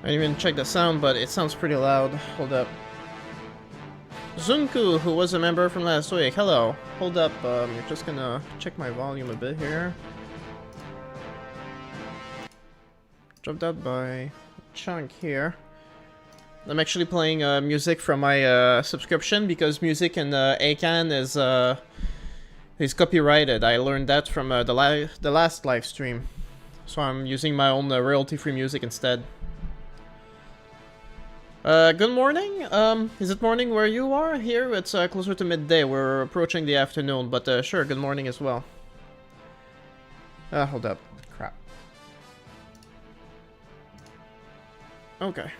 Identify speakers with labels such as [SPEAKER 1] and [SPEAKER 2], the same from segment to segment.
[SPEAKER 1] I didn't even check the sound, but it sounds pretty loud. Hold up. Zunku, who was a member from last week. Hello. Hold up, just gonna check my volume a bit here. Dropped out by a chunk here. I'm actually playing music from my subscription because music in ACAN is copyrighted. I learned that from the last live stream. So I'm using my own royalty-free music instead. Good morning. Is it morning where you are? Here it's closer to midday. We're approaching the afternoon, but sure, good morning as well. Hold up. Crap. Okay.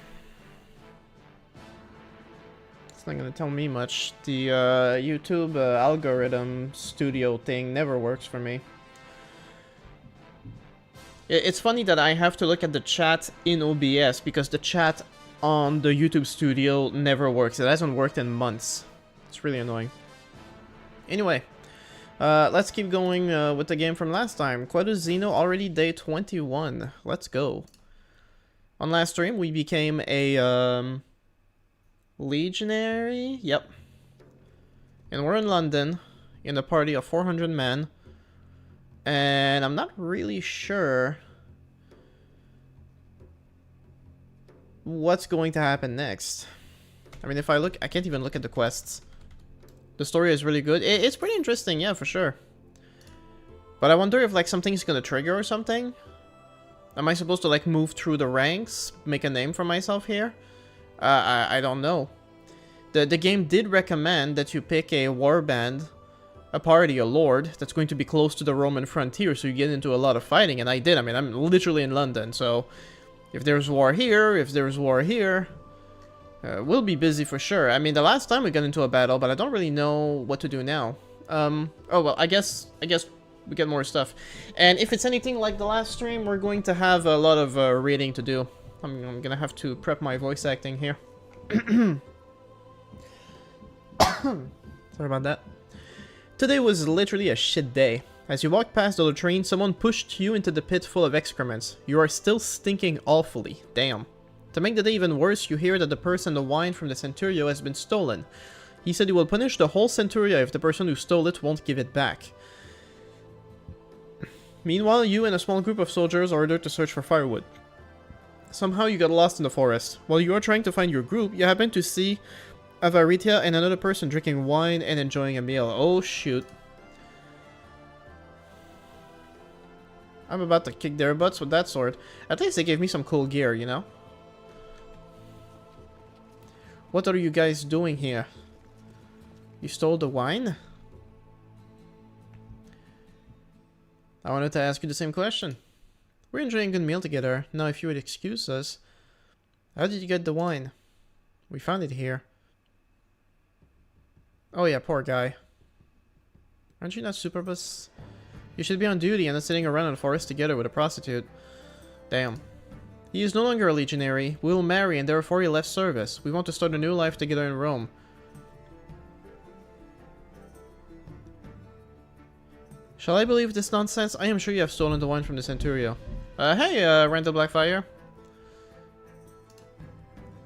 [SPEAKER 1] It's not gonna tell me much. The YouTube algorithm studio thing never works for me. It's funny that I have to look at the chat in OBS because the chat on the YouTube studio never works. It hasn't worked in months. It's really annoying. Anyway, let's keep going with the game from last time. Quadus Xeno, already day 21. Let's go. On last stream, we became a legionary. Yep. And we're in London in a party of 400 men. And I'm not really sure what's going to happen next. I mean, if I look, I can't even look at the quests. The story is really good. It's pretty interesting, yeah, for sure. But I wonder if, like, something's gonna trigger or something. Am I supposed to, like, move through the ranks, make a name for myself here? I don't know. The game did recommend that you pick a warband, a party, a lord, that's going to be close to the Roman frontier, so you get into a lot of fighting, and I did. I mean, I'm literally in London, so if there's war here, if there's war here, we'll be busy for sure. I mean, the last time we got into a battle, but I don't really know what to do now. Oh, well, I guess we get more stuff. And if it's anything like the last stream, we're going to have a lot of reading to do. I'm gonna have to prep my voice acting here. Sorry about that. Today was literally a shit day. As you walked past the latrine, someone pushed you into the pit full of excrements. You are still stinking awfully. Damn. To make the day even worse, you hear that the purse and the wine from the Centurio has been stolen. He said he will punish the whole Centuria if the person who stole it won't give it back. Meanwhile, you and a small group of soldiers are ordered to search for firewood. Somehow you got lost in the forest. While you are trying to find your group, you happen to see Avaritia and another person drinking wine and enjoying a meal. Oh shoot. I'm about to kick their butts with that sword. At least they gave me some cool gear, you know? What are you guys doing here? You stole the wine? I wanted to ask you the same question. We're enjoying a good meal together. Now if you would excuse us. How did you get the wine? We found it here. Oh yeah, poor guy. Aren't you not Superbus? You should be on duty and not sitting around in the forest together with a prostitute. Damn. He is no longer a legionary. We will marry and therefore he left service. We want to start a new life together in Rome. Shall I believe this nonsense? I am sure you have stolen the wine from the Centurio. Hey, Randall Blackfire.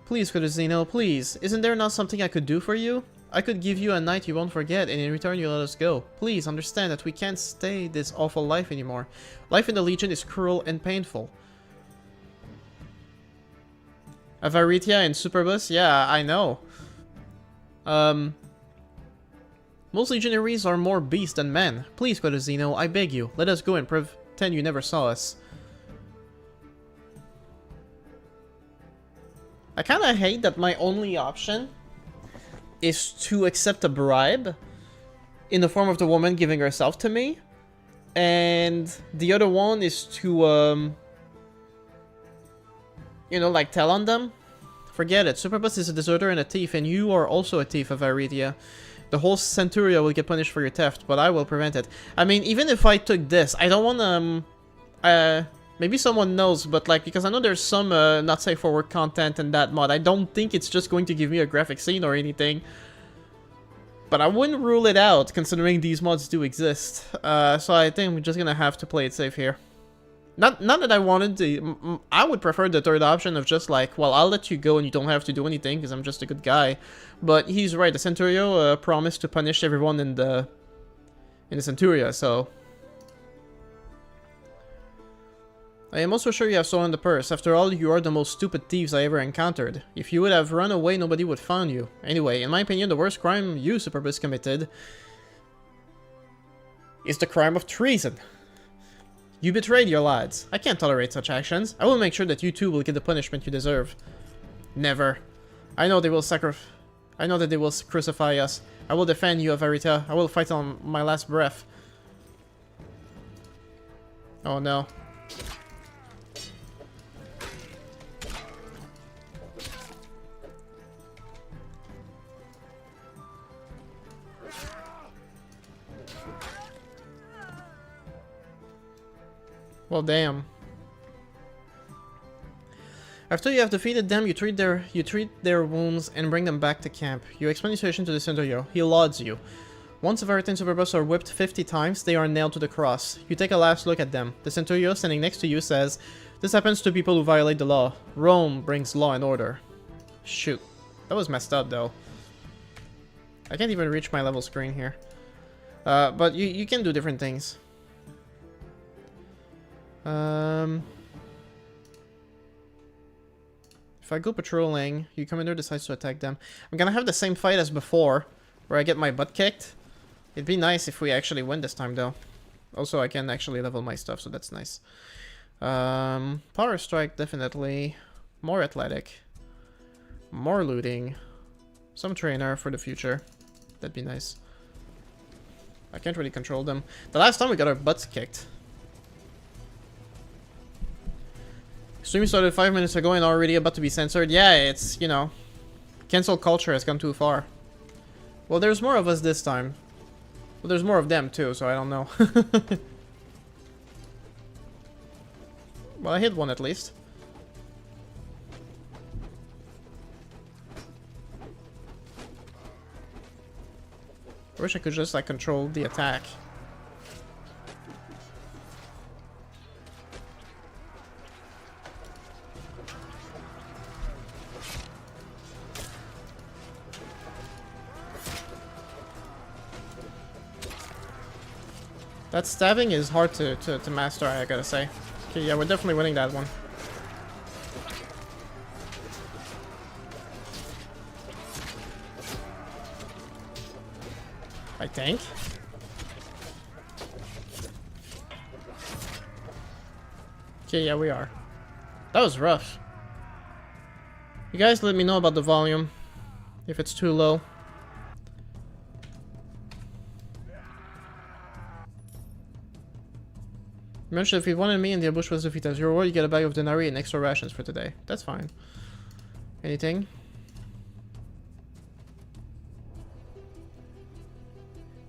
[SPEAKER 1] Please, Codazino, please. Isn't there not something I could do for you? I could give you a night you won't forget, and in return you let us go. Please understand that we can't stay this awful life anymore. Life in the Legion is cruel and painful. Avaritia and Superbus? Yeah, I know. Most legionaries are more beasts than men. Please, Codazino, I beg you, let us go and pretend you never saw us. I kinda hate that my only option is to accept a bribe in the form of the woman giving herself to me, and the other one is to you know, like, tell on them. Forget it. Superbus is a deserter and a thief, and you are also a thief of Aridia. The whole Centuria will get punished for your theft, but I will prevent it. I mean, even if I took this, I don't want to maybe someone knows, but like, because I know there's some not safe for work content in that mod, I don't think it's just going to give me a graphic scene or anything. But I wouldn't rule it out, considering these mods do exist. So I think we're just gonna have to play it safe here. Not that I wanted to... I would prefer the third option of just like, well, I'll let you go and you don't have to do anything because I'm just a good guy. But he's right. The Centurio promised to punish everyone in the Centuria, so... I am also sure you have stolen the purse. After all, you are the most stupid thieves I ever encountered. If you would have run away, nobody would have found you. Anyway, in my opinion, the worst crime you, Superbus, committed is the crime of treason. You betrayed your lads. I can't tolerate such actions. I will make sure that you too will get the punishment you deserve. Never. I know they will I know that they will crucify us. I will defend you, Avarita. I will fight on my last breath. Oh no. Well, damn. After you have defeated them, you treat their wounds and bring them back to camp. You explain the situation to the Centurio. He lauds you. Once Avarita and Superbus are whipped 50 times, they are nailed to the cross. You take a last look at them. The Centurio standing next to you says, "This happens to people who violate the law. Rome brings law and order." Shoot. That was messed up, though. I can't even reach my level screen here. But you can do different things. If I go patrolling, your commander decides to attack them. I'm gonna have the same fight as before, where I get my butt kicked. It'd be nice if we actually win this time, though. Also, I can actually level my stuff, so that's nice. Power strike, definitely. More athletic. More looting. Some trainer for the future. That'd be nice. I can't really control them. The last time we got our butts kicked. Stream started 5 minutes ago and already about to be censored. Yeah, it's, you know, cancel culture has gone too far. Well, there's more of us this time. Well, there's more of them too, so I don't know. Well, I hit one at least. I wish I could just, like, control the attack. That stabbing is hard to master, I gotta say. Okay, yeah, we're definitely winning that one. I think. Okay, yeah, we are. That was rough. You guys let me know about the volume, if it's too low. You mentioned if you wanted me and the ambush was defeated as your reward, you get a bag of denarii and extra rations for today. That's fine. Anything?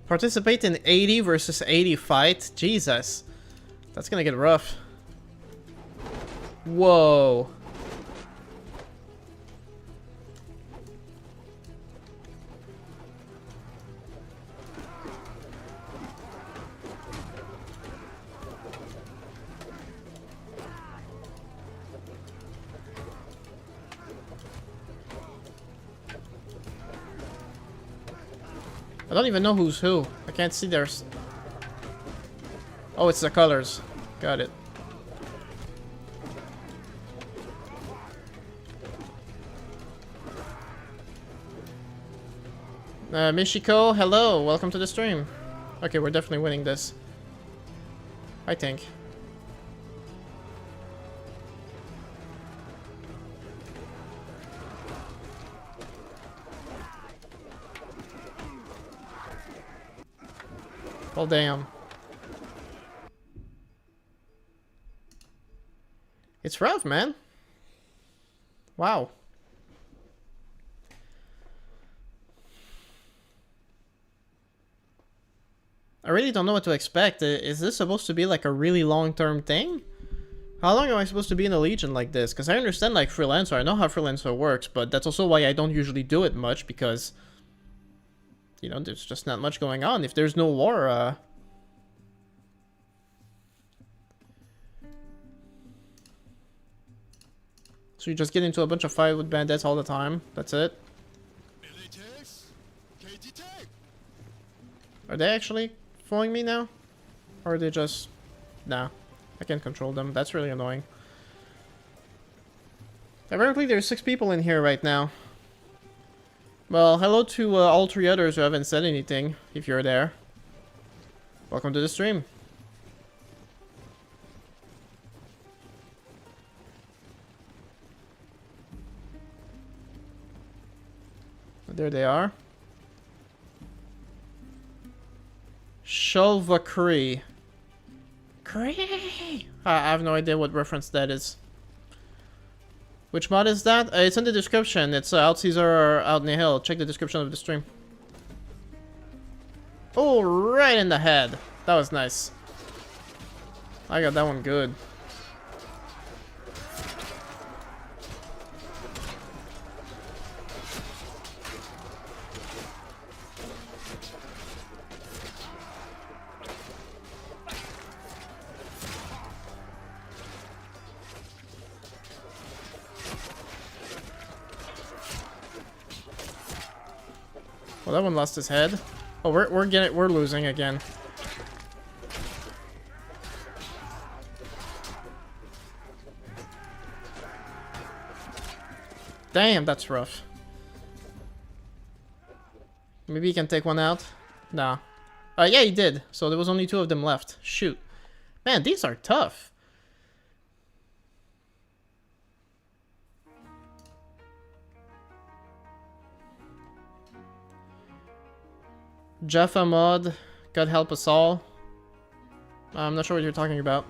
[SPEAKER 1] Participate in 80 versus 80 fight? Jesus. That's gonna get rough. Whoa. I don't even know who's who. I can't see theirs. Oh, it's the colors. Got it. Michiko, hello. Welcome to the stream. Okay, we're definitely winning this. I think. Well, damn. It's rough, man. Wow. I really don't know what to expect. Is this supposed to be like a really long-term thing? How long am I supposed to be in a Legion like this? Because I understand like Freelancer. I know how Freelancer works, but that's also why I don't usually do it much because... you know, there's just not much going on. If there's no war, So you just get into a bunch of fight with bandits all the time. That's it. Are they actually following me now? Or are they just... Nah. I can't control them. That's really annoying. Apparently there's 6 people in here right now. Well, hello to all 3 others who haven't said anything, if you're there. Welcome to the stream. There they are. Shelvacree. Cree! I have no idea what reference that is. Which mod is that? It's in the description. It's Out Caesar or Out in the Hill. Check the description of the stream. Oh, right in the head. That was nice. I got that one good. Well, that one lost his head. Oh, we're losing again. Damn, that's rough. Maybe he can take one out? Nah. Yeah, he did. So there was only 2 of them left. Shoot. Man, these are tough. Jaffa mod, God help us all. I'm not sure what you're talking about.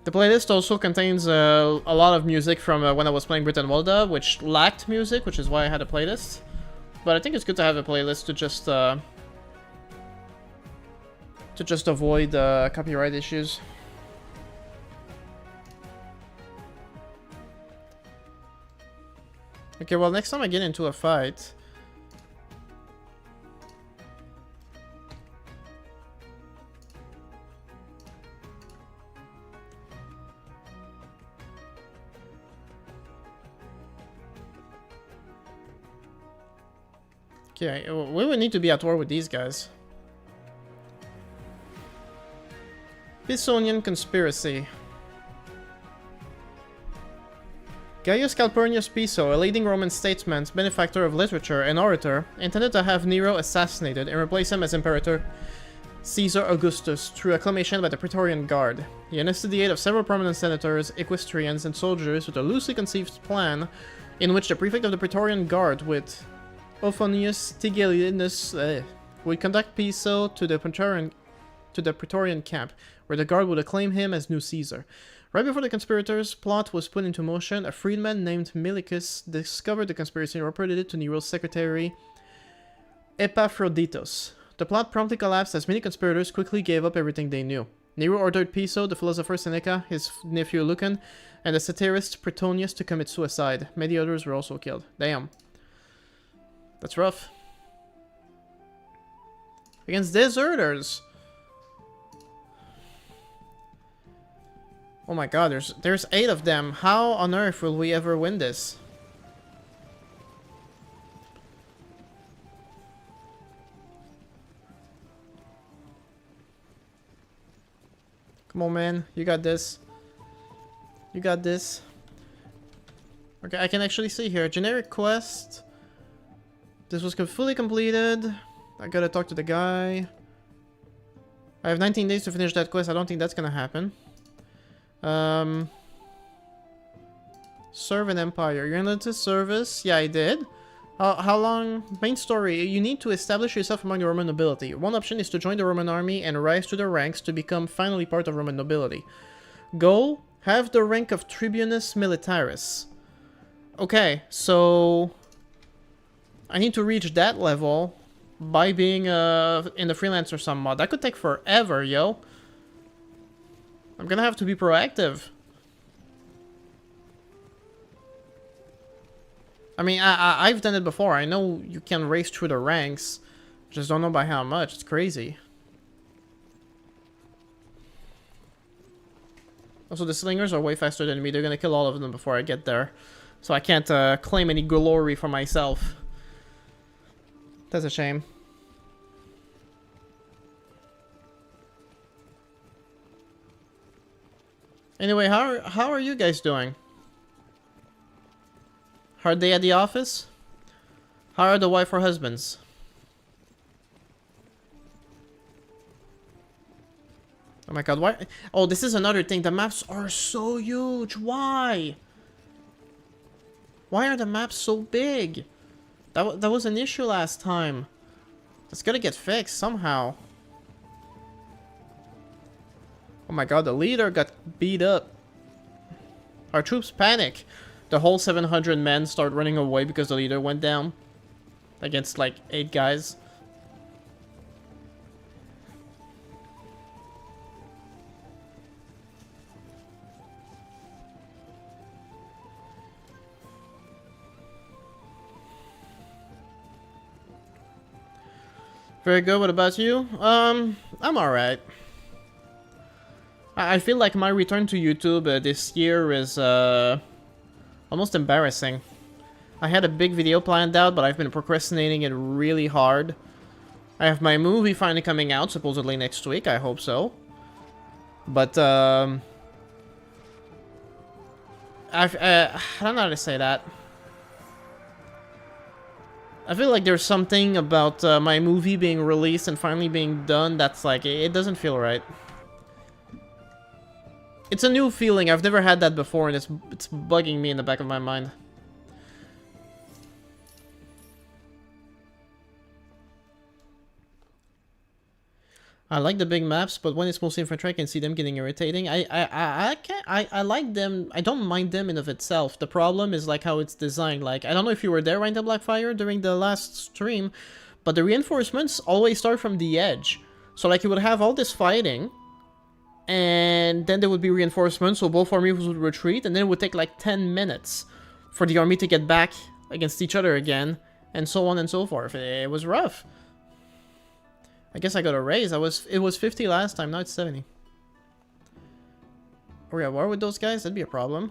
[SPEAKER 1] The playlist also contains a lot of music from when I was playing Brit and Walda, which lacked music, which is why I had a playlist. But I think it's good to have a playlist to just avoid copyright issues. Okay, well, next time I get into a fight... Okay, we would need to be at war with these guys. Pisonian conspiracy. Gaius Calpurnius Piso, a leading Roman statesman, benefactor of literature, and orator, intended to have Nero assassinated and replace him as Imperator Caesar Augustus through acclamation by the Praetorian Guard. He enlisted the aid of several prominent senators, equestrians, and soldiers with a loosely conceived plan in which the prefect of the Praetorian Guard, with Ophonius Tigellinus, would conduct Piso to the Praetorian camp, where the guard would acclaim him as new Caesar. Right before the conspirators' plot was put into motion, a freedman named Milicus discovered the conspiracy and reported it to Nero's secretary, Epaphroditus. The plot promptly collapsed as many conspirators quickly gave up everything they knew. Nero ordered Piso, the philosopher Seneca, his nephew Lucan, and the satirist Pretonius to commit suicide. Many others were also killed. Damn. That's rough. Against deserters! Oh my god, there's 8 of them. How on earth will we ever win this? Come on, man. You got this. You got this. Okay, I can actually see here. Generic quest. This was fully completed. I gotta talk to the guy. I have 19 days to finish that quest. I don't think that's gonna happen. Serve an empire. You're into service? Yeah, I did. How long? Main story. You need to establish yourself among the Roman nobility. One option is to join the Roman army and rise to the ranks to become finally part of Roman nobility. Goal? Have the rank of Tribunus Militaris. Okay, so... I need to reach that level by being in the freelancer some mod. That could take forever, yo. I'm gonna have to be proactive. I mean, I've done it before. I know you can race through the ranks. Just don't know by how much. It's crazy. Also, the slingers are way faster than me. They're gonna kill all of them before I get there. So I can't claim any glory for myself. That's a shame. Anyway, how are you guys doing? Hard day at the office? How are the wife or husbands? Oh my god, why? Oh, this is another thing. The maps are so huge. Why? Why are the maps so big? That was an issue last time. It's gotta get fixed somehow. Oh my god, the leader got beat up. Our troops panic. The whole 700 men start running away because the leader went down. Against like 8 guys. Very good, what about you? I'm alright. I feel like my return to YouTube this year is almost embarrassing. I had a big video planned out, but I've been procrastinating it really hard. I have my movie finally coming out, supposedly next week, I hope so. But, I don't know how to say that. I feel like there's something about my movie being released and finally being done that's like, it doesn't feel right. It's a new feeling, I've never had that before, and it's bugging me in the back of my mind. I like the big maps, but when it's mostly infantry, I can see them getting irritating. I like them. I don't mind them in of itself. The problem is like how it's designed. Like, I don't know if you were there, Ryan the Blackfire, during the last stream, but the reinforcements always start from the edge. So like you would have all this fighting, and then there would be reinforcements, so both armies would retreat, and then it would take like 10 minutes for the army to get back against each other again, and so on and so forth. It was rough. I guess I got a raise. It was 50 last time, now it's 70. Are we at war with those guys? That'd be a problem.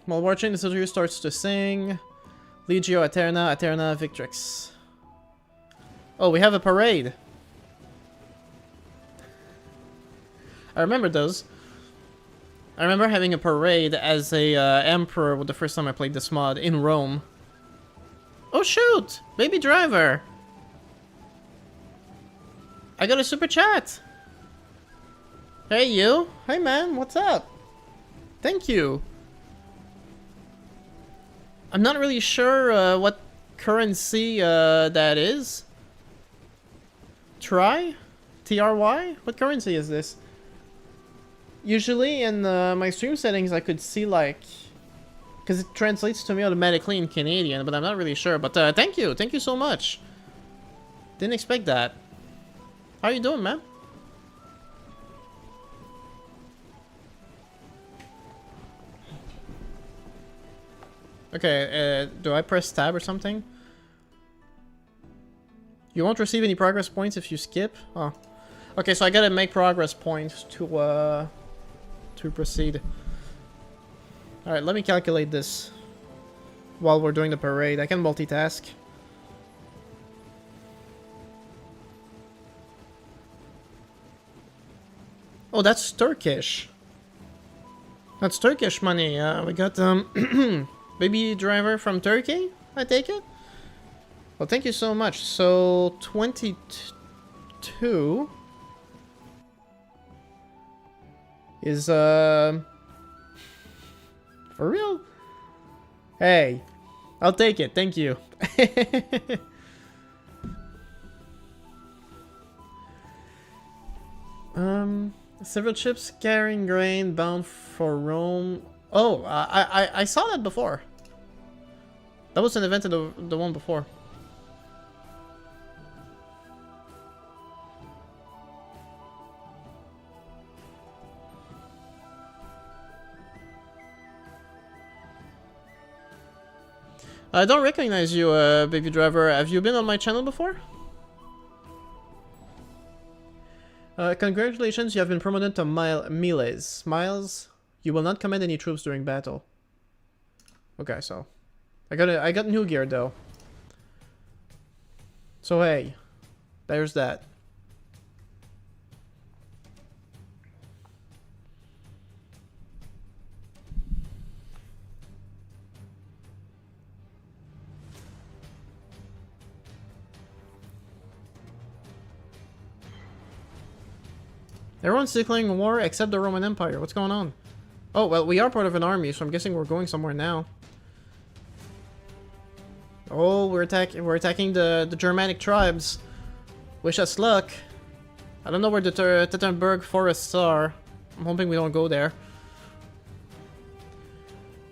[SPEAKER 1] While watching, the soldier starts to sing. Legio Aeterna, Aeterna Victrix. Oh, we have a parade. I remember those. I remember having a parade as a emperor the first time I played this mod in Rome. Oh shoot! Baby Driver! I got a super chat! Hey you! Hey man, what's up? Thank you! I'm not really sure what currency that is. Try? TRY? What currency is this? Usually in my stream settings I could see like... Because it translates to me automatically in Canadian, but I'm not really sure. But thank you so much. Didn't expect that. How you doing, man? Okay, do I press tab or something? You won't receive any progress points if you skip? Oh. Okay, so I gotta make progress points to proceed. Alright, let me calculate this while we're doing the parade. I can multitask. Oh, that's Turkish. That's Turkish money. We got Baby Driver from Turkey, I take it? Well, thank you so much. So, 22 is, for real? Hey, I'll take it. Thank you. Several ships carrying grain bound for Rome. Oh, I saw that before. That was an event of the one before. I don't recognize you, Baby Driver. Have you been on my channel before? Congratulations, you have been promoted to melees. Miles, you will not command any troops during battle. Okay, so I got new gear though. So hey, there's that. Everyone's declaring war except the Roman Empire. What's going on? Oh, well, we are part of an army, so I'm guessing we're going somewhere now. Oh, we're attacking the Germanic tribes. Wish us luck. I don't know where the Tettenberg forests are. I'm hoping we don't go there.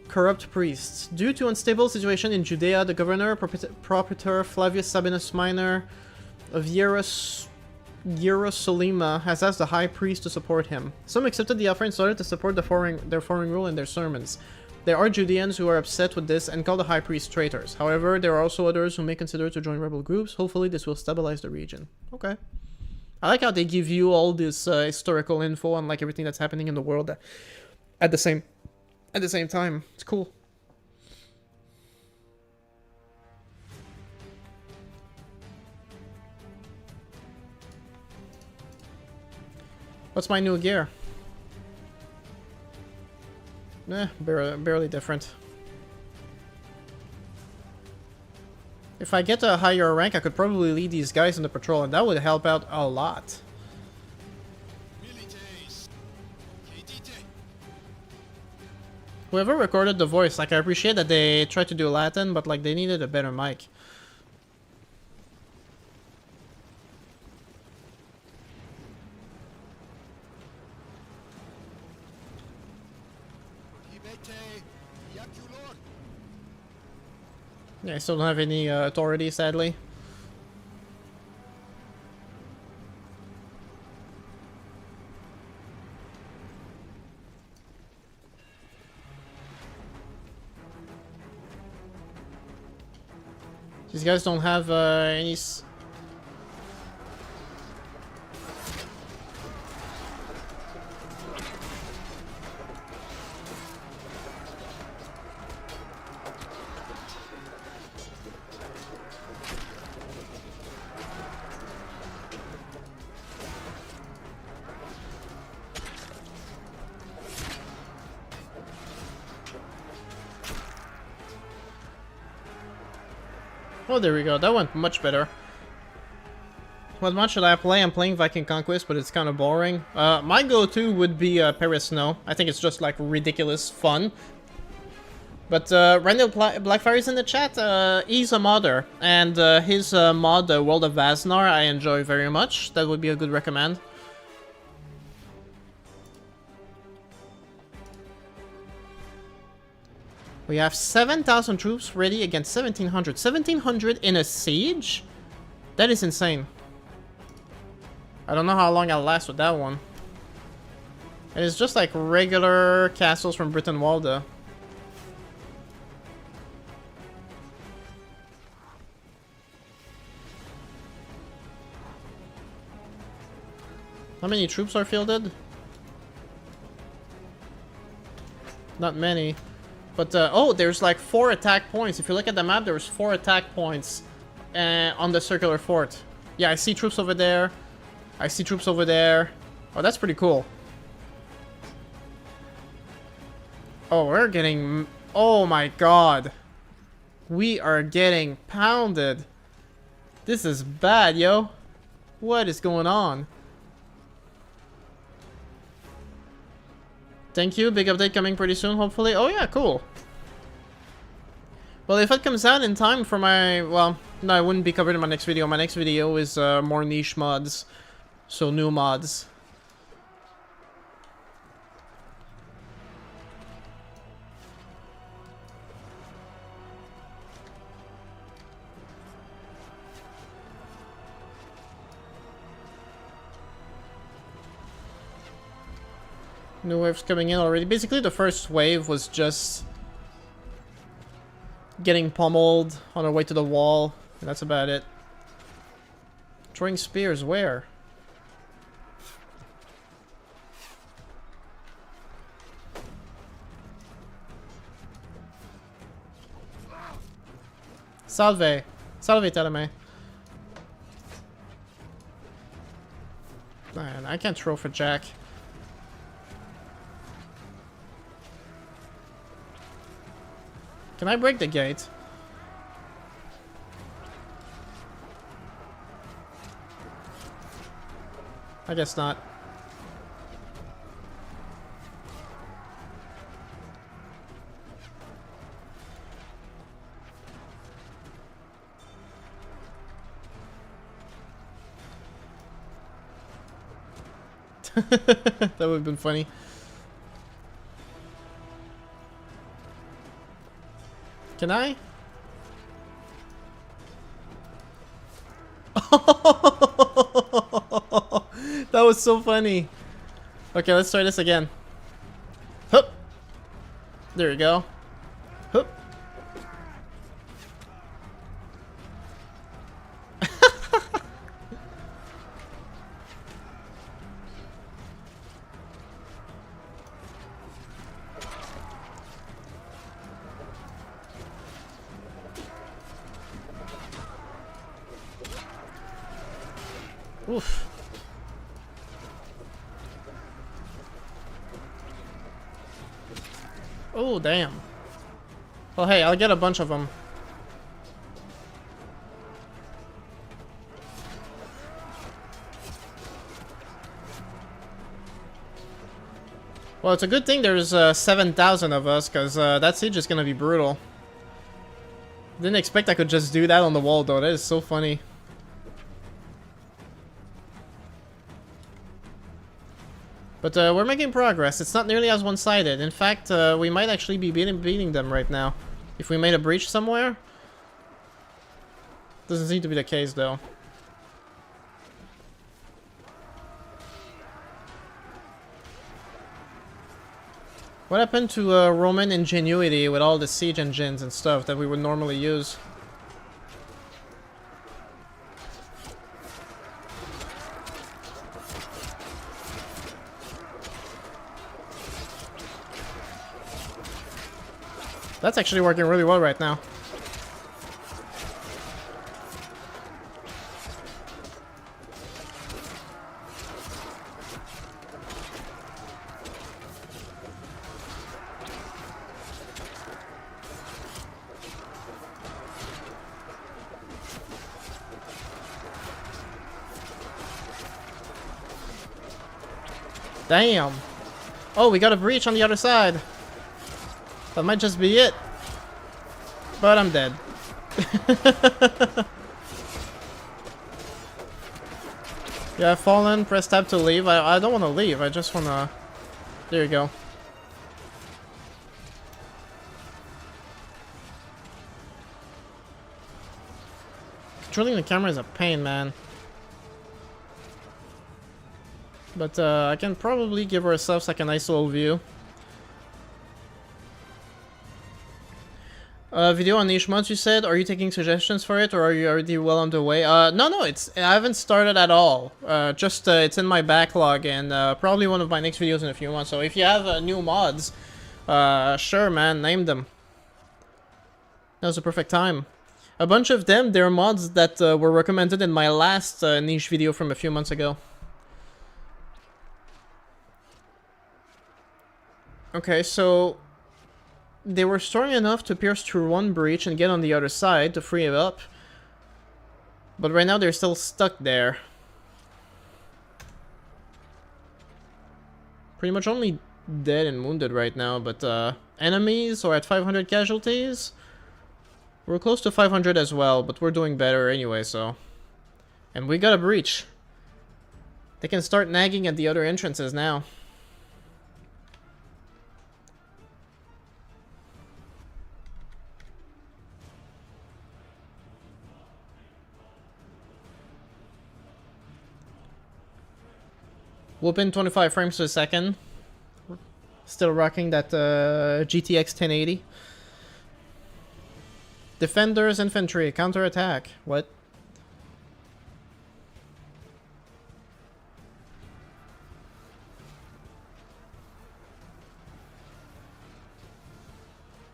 [SPEAKER 1] Corrupt priests. Due to unstable situation in Judea, the governor, Propraetor Flavius Sabinus Minor of Hierosolima has asked the high priest to support him. Some accepted the offer and started to support their foreign rule in their sermons. There are Judeans who are upset with this and call the high priest traitors. However, there are also others who may consider to join rebel groups. Hopefully this will stabilize the region. Okay. I like how they give you all this historical info on like everything that's happening in the world at the same time. It's cool. What's my new gear? Barely different. If I get a higher rank, I could probably lead these guys in the patrol, and that would help out a lot. Whoever recorded the voice, like, I appreciate that they tried to do Latin, but like they needed a better mic. Yeah, I still don't have any authority, sadly. These guys don't have any... Oh, there we go. That went much better. What mod should I play? I'm playing Viking Conquest, but it's kind of boring. My go-to would be Paris Snow. I think it's just like ridiculous fun. But Randall Blackfire is in the chat. He's a modder, and his mod, World of Vasnar, I enjoy very much. That would be a good recommend. We have 7,000 troops ready against 1,700. 1,700 in a siege? That is insane. I don't know how long I'll last with that one. And it's just like regular castles from Britannwalda. How many troops are fielded? Not many. But, oh, there's like 4 attack points. If you look at the map, there's 4 attack points on the circular fort. Yeah, I see troops over there. I see troops over there. Oh, that's pretty cool. Oh, we're getting... Oh my god. We are getting pounded. This is bad, yo. What is going on? Thank you. Big update coming pretty soon, hopefully. Oh yeah, cool. Well, if it comes out in time for my... Well, no, it wouldn't be covered in my next video. My next video is more niche mods. So, new mods. New waves coming in already. Basically, the first wave was just getting pummeled on our way to the wall, and that's about it. Throwing spears, where? Salve. Salve, Teleme. Man, I can't throw for Jack. Can I break the gate? I guess not. That would have been funny. Can I? That was so funny. Okay, let's try this again. Hup. There we go. Hup. Oof. Oh, damn. Well, hey, I'll get a bunch of them. Well, it's a good thing there's 7,000 of us, because that siege is going to be brutal. Didn't expect I could just do that on the wall, though. That is so funny. But we're making progress. It's not nearly as one-sided. In fact, we might actually be beating them right now. If we made a breach somewhere. Doesn't seem to be the case, though. What happened to Roman ingenuity with all the siege engines and stuff that we would normally use? That's actually working really well right now. Damn. Oh, we got a breach on the other side. That might just be it. But I'm dead. Yeah, fallen, press tab to leave. I don't want to leave, I just want to... There you go. Controlling the camera is a pain, man. But I can probably give ourselves like a nice little view. Video on niche mods, you said. Are you taking suggestions for it, or are you already well underway? No, I haven't started at all. Just it's in my backlog, and probably one of my next videos in a few months. So if you have new mods, sure, man, name them. That was a perfect time. A bunch of them, they're mods that were recommended in my last niche video from a few months ago. Okay, so they were strong enough to pierce through one breach and get on the other side to free it up. But right now they're still stuck there. Pretty much only dead and wounded right now, but enemies are at 500 casualties. We're close to 500 as well, but we're doing better anyway, so. And we got a breach. They can start nagging at the other entrances now. Whooping 25 frames per second. Still rocking that GTX 1080. Defenders, infantry, counterattack. What?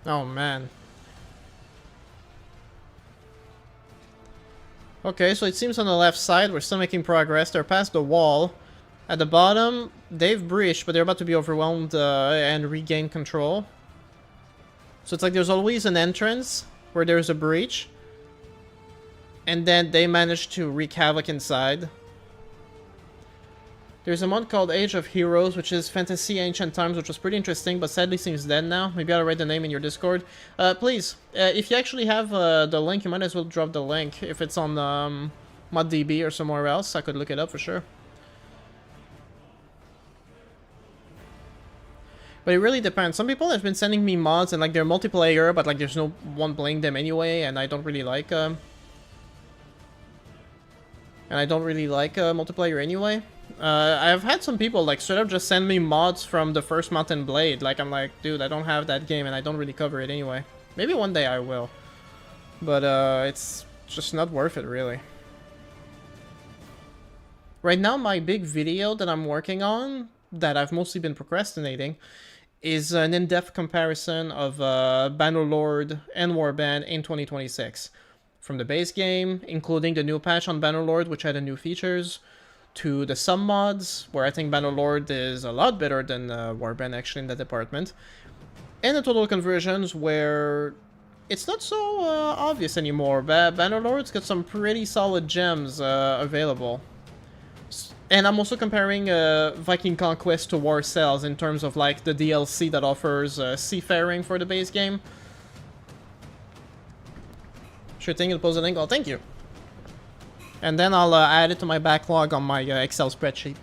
[SPEAKER 1] Oh man. Okay, so it seems on the left side we're still making progress. They're past the wall. At the bottom, they've breached, but they're about to be overwhelmed and regain control. So it's like there's always an entrance where there's a breach. And then they manage to wreak havoc inside. There's a mod called Age of Heroes, which is fantasy ancient times, which was pretty interesting, but sadly seems dead now. Maybe I'll write the name in your Discord. Please, if you actually have the link, you might as well drop the link. If it's on ModDB or somewhere else, I could look it up for sure. But it really depends. Some people have been sending me mods and like they're multiplayer, but like there's no one playing them anyway, and I don't really like multiplayer anyway. I've had some people like straight up just send me mods from the first Mountain Blade. Like I'm like, dude, I don't have that game and I don't really cover it anyway. Maybe one day I will. But it's just not worth it really. Right now my big video that I'm working on, that I've mostly been procrastinating, is an in-depth comparison of Bannerlord and Warband in 2026. From the base game, including the new patch on Bannerlord, which had the new features, to the sub mods, where I think Bannerlord is a lot better than Warband actually in that department, and the total conversions, where it's not so obvious anymore. Bannerlord's got some pretty solid gems available. And I'm also comparing Viking Conquest to War Cells in terms of like the DLC that offers seafaring for the base game. Sure thing, you'll post a link. Oh, thank you. And then I'll add it to my backlog on my Excel spreadsheet.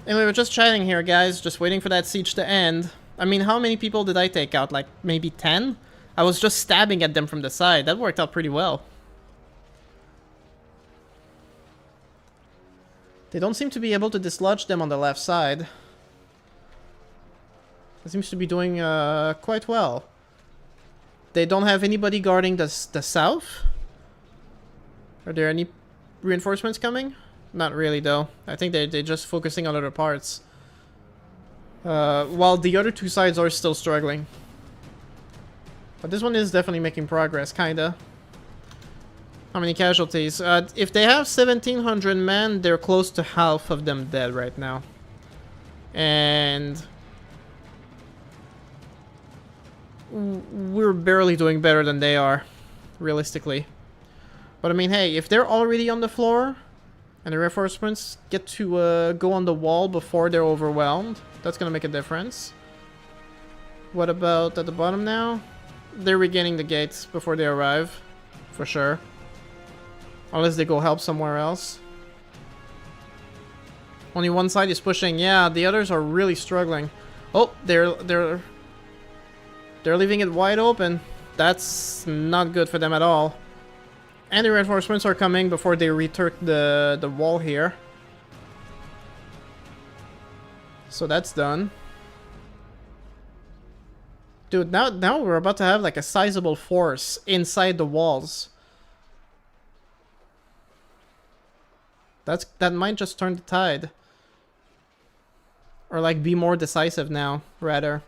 [SPEAKER 1] Anyway, we're just chatting here, guys. Just waiting for that siege to end. I mean, how many people did I take out? Like, maybe 10? I was just stabbing at them from the side. That worked out pretty well. They don't seem to be able to dislodge them on the left side. It seems to be doing quite well. They don't have anybody guarding the south. Are there any reinforcements coming? Not really, though. I think they're just focusing on other parts. While the other two sides are still struggling. But this one is definitely making progress, kinda. How many casualties? If they have 1,700 men, they're close to half of them dead right now. And we're barely doing better than they are, realistically. But I mean, hey, if they're already on the floor, and the reinforcements get to go on the wall before they're overwhelmed, that's gonna make a difference. What about at the bottom now? They're regaining the gates before they arrive, for sure. Unless they go help somewhere else. Only one side is pushing. Yeah, the others are really struggling. Oh, they're leaving it wide open. That's not good for them at all. And the reinforcements are coming before they return the wall here. So that's done. Dude, now we're about to have like a sizable force inside the walls. That might just turn the tide. Or like be more decisive now, rather.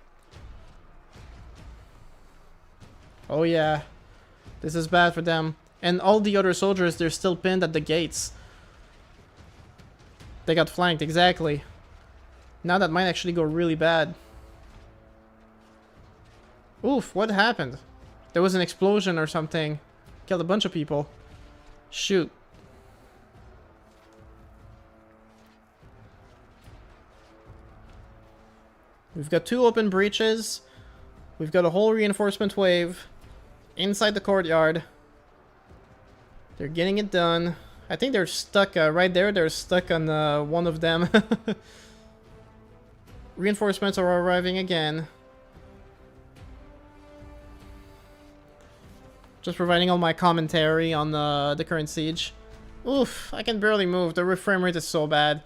[SPEAKER 1] Oh yeah. This is bad for them. And all the other soldiers, they're still pinned at the gates. They got flanked, exactly. Now that might actually go really bad. Oof, what happened? There was an explosion or something. Killed a bunch of people. Shoot. We've got 2 open breaches. We've got a whole reinforcement wave inside the courtyard. They're getting it done. I think they're stuck right there. They're stuck on one of them. Reinforcements are arriving again. Just providing all my commentary on the current siege. Oof, I can barely move. The frame rate is so bad.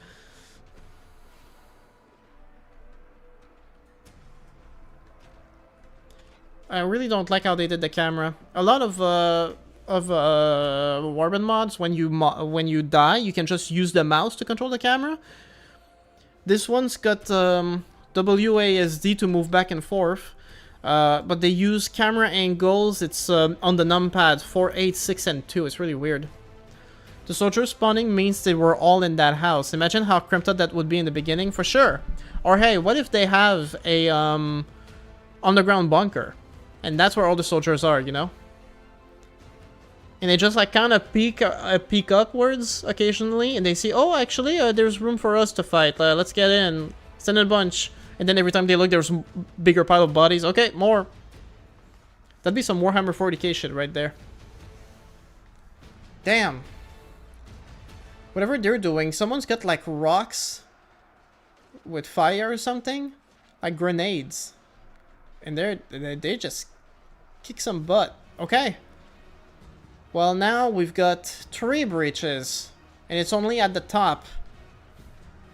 [SPEAKER 1] I really don't like how they did the camera. A lot of Warband mods, when you die, you can just use the mouse to control the camera. This one's got WASD to move back and forth. But they use camera angles. It's on the numpad 4, 8, 6, and 2. It's really weird. The soldiers spawning means they were all in that house. Imagine how crimped up that would be in the beginning, for sure. Or hey, what if they have a underground bunker, and that's where all the soldiers are, you know? And they just like kind of peek upwards occasionally, and they see, oh, actually, there's room for us to fight. Let's get in, send in a bunch. And then every time they look, there's a bigger pile of bodies. Okay, more. That'd be some Warhammer 40k shit right there. Damn. Whatever they're doing, someone's got like rocks with fire or something, like grenades, and they just kick some butt. Okay. Well, now we've got 3 breaches, and it's only at the top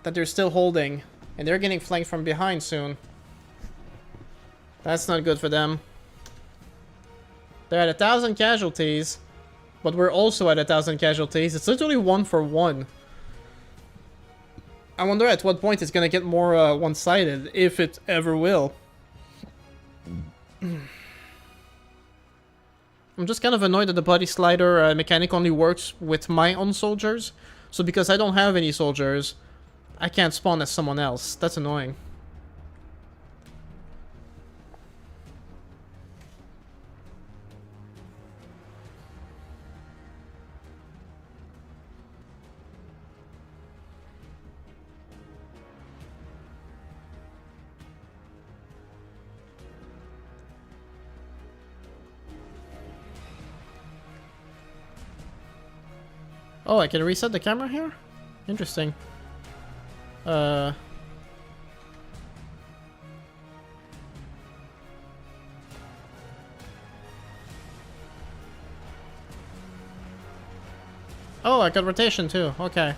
[SPEAKER 1] that they're still holding, and they're getting flanked from behind soon. That's not good for them. They're at 1,000 casualties. But we're also at 1,000 casualties. It's literally 1 for 1. I wonder at what point it's gonna get more one-sided, if it ever will. I'm just kind of annoyed that the body slider mechanic only works with my own soldiers. So because I don't have any soldiers, I can't spawn as someone else. That's annoying. Oh, I can reset the camera here? Interesting. Oh, I got rotation too. Okay.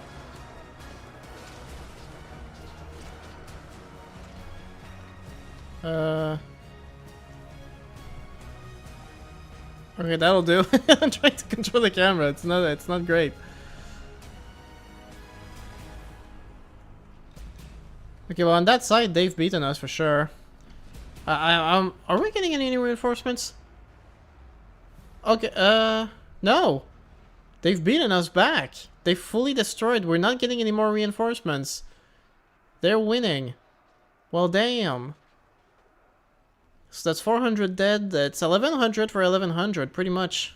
[SPEAKER 1] Okay, that'll do. I'm trying to control the camera. It's not great. Okay, well on that side they've beaten us for sure. Are we getting any new reinforcements? Okay, no. They've beaten us back. They fully destroyed. We're not getting any more reinforcements. They're winning. Well, damn. So that's 400 dead. That's 1,100 for 1,100, pretty much.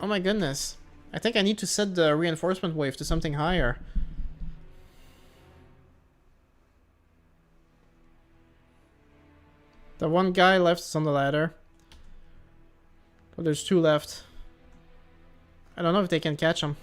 [SPEAKER 1] Oh my goodness. I think I need to set the reinforcement wave to something higher. The one guy left is on the ladder. But there's 2 left. I don't know if they can catch him.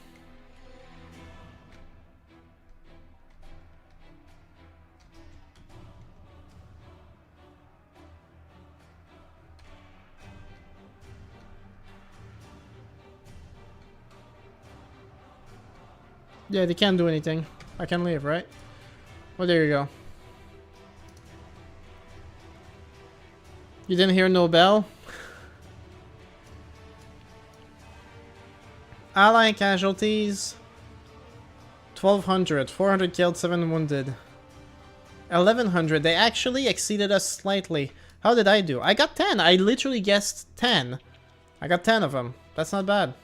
[SPEAKER 1] Yeah, they can't do anything. I can leave, right? Well, there you go. You didn't hear no bell? Ally casualties 1,200, 400 killed, 7 wounded. 1,100, they actually exceeded us slightly. How did I do? I got 10, I literally guessed 10. I got 10 of them, that's not bad.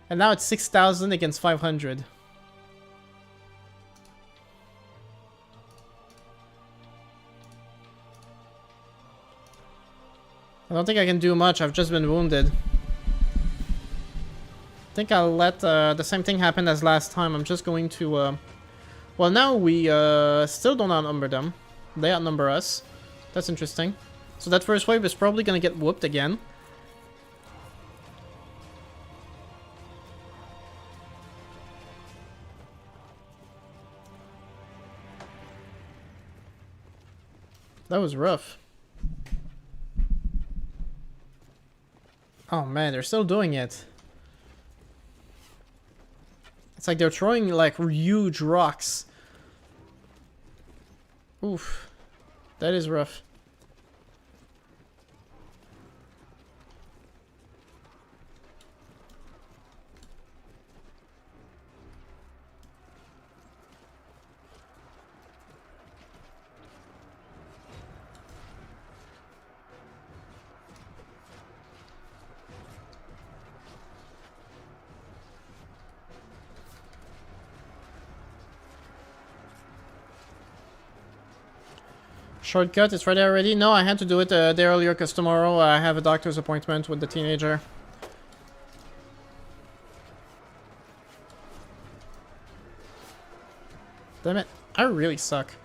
[SPEAKER 1] And now it's 6,000 against 500. I don't think I can do much, I've just been wounded. I think I'll let the same thing happen as last time. I'm just going to... Well, now we still don't outnumber them. They outnumber us. That's interesting. So that first wave is probably going to get whooped again. That was rough. Oh man, they're still doing it. It's like they're throwing like huge rocks. Oof. That is rough. Shortcut, it's ready already? No, I had to do it a day earlier because tomorrow I have a doctor's appointment with the teenager. Damn it, I really suck.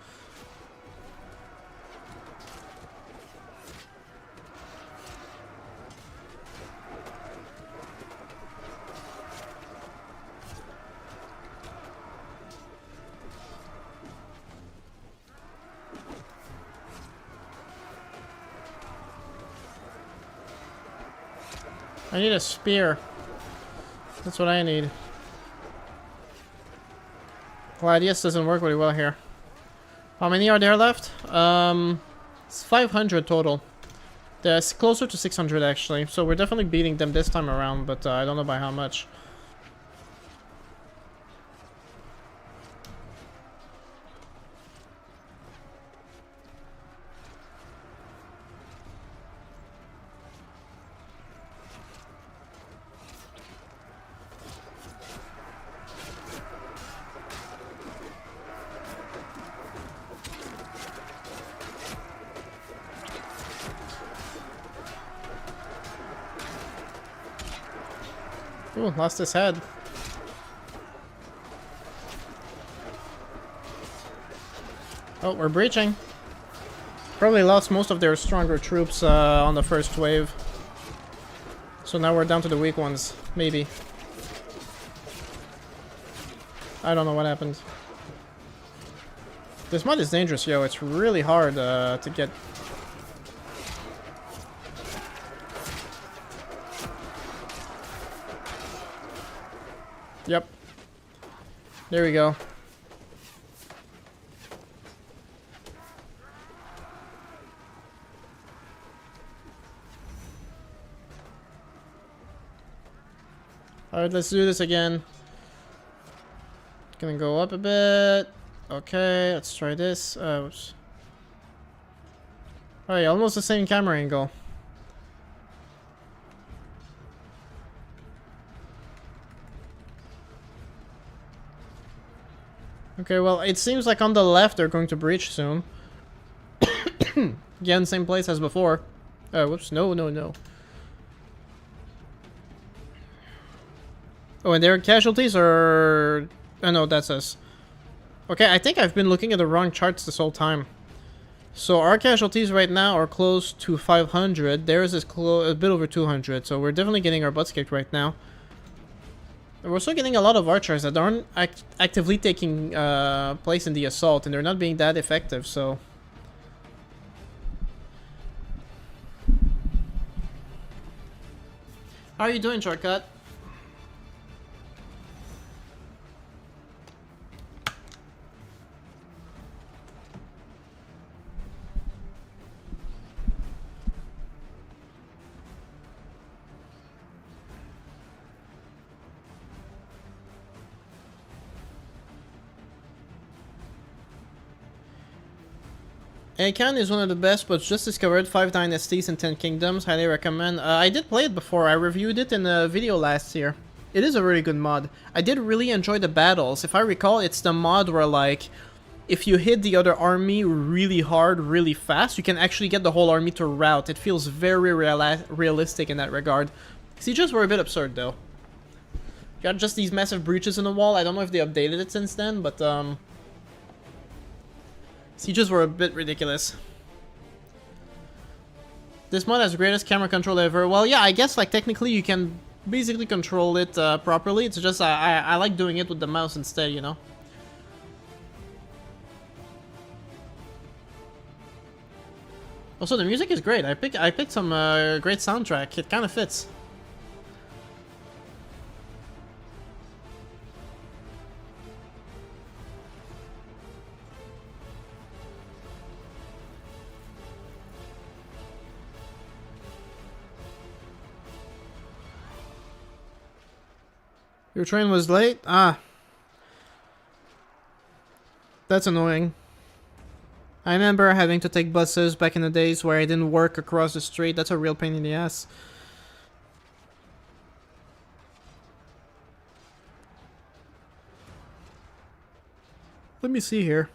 [SPEAKER 1] I need a spear. That's what I need. Gladius doesn't work very well here. How many are there left? It's 500 total. There's closer to 600 actually. So we're definitely beating them this time around, but I don't know by how much. Ooh, lost his head. Oh, we're breaching. Probably lost most of their stronger troops on the first wave. So now we're down to the weak ones. Maybe. I don't know what happened. This mod is dangerous, yo. It's really hard to get... Yep. There we go. Alright, let's do this again. Gonna go up a bit. Okay, let's try this. Oops. Alright, almost the same camera angle. Okay, well, it seems like on the left they're going to breach soon. Again, same place as before. Whoops, no, no, no. Oh, and their casualties are... Oh, no, that's us. Okay, I think I've been looking at the wrong charts this whole time. So our casualties right now are close to 500. Theirs is a bit over 200, so we're definitely getting our butts kicked right now. We're also getting a lot of archers that aren't actively taking place in the assault, and they're not being that effective, so... How are you doing, Shortcut? Akan is one of the best, but just discovered 5 Dynasties and 10 Kingdoms. Highly recommend. I did play it before. I reviewed it in a video last year. It is a really good mod. I did really enjoy the battles. If I recall, it's the mod where, like, if you hit the other army really hard, really fast, you can actually get the whole army to rout. It feels very realistic in that regard. Sieges were a bit absurd, though. Got just these massive breaches in the wall. I don't know if they updated it since then, but, Sieges were a bit ridiculous. This mod has the greatest camera control ever. Well, yeah, I guess, like, technically you can basically control it properly. It's just I like doing it with the mouse instead, you know? Also, the music is great. I picked some great soundtrack. It kind of fits. Your train was late? Ah. That's annoying. I remember having to take buses back in the days where I didn't work across the street. That's a real pain in the ass. Let me see here.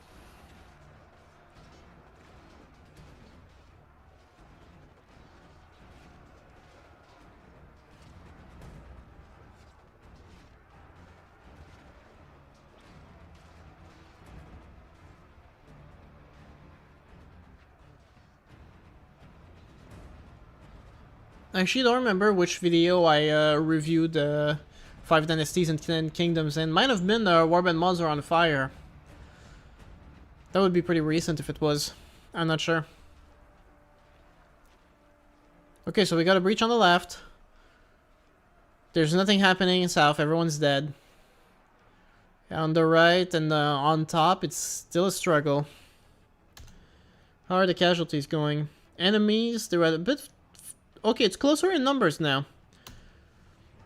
[SPEAKER 1] I actually don't remember which video I reviewed 5 Dynasties and 10 Kingdoms in. Might have been Warband mods are on fire. That would be pretty recent if it was. I'm not sure. Okay, so we got a breach on the left. There's nothing happening in south. Everyone's dead. On the right and on top, it's still a struggle. How are the casualties going? Enemies, they're at a bit... Okay, it's closer in numbers now.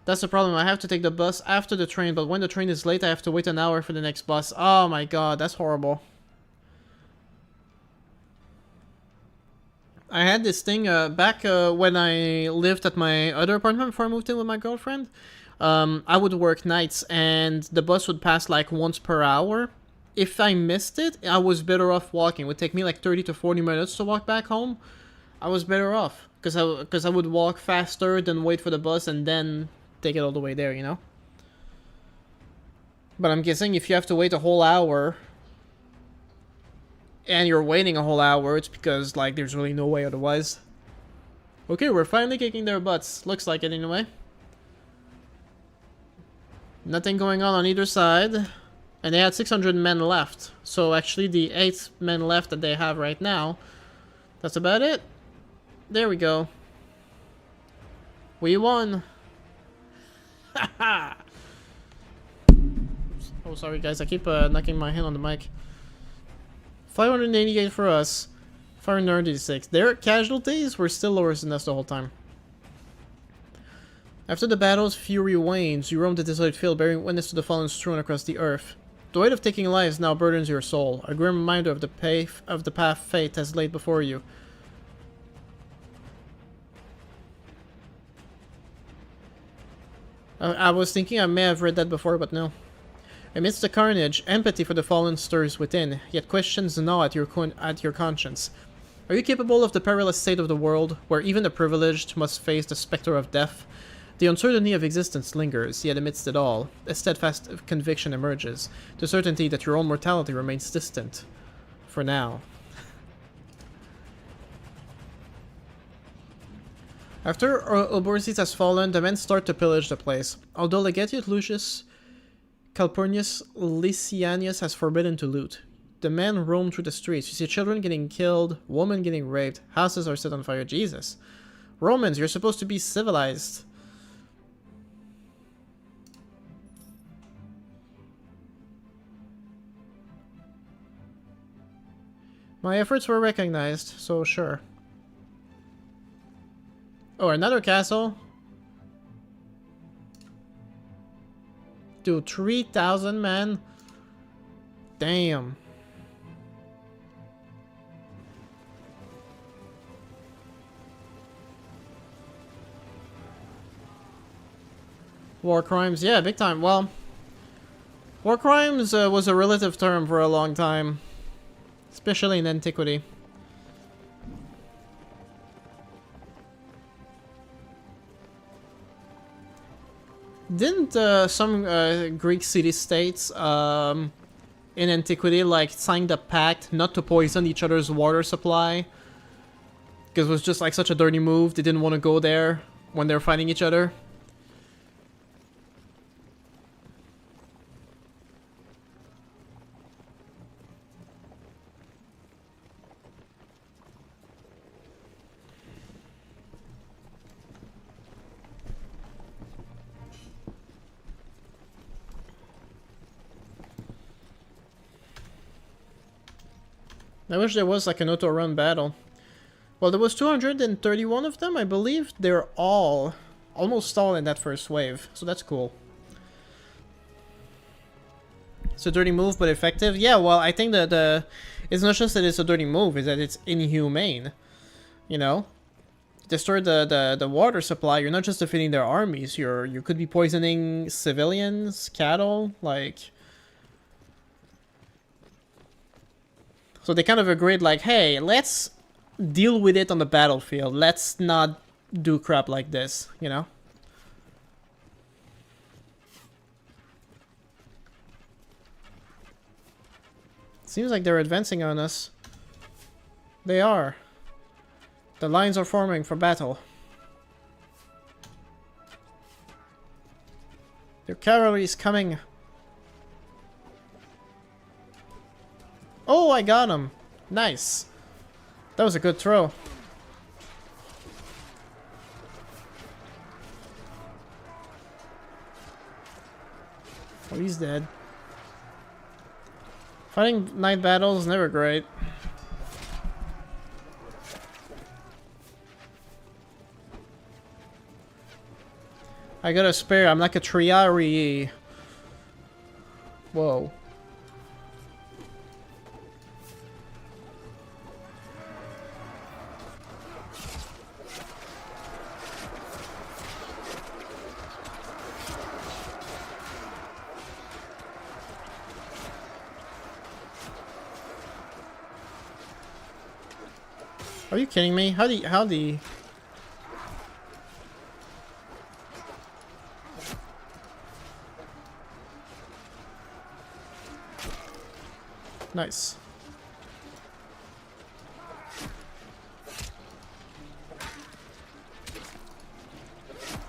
[SPEAKER 1] That's the problem. I have to take the bus after the train, but when the train is late, I have to wait an hour for the next bus. Oh my god, that's horrible. I had this thing back when I lived at my other apartment before I moved in with my girlfriend. I would work nights and the bus would pass like once per hour. If I missed it, I was better off walking. It would take me like 30 to 40 minutes to walk back home. I was better off because I would walk faster than wait for the bus and then take it all the way there, you know? But I'm guessing if you have to wait a whole hour and you're waiting a whole hour, it's because like there's really no way otherwise. Okay, we're finally kicking their butts. Looks like it anyway. Nothing going on either side. And they had 600 men left. So actually the 8 men left that they have right now, that's about it. There we go. We won. Haha. Oh, sorry guys, I keep knocking my hand on the mic. 588 for us. 596. Their casualties were still lower than us the whole time. After the battle's fury wanes, you roam the desolate field, bearing witness to the fallen strewn across the earth. The weight of taking lives now burdens your soul, a grim reminder of the path fate has laid before you. I was thinking I may have read that before, but no. Amidst the carnage, empathy for the fallen stirs within, yet questions gnaw at your conscience. Are you capable of the perilous state of the world, where even the privileged must face the specter of death? The uncertainty of existence lingers, yet amidst it all, a steadfast conviction emerges, the certainty that your own mortality remains distant. For now. After Oborsis has fallen, the men start to pillage the place. Although Legatius Lucius Calpurnius Lysianus has forbidden to loot. The men roam through the streets. You see children getting killed, women getting raped, houses are set on fire. Jesus. Romans, you're supposed to be civilized. My efforts were recognized, so sure. Oh, another castle? Dude, 3,000 men? Damn. War crimes, yeah, big time. Well, war crimes was a relative term for a long time. Especially in antiquity. Didn't some Greek city-states in antiquity like signed a pact not to poison each other's water supply? Because it was just like such a dirty move, they didn't want to go there when they were fighting each other. I wish there was like an auto-run battle. Well, there was 231 of them, I believe. They're almost all in that first wave, so that's cool. It's a dirty move, but effective. Yeah, well, I think that it's not just that it's a dirty move, it's that it's inhumane. You know, destroy the water supply. You're not just defeating their armies. You could be poisoning civilians, cattle, like. So they kind of agreed, like, hey, let's deal with it on the battlefield. Let's not do crap like this, you know? Seems like they're advancing on us. They are. The lines are forming for battle. Your cavalry is coming. Oh, I got him. Nice. That was a good throw. Oh, he's dead. Fighting night battles is never great. I got a spare. I'm like a Triari. Whoa. Are you kidding me? How the... Nice.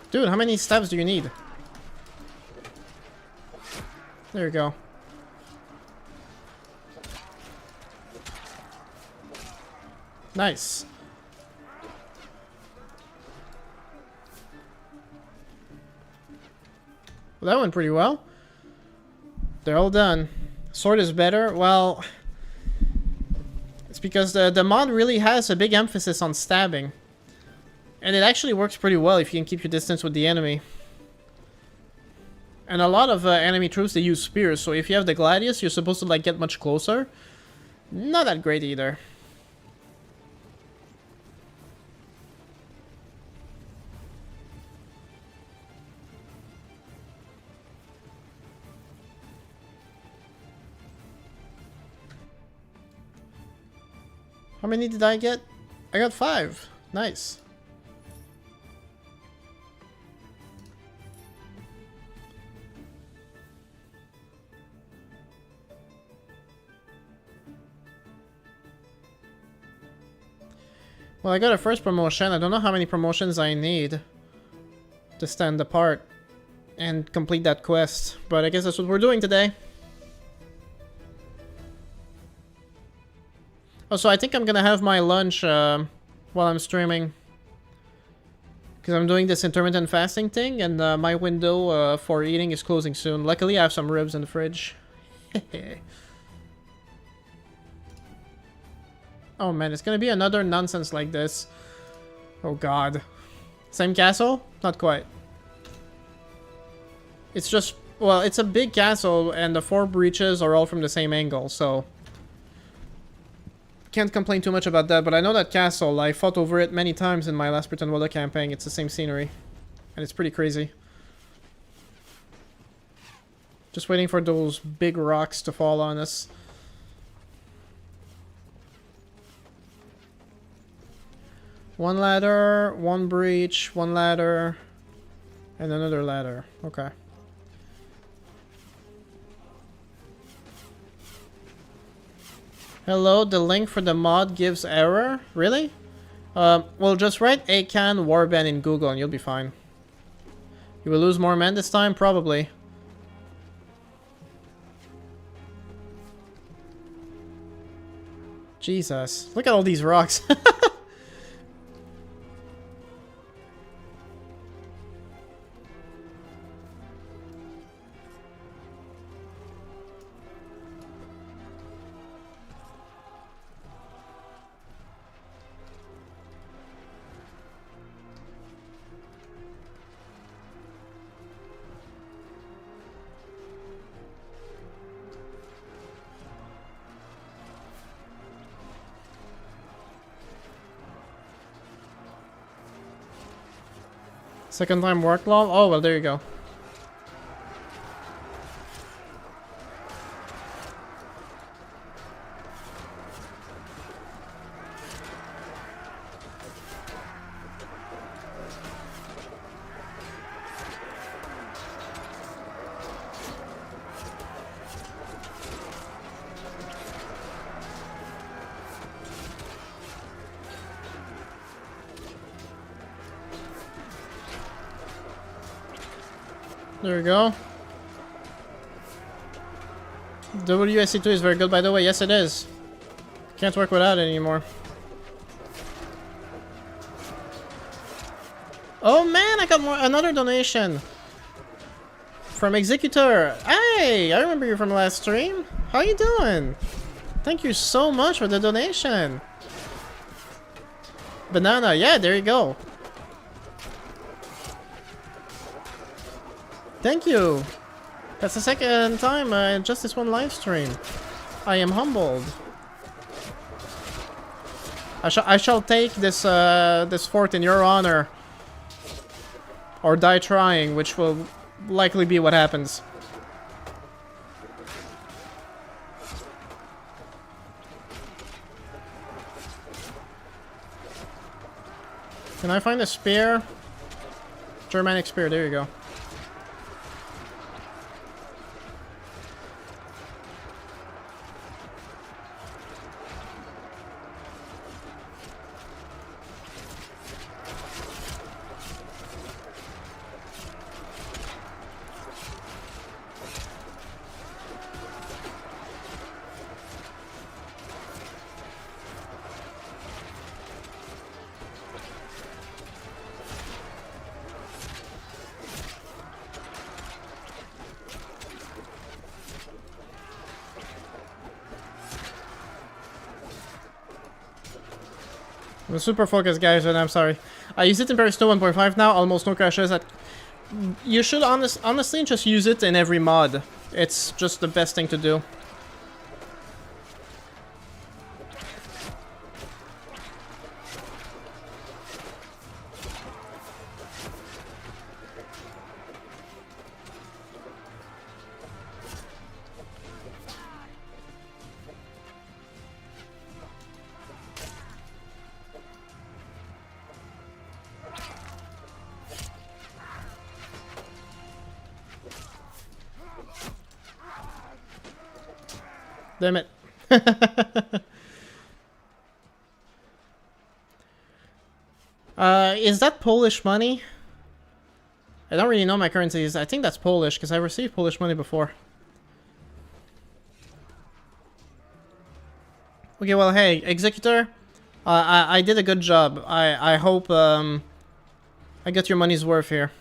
[SPEAKER 1] Dude, how many stabs do you need? There you go. Nice. Well, that went pretty well. They're all done. Sword is better. Well, it's because the mod really has a big emphasis on stabbing. And it actually works pretty well if you can keep your distance with the enemy. And a lot of enemy troops, they use spears. So if you have the Gladius, you're supposed to like get much closer. Not that great either. How many did I get? I got 5. Nice. Well, I got a first promotion. I don't know how many promotions I need to stand apart and complete that quest, but I guess that's what we're doing today. Oh, so I think I'm gonna have my lunch while I'm streaming. Because I'm doing this intermittent fasting thing, and my window for eating is closing soon. Luckily, I have some ribs in the fridge. Oh man, it's gonna be another nonsense like this. Oh god. Same castle? Not quite. It's just... Well, it's a big castle, and the 4 breaches are all from the same angle, so... Can't complain too much about that, but I know that castle. I fought over it many times in my last Pretend World campaign. It's the same scenery. And it's pretty crazy. Just waiting for those big rocks to fall on us. One ladder, one breach, one ladder, and another ladder. Okay. Hello, the link for the mod gives error? Really? Well, just write ACAN Warband in Google and you'll be fine. You will lose more men this time? Probably. Jesus. Look at all these rocks. Second time work lol? Oh, well, there you go. There we go. WSC2 is very good, by the way. Yes, it is. Can't work without it anymore. Oh man, I got another donation from Executor. Hey, I remember you from last stream. How you doing? Thank you so much for the donation. Banana, yeah, there you go. Thank you. That's the second time just this one live stream. I am humbled. I shall take this this fort in your honor. Or die trying, which will likely be what happens. Can I find a spear? Germanic spear, there you go. I'm super focused, guys, and I'm sorry. I use it in Paris 2 1.5 now, almost no crashes. You should honestly just use it in every mod. It's just the best thing to do. Damn it. Is that Polish money? I don't really know my currencies. I think that's Polish, because I received Polish money before. Okay, well, hey, Executor. I did a good job. I hope I got your money's worth here.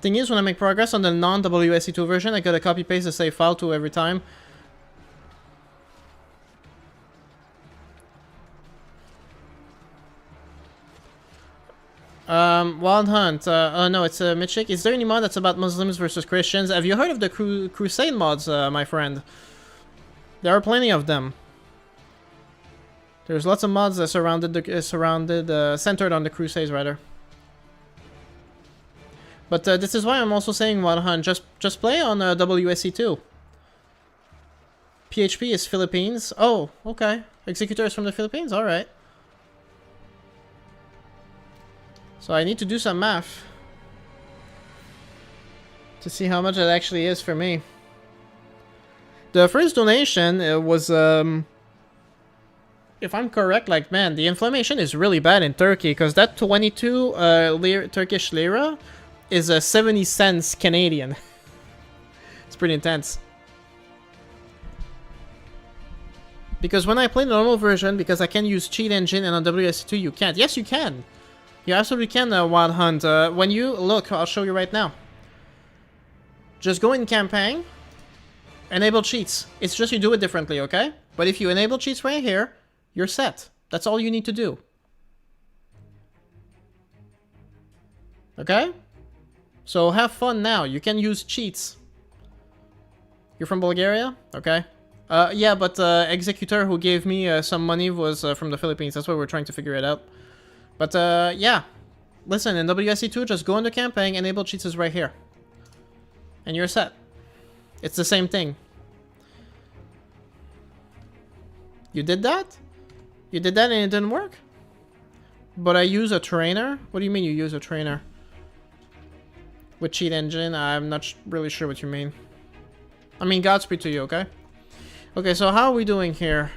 [SPEAKER 1] Thing is, when I make progress on the non-WSC2 version, I gotta copy-paste the save file to every time. Wild Hunt. Oh no, it's Mitchik. Is there any mod that's about Muslims versus Christians? Have you heard of the Crusade mods, my friend? There are plenty of them. There's lots of mods that centered on the Crusades, rather. But this is why I'm also saying Wild Hunt. Just play on WSC2. PHP is Philippines. Oh, okay. Executor is from the Philippines. All right. So I need to do some math to see how much it actually is for me. The first donation was, if I'm correct, like, man, the inflammation is really bad in Turkey, because that 22 Turkish lira is 70 cents Canadian. It's pretty intense. Because when I play the normal version, because I can use cheat engine, and on WSC2 you can't. Yes, you can. You absolutely can, Wild Hunt. When you look, I'll show you right now. Just go in campaign, enable cheats. It's just you do it differently, okay? But if you enable cheats right here, you're set. That's all you need to do. Okay? So have fun now. You can use cheats. You're from Bulgaria? Okay. Yeah, but Executor, who gave me some money, was from the Philippines. That's why we're trying to figure it out. But, yeah. Listen, in WSC2, just go into campaign, enable cheats is right here. And you're set. It's the same thing. You did that? You did that and it didn't work? But I use a trainer? What do you mean you use a trainer? With cheat engine? I'm not really sure what you mean. I mean, Godspeed to you, okay? Okay, so how are we doing here?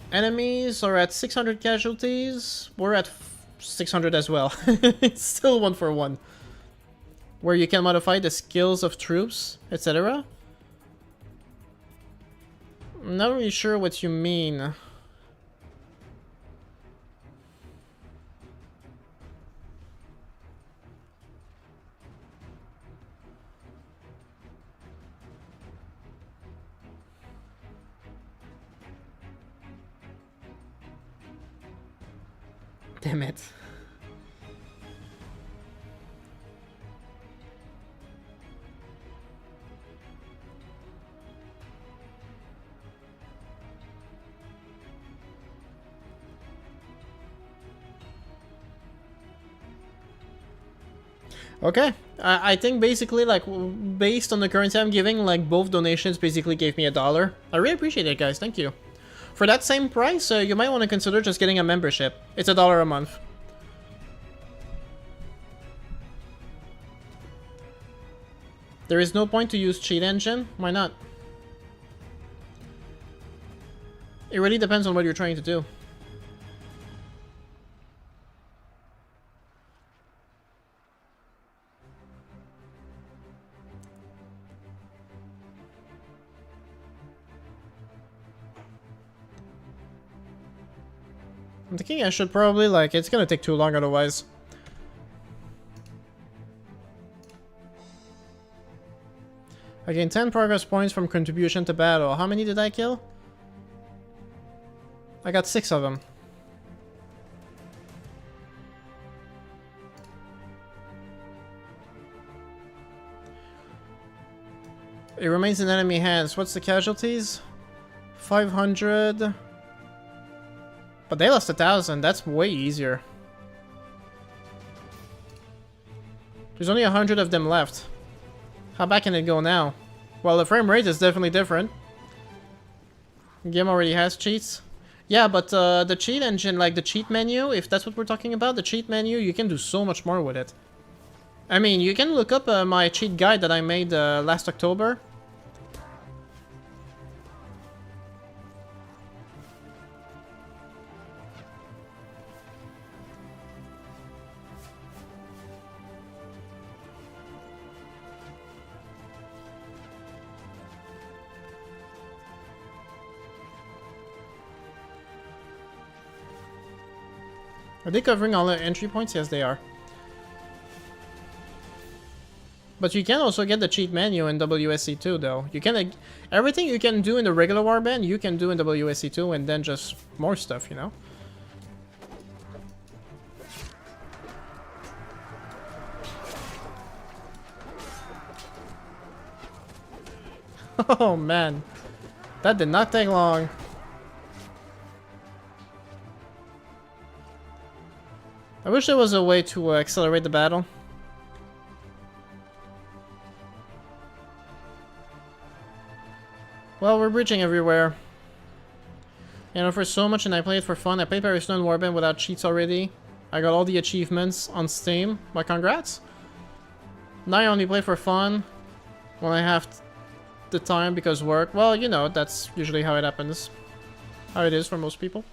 [SPEAKER 1] Enemies are at 600 casualties. We're at 600 as well. It's still 1 for 1. where you can modify the skills of troops, etc. I'm not really sure what you mean. Damn it. Okay, I think basically, like, based on the currency I'm giving, like, both donations basically gave me $1. I really appreciate it, guys. Thank you. For that same price, you might want to consider just getting a membership. It's $1 a month. There is no point to use cheat engine. Why not? It really depends on what you're trying to do. I'm thinking I should probably, like, it's gonna take too long otherwise. I gained 10 progress points from contribution to battle. How many did I kill? I got 6 of them. It remains in enemy hands. What's the casualties? 500. But they lost 1,000. That's way easier. There's only 100 of them left. How bad can it go now? Well, the frame rate is definitely different. The game already has cheats. Yeah, but the cheat engine, like the cheat menu, if that's what we're talking about, the cheat menu, you can do so much more with it. I mean, you can look up my cheat guide that I made last October. Are they covering all the entry points? Yes, they are. But you can also get the cheat menu in WSC2, though. You can everything you can do in the regular Warband, you can do in WSC2, and then just more stuff, you know. Oh man, that did not take long. I wish there was a way to accelerate the battle. Well, we're breaching everywhere. You know, for so much and I play it for fun. I played Paris and Warband without cheats already. I got all the achievements on Steam. But congrats. Now I only play for fun when I have the time because work. Well, you know, that's usually how it happens. How it is for most people.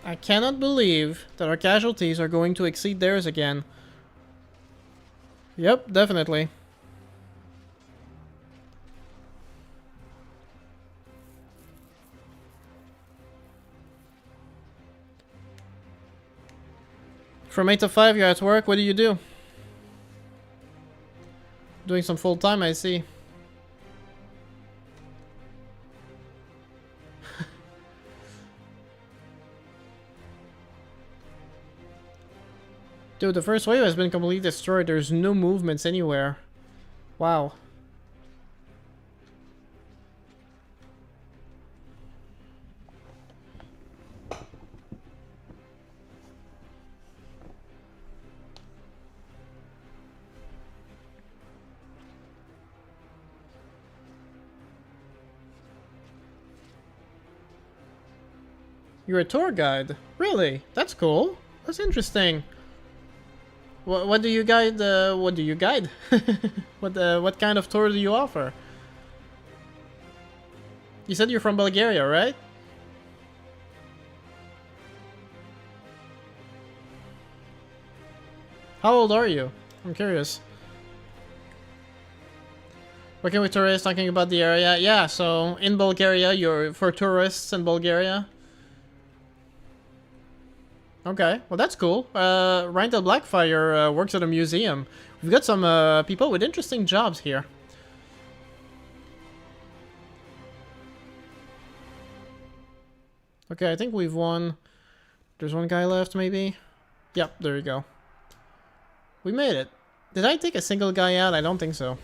[SPEAKER 1] I cannot believe that our casualties are going to exceed theirs again. Yep, definitely. From 8 to 5, you're at work. What do you do? Doing some full time, I see. Dude, the first wave has been completely destroyed. There's no movements anywhere. Wow. You're a tour guide. Really? That's cool. That's interesting. What do you guide? What do you guide? What kind of tour do you offer? You said you're from Bulgaria, right? How old are you? I'm curious. Working with tourists, talking about the area. Yeah, so in Bulgaria, you're for tourists in Bulgaria. Okay, well that's cool. Rindel Blackfire works at a museum. We've got some people with interesting jobs here. Okay, I think we've won. There's one guy left, maybe? Yep, there you go. We made it. Did I take a single guy out? I don't think so.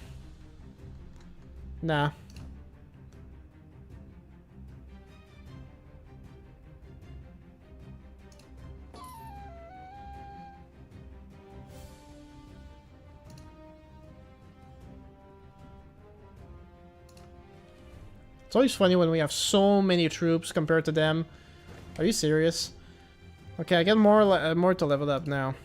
[SPEAKER 1] Nah. It's always funny when we have so many troops compared to them. Are you serious? Okay, I get more to level up now.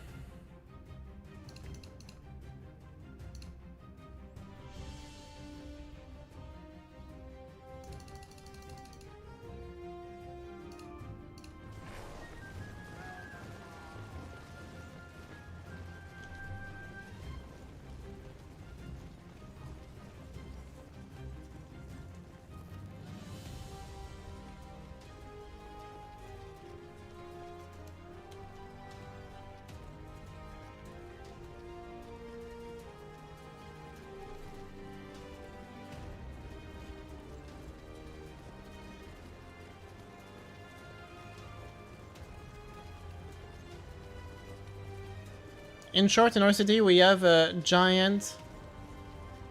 [SPEAKER 1] In short, in our city, we have a giant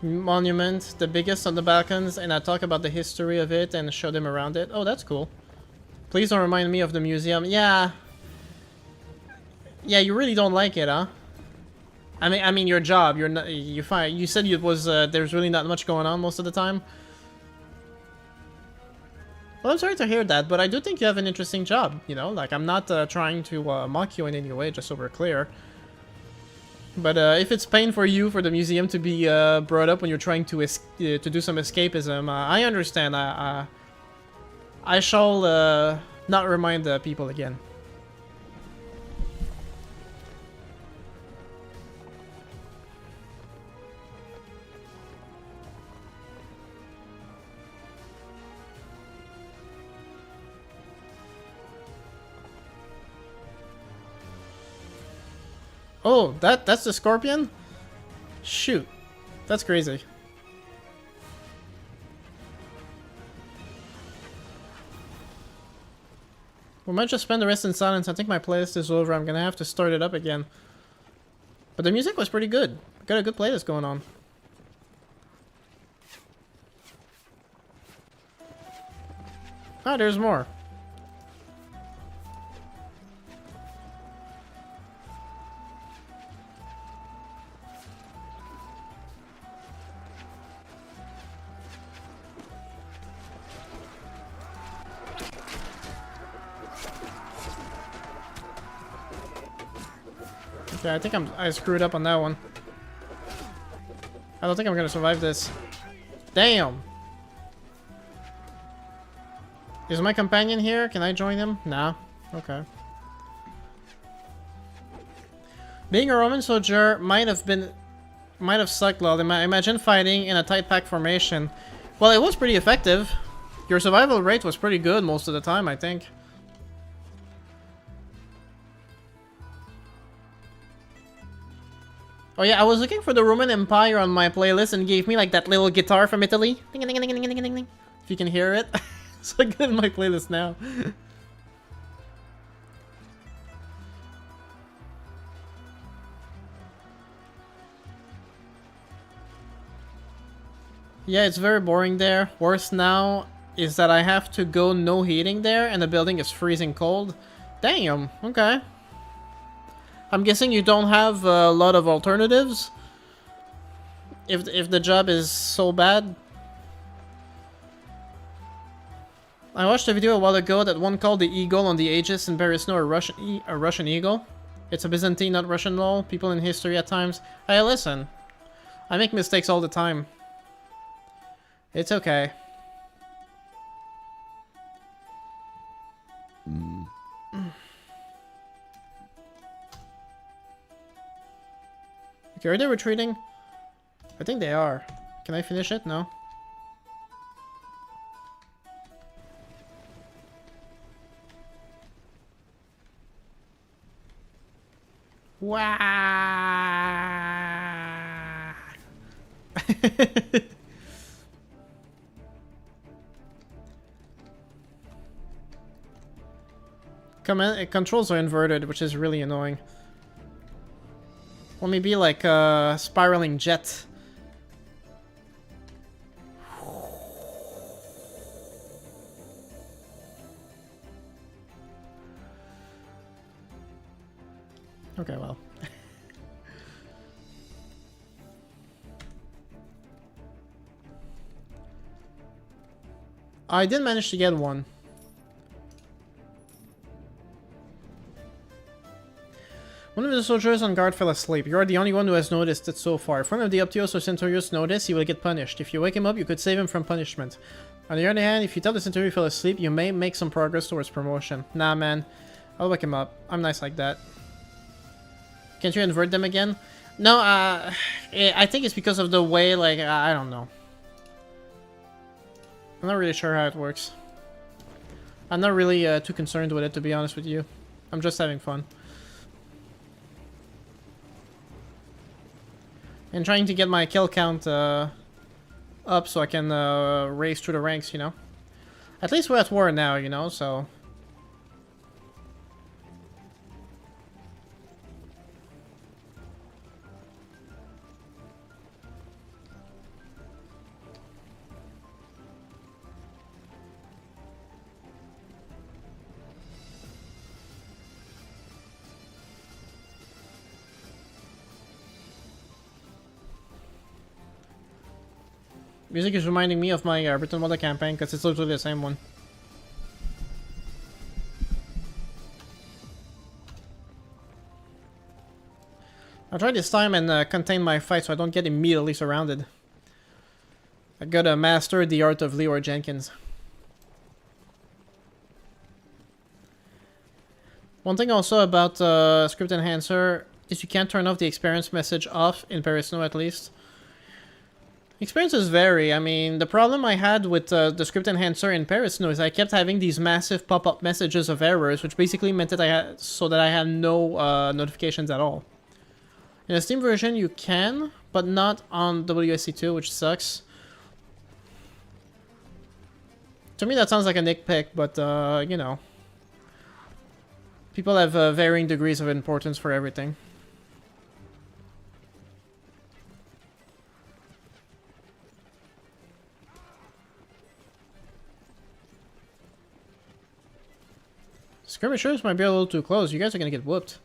[SPEAKER 1] monument, the biggest on the Balkans, and I talk about the history of it and show them around it. Oh, that's cool. Please don't remind me of the museum. Yeah. Yeah, you really don't like it, huh? I mean, your job. You're not. You find. You said it was. There's really not much going on most of the time. Well, I'm sorry to hear that, but I do think you have an interesting job. You know, like I'm not trying to mock you in any way, just so we're clear. But if it's pain for you for the museum to be brought up when you're trying to do some escapism, I understand. I shall not remind the people again. Oh, that's the scorpion? Shoot. That's crazy. We might just spend the rest in silence. I think my playlist is over. I'm gonna have to start it up again. But the music was pretty good. Got a good playlist going on. Ah, there's more. Okay, I think I screwed up on that one. I don't think I'm gonna survive this. Damn! Is my companion here? Can I join him? Nah. Okay. Being a Roman soldier might have sucked, lol. Imagine fighting in a tight pack formation. Well, it was pretty effective. Your survival rate was pretty good most of the time, I think. Oh yeah, I was looking for the Roman Empire on my playlist and gave me like that little guitar from Italy. Ding, ding, ding, ding, ding, ding, ding. If you can hear it. It's like good in my playlist now. Yeah, it's very boring there. Worse now is that I have to go no heating there and the building is freezing cold. Damn, okay. I'm guessing you don't have a lot of alternatives if the job is so bad. I watched a video a while ago that one called the eagle on the Aegis in Paris Snow a Russian eagle. It's a Byzantine, not Russian lol. People in history at times. Hey, listen. I make mistakes all the time. It's okay. Okay, are they retreating? I think they are. Can I finish it? No. Wow. Controls are inverted, which is really annoying. Let me be like a spiraling jet. Okay, well. I did manage to get one. One of the soldiers on guard fell asleep. You are the only one who has noticed it so far. If one of the Optios or Centurios notice, he will get punished. If you wake him up, you could save him from punishment. On the other hand, if you tell the Centurion he fell asleep, you may make some progress towards promotion. Nah, man. I'll wake him up. I'm nice like that. Can't you invert them again? No, I think it's because of the way, like, I don't know. I'm not really sure how it works. I'm not really too concerned with it, to be honest with you. I'm just having fun. And trying to get my kill count up so I can race through the ranks, you know? At least we're at war now, you know, so... Music is reminding me of my Britain Water campaign because it's literally the same one. I'll try this time and contain my fight so I don't get immediately surrounded. I gotta master the art of Leroy Jenkins. One thing also about Script Enhancer is you can't turn off the experience message off, in Paris Snow at least. Experiences vary. I mean, the problem I had with the Script Enhancer in Paris Snow is I kept having these massive pop-up messages of errors, which basically meant that I had no notifications at all. In the Steam version, you can, but not on WSC2, which sucks. To me, that sounds like a nitpick, but, you know. People have varying degrees of importance for everything. Skirmishers might be a little too close. You guys are gonna get whooped.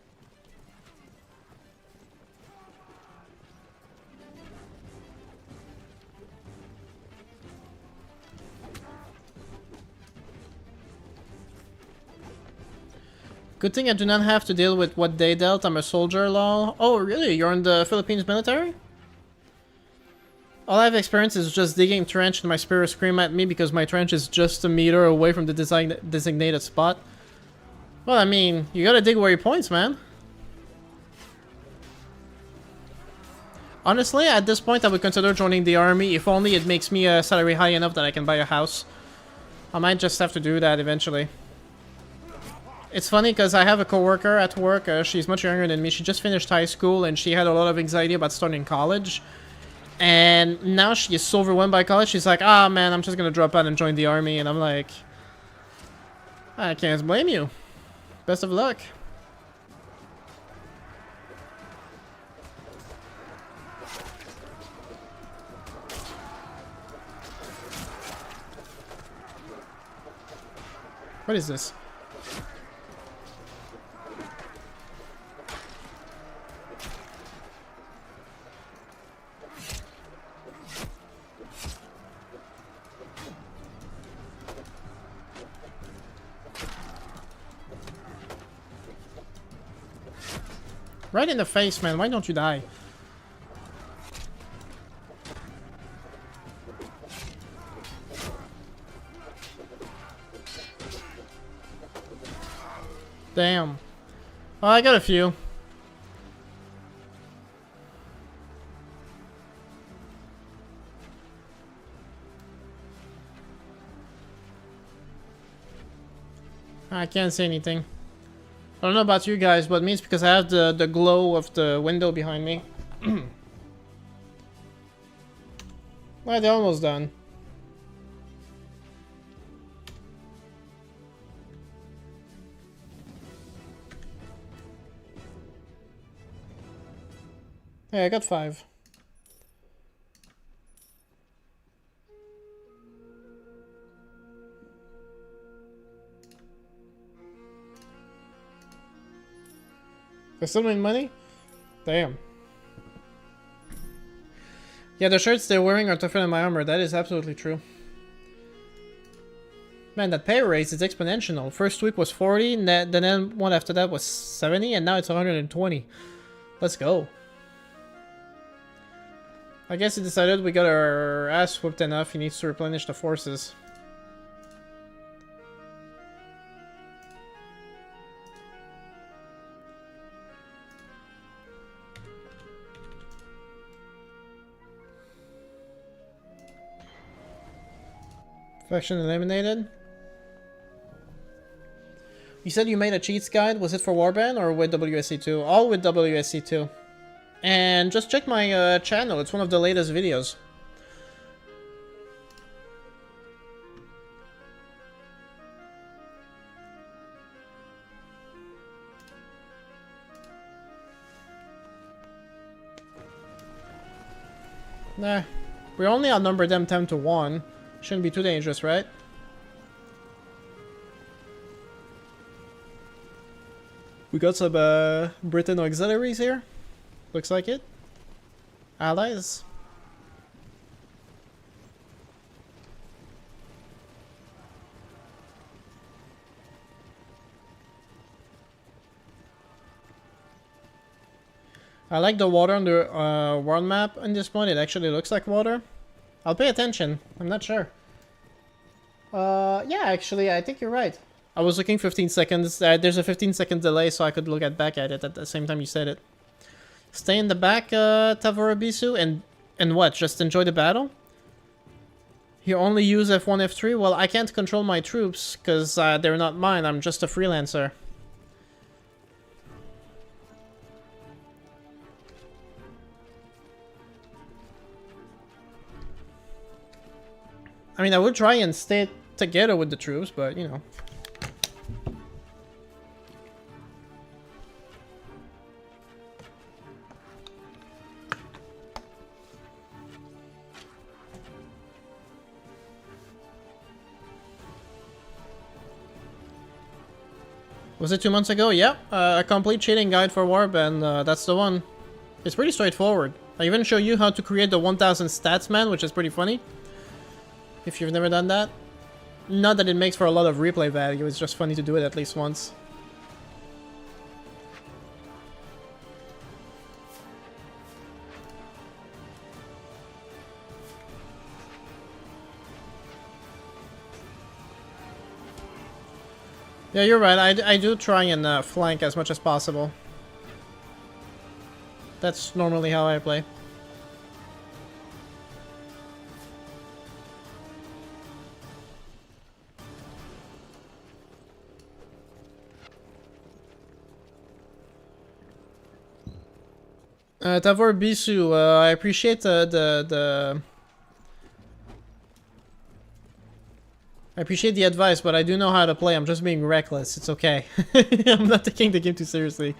[SPEAKER 1] Good thing I do not have to deal with what they dealt. I'm a soldier, lol. Oh, really? You're in the Philippines military? All I have experience is just digging a trench and my spirit scream at me because my trench is just a meter away from the designated spot. Well, I mean, you gotta dig where he points, man. Honestly, at this point, I would consider joining the army if only it makes me a salary high enough that I can buy a house. I might just have to do that eventually. It's funny because I have a coworker at work. She's much younger than me. She just finished high school and she had a lot of anxiety about starting college. And now she is so overwhelmed by college. She's like, ah, man, I'm just gonna drop out and join the army. And I'm like, I can't blame you. Best of luck. What is this? Right in the face, man. Why don't you die? Damn. Oh, I got a few. I can't say anything. I don't know about you guys, but me it's because I have the glow of the window behind me. Well, they're almost done. Yeah, I got 5. They still made money? Damn. Yeah, the shirts they're wearing are tougher than my armor. That is absolutely true. Man, that pay raise is exponential. First week was 40, and then one after that was 70, and now it's 120. Let's go. I guess he decided we got our ass whooped enough. He needs to replenish the forces. Faction eliminated. You said you made a cheats guide. Was it for Warband or with WSC2? All with WSC2. And just check my channel. It's one of the latest videos. Nah. We only outnumbered them 10 to 1. Shouldn't be too dangerous, right? We got some Britain auxiliaries here. Looks like it. Allies. I like the water on the world map on this one. It actually looks like water. I'll pay attention. I'm not sure. Yeah, actually, I think you're right. I was looking 15 seconds. There's a 15-second delay, so I could look back at it at the same time you said it. Stay in the back, Tavorabisu, and what? Just enjoy the battle? You only use F1, F3? Well, I can't control my troops, because they're not mine. I'm just a freelancer. I mean, I would try and stay together with the troops, but, you know. Was it 2 months ago? Yeah, a complete cheating guide for Warband, that's the one. It's pretty straightforward. I even show you how to create the 1000 stats man, which is pretty funny. If you've never done that. Not that it makes for a lot of replay value, it's just funny to do it at least once. Yeah, you're right. I do try and flank as much as possible. That's normally how I play. Tavor Bisu, I appreciate I appreciate the advice, but I do know how to play. I'm just being reckless. It's okay. I'm not taking the game too seriously.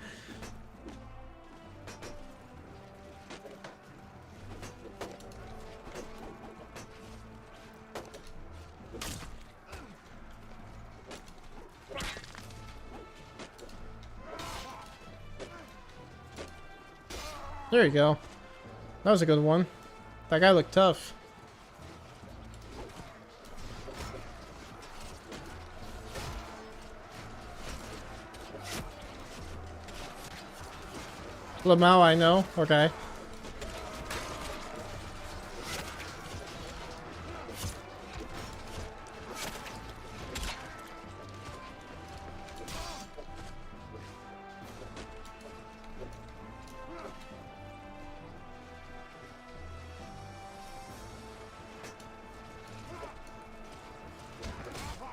[SPEAKER 1] There you go. That was a good one. That guy looked tough. Lamau, I know. Okay.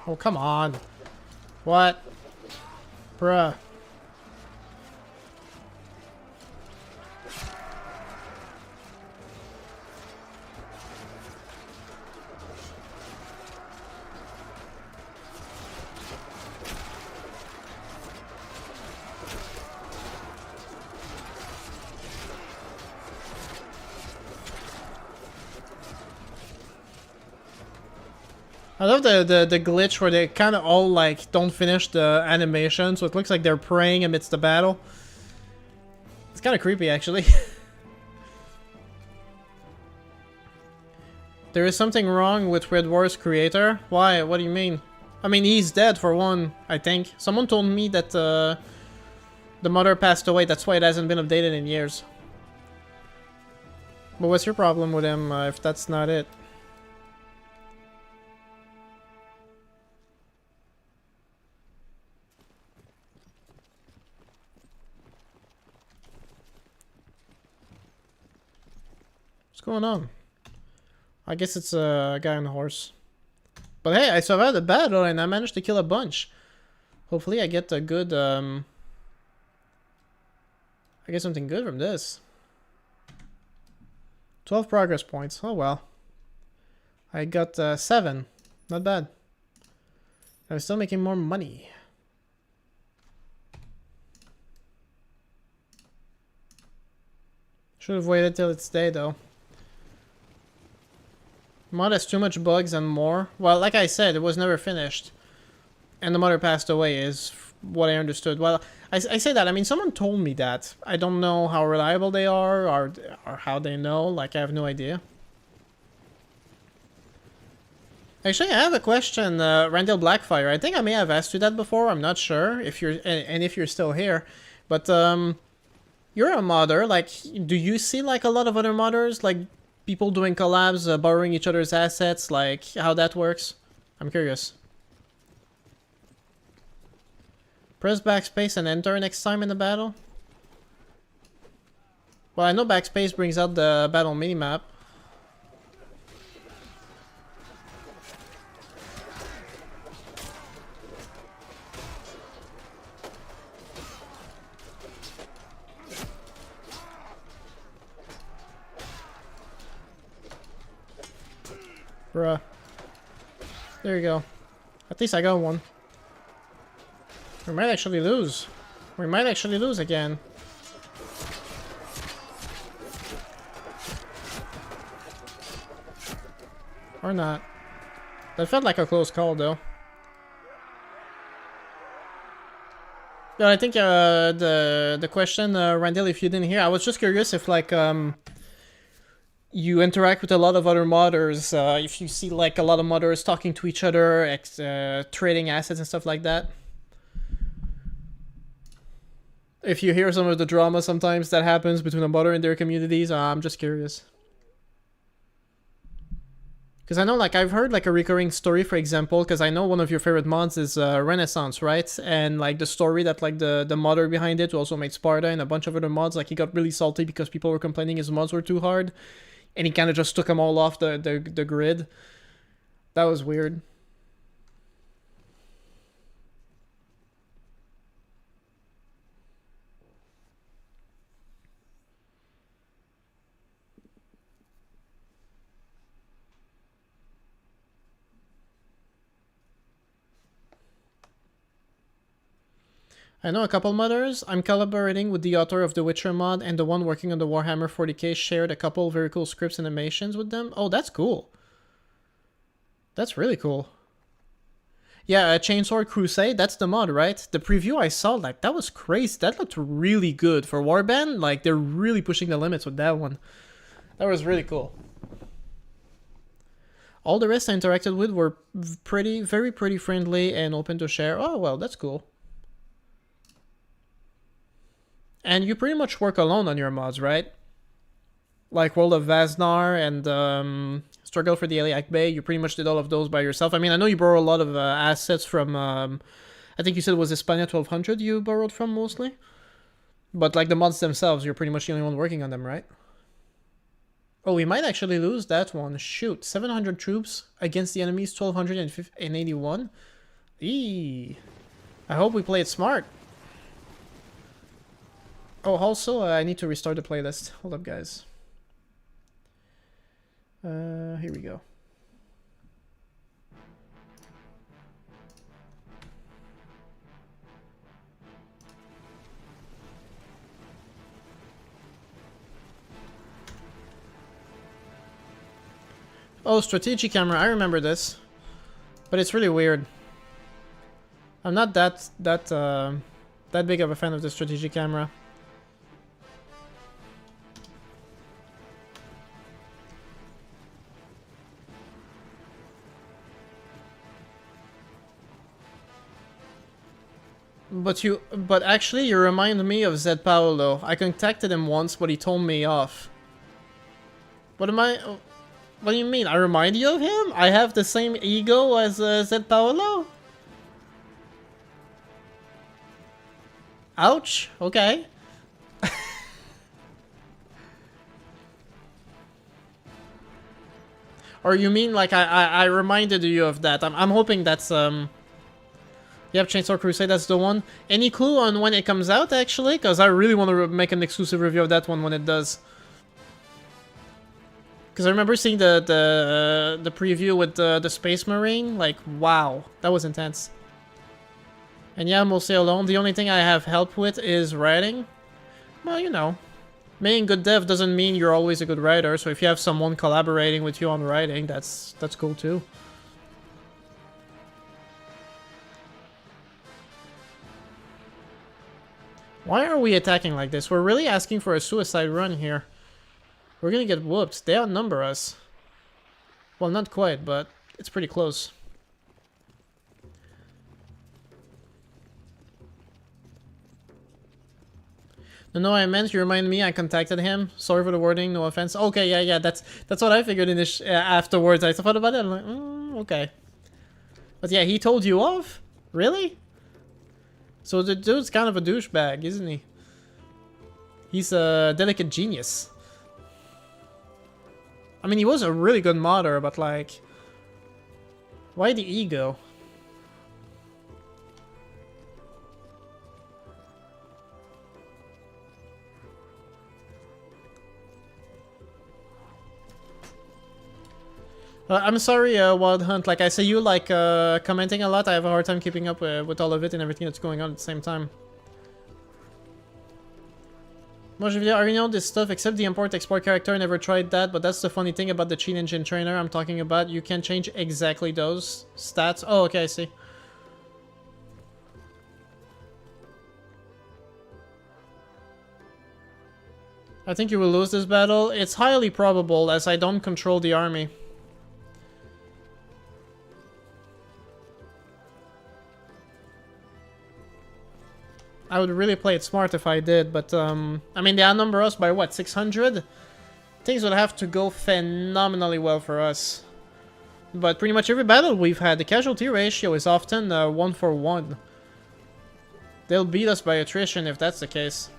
[SPEAKER 1] Oh, come on. What? Bruh. I love the glitch where they kind of all like don't finish the animation, so it looks like they're praying amidst the battle. It's kind of creepy, actually. There is something wrong with Red War's creator. Why? What do you mean? I mean, he's dead for one, I think. Someone told me that the mother passed away. That's why it hasn't been updated in years. But what's your problem with him if that's not it? What's going on? I guess it's a guy on a horse. But hey, I survived the battle and I managed to kill a bunch. Hopefully I get a good, I get something good from this. 12 progress points. Oh well. I got 7. Not bad. I'm still making more money. Should have waited till it's day though. Mod has too much bugs and more. Well, like I said, it was never finished. And the mother passed away is what I understood. Well, I say that. I mean, someone told me that. I don't know how reliable they are or how they know. Like, I have no idea. Actually, I have a question, Randall Blackfire. I think I may have asked you that before. I'm not sure if you're and if you're still here. But you're a modder. Like, do you see like a lot of other modders? Like, people doing collabs, borrowing each other's assets, like how that works? I'm curious. Press backspace and enter next time in the battle. Well, I know backspace brings out the battle minimap. Bruh. There you go. At least I got one. We might actually lose. We might actually lose again. Or not. That felt like a close call, though. No, I think the question, Randall, if you didn't hear, I was just curious if like you interact with a lot of other modders, if you see like a lot of modders talking to each other, trading assets and stuff like that. If you hear some of the drama sometimes that happens between a modder and their communities, I'm just curious. Because I know, like, I've heard, like, a recurring story, for example, because I know one of your favorite mods is Renaissance, right? And, like, the story that, like, the modder behind it, who also made Sparta and a bunch of other mods, like, he got really salty because people were complaining his mods were too hard. And he kind of just took them all off the grid. That was weird. I know a couple modders. I'm collaborating with the author of the Witcher mod and the one working on the Warhammer 40k shared a couple very cool scripts and animations with them. Oh, that's cool. That's really cool. Yeah, Chainsword Crusade, that's the mod, right? The preview I saw, like, that was crazy. That looked really good. For Warband, like, they're really pushing the limits with that one. That was really cool. All the rest I interacted with were very pretty friendly and open to share. Oh, well, that's cool. And you pretty much work alone on your mods, right? Like World of Vaznar and Struggle for the Iliac Bay, you pretty much did all of those by yourself. I mean, I know you borrow a lot of assets from, I think you said it was Hispania 1200 you borrowed from mostly? But like the mods themselves, you're pretty much the only one working on them, right? Oh, we might actually lose that one. Shoot, 700 troops against the enemy's 1281? Eee. I hope we play it smart. Oh, also, I need to restart the playlist. Hold up, guys. Here we go. Oh, strategic camera. I remember this, but it's really weird. I'm not that big of a fan of the strategic camera. But actually, you remind me of Zed Paolo. I contacted him once, but he told me off. What do you mean? I remind you of him? I have the same ego as Zed Paolo? Ouch. Okay. Or you mean like I reminded you of that? I'm hoping that's Yep, Chainsaw Crusade, that's the one. Any clue on when it comes out, actually? Because I really want to make an exclusive review of that one when it does. Because I remember seeing the preview with the Space Marine. Like, wow, that was intense. And yeah, I'm mostly alone. The only thing I have help with is writing. Well, you know. Being good dev doesn't mean you're always a good writer, so if you have someone collaborating with you on writing, that's cool too. Why are we attacking like this? We're really asking for a suicide run here. We're gonna get whooped. They outnumber us. Well, not quite, but it's pretty close. No, I meant you remind me. I contacted him. Sorry for the wording. No offense. Okay, yeah. That's what I figured afterwards. I thought about it. I'm like, okay. But yeah, he told you off? Really? So the dude's kind of a douchebag, isn't he? He's a delicate genius. I mean, he was a really good modder, but like... Why the ego? I'm sorry, Wild Hunt. Like I say, you like commenting a lot. I have a hard time keeping up with all of it and everything that's going on at the same time. Moi, je already know this stuff except the import-export character. I never tried that, but that's the funny thing about the Cheat Engine trainer I'm talking about. You can change exactly those stats. Oh, okay, I see. I think you will lose this battle. It's highly probable as I don't control the army. I would really play it smart if I did, but, I mean, they outnumber us by, what, 600? Things would have to go phenomenally well for us. But pretty much every battle we've had, the casualty ratio is often 1-for-1. They'll beat us by attrition if that's the case.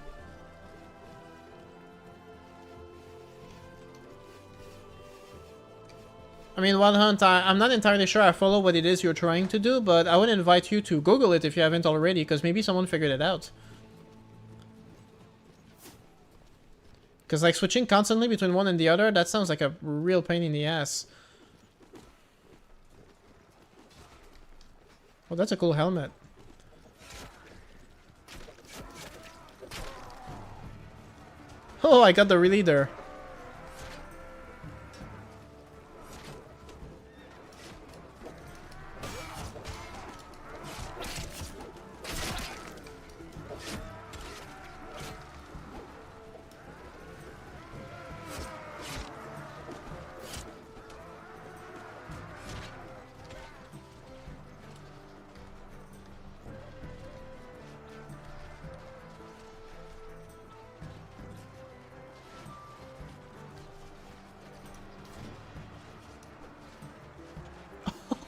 [SPEAKER 1] I mean, Wild Hunt, I'm not entirely sure I follow what it is you're trying to do, but I would invite you to Google it if you haven't already, because maybe someone figured it out. Because, like, switching constantly between one and the other, that sounds like a real pain in the ass. Oh, that's a cool helmet. Oh, I got the releader.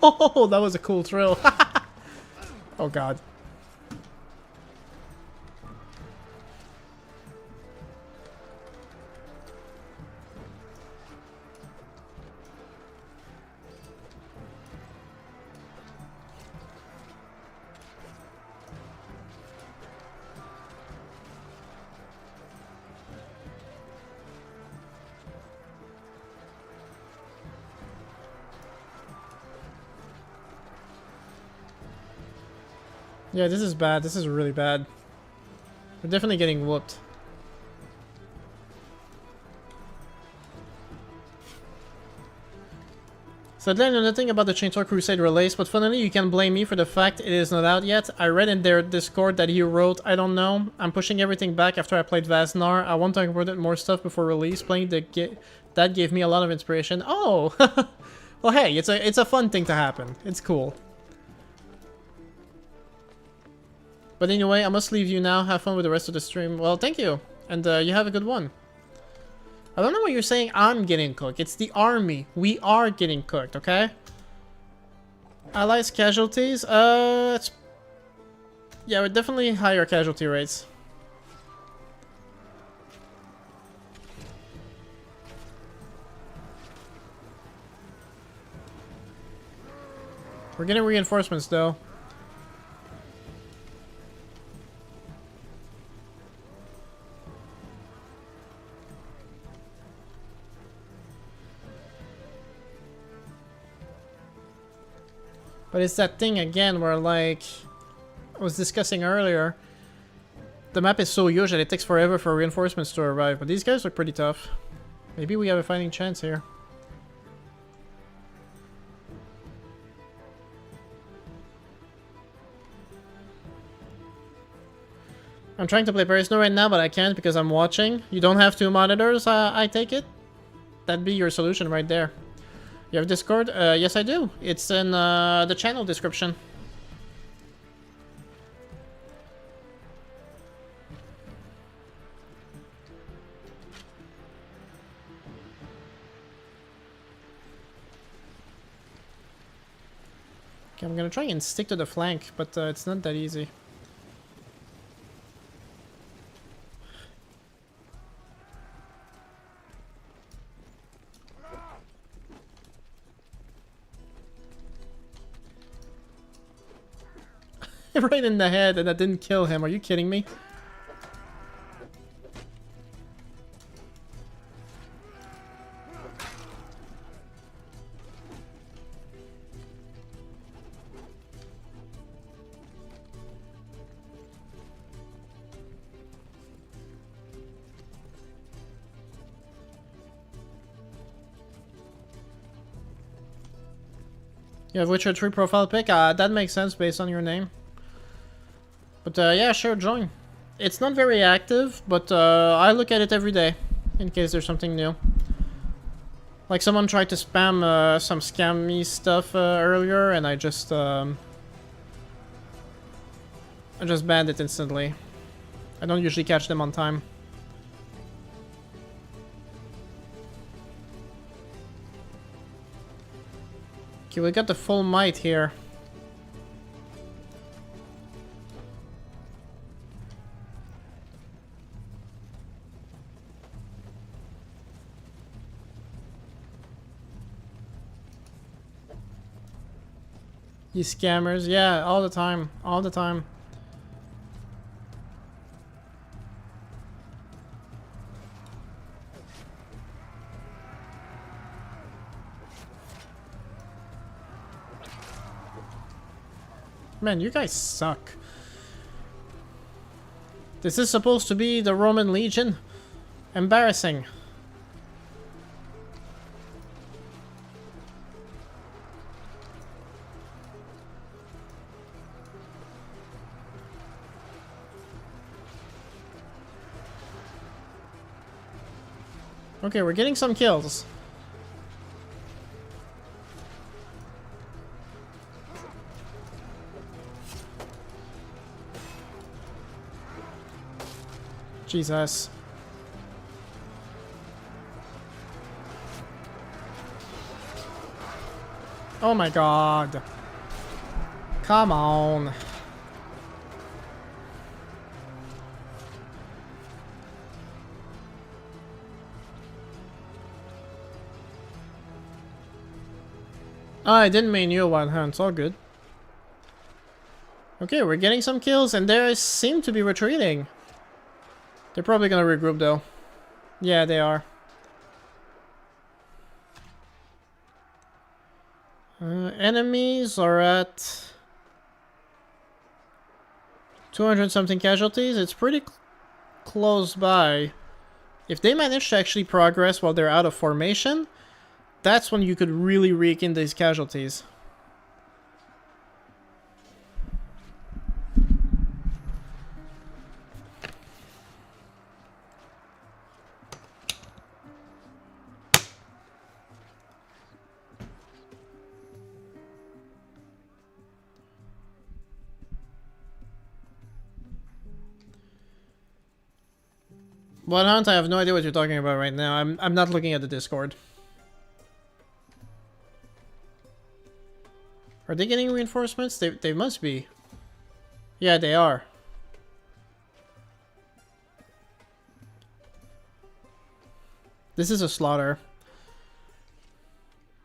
[SPEAKER 1] Oh, that was a cool thrill. Oh god. Yeah, this is bad. This is really bad. We're definitely getting whooped. So then nothing about the Chainsaw Crusade release, but funnily you can blame me for the fact it is not out yet. I read in their Discord that he wrote, I don't know, I'm pushing everything back after I played Vasnar. I want to incorporate more stuff before release. Playing that gave me a lot of inspiration. Oh! Well hey, it's a fun thing to happen. It's cool. But anyway, I must leave you now. Have fun with the rest of the stream. Well, thank you. And you have a good one. I don't know what you're saying I'm getting cooked. It's the army. We are getting cooked, okay? Allies casualties? Yeah, we're definitely higher casualty rates. We're getting reinforcements, though. But it's that thing again where, like, I was discussing earlier, the map is so huge that it takes forever for reinforcements to arrive, but these guys look pretty tough. Maybe we have a fighting chance here. I'm trying to play Paris No right now, but I can't because I'm watching. You don't have two monitors, I take it? That'd be your solution right there. You have Discord? Yes I do. It's in the channel description. Okay, I'm gonna try and stick to the flank, but it's not that easy. Right in the head, and that didn't kill him. Are you kidding me? You have Witcher 3 profile pic? That makes sense based on your name. But yeah, sure, join. It's not very active, but I look at it every day in case there's something new. Like someone tried to spam some scammy stuff earlier, and I just banned it instantly. I don't usually catch them on time. Okay, we got the full might here. You scammers, yeah, all the time, all the time. Man, you guys suck. This is supposed to be the Roman Legion? Embarrassing. Okay, we're getting some kills. Jesus. Oh my god. Come on. Oh, I didn't mean you one, huh? It's all good. Okay, we're getting some kills, and they seem to be retreating. They're probably gonna regroup, though. Yeah, they are. Enemies are at 200 something casualties. It's pretty close by. If they manage to actually progress while they're out of formation, that's when you could really rake in these casualties. What, Hunt? I have no idea what you're talking about right now. I'm not looking at the Discord. Are they getting reinforcements? They must be. Yeah, they are. This is a slaughter.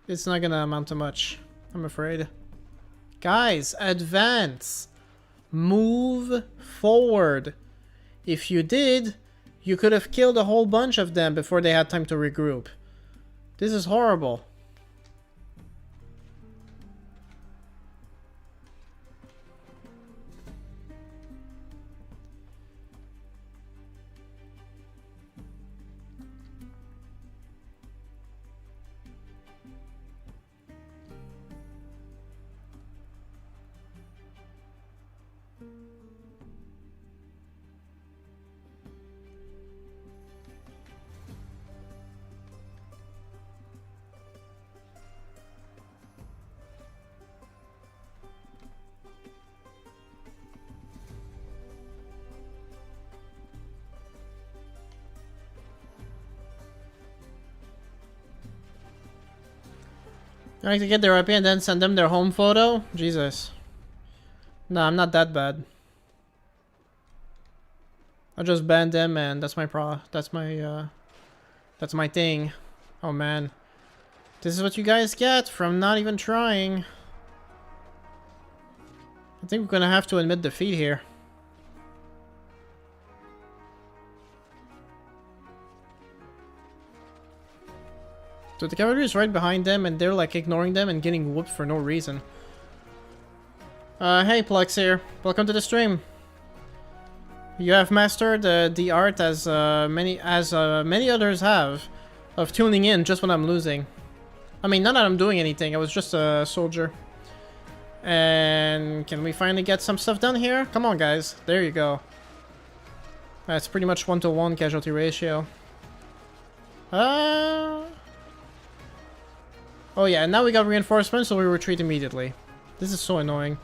[SPEAKER 1] It's not gonna amount to much, I'm afraid. Guys, advance. Move forward. If you did, you could have killed a whole bunch of them before they had time to regroup. This is horrible. I like to get their IP and then send them their home photo? Jesus. Nah, I'm not that bad. I just banned them and that's my that's my thing. Oh man. This is what you guys get from not even trying. I think we're gonna have to admit defeat here. So the cavalry is right behind them and they're like ignoring them and getting whooped for no reason. Hey Plex here. Welcome to the stream. You have mastered the art as many others have of tuning in just when I'm losing. I mean, not that I'm doing anything, I was just a soldier. And can we finally get some stuff done here? Come on guys, there you go. That's pretty much 1-to-1 casualty ratio. Oh yeah, and now we got reinforcements, so we retreat immediately. This is so annoying.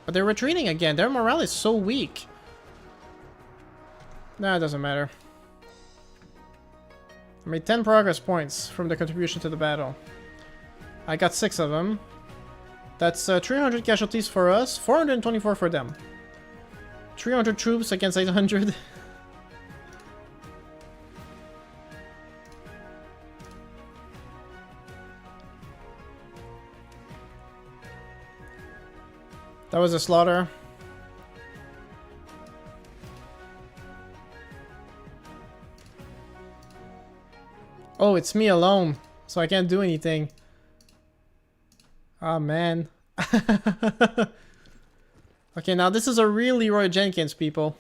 [SPEAKER 1] But they're retreating again. Their morale is so weak. Nah, it doesn't matter. I made 10 progress points from the contribution to the battle. I got 6 of them. That's 300 casualties for us, 424 for them. 300 troops against 800. That was a slaughter. Oh, it's me alone, so I can't do anything. Oh man. Okay, now this is a real Leroy Jenkins, people.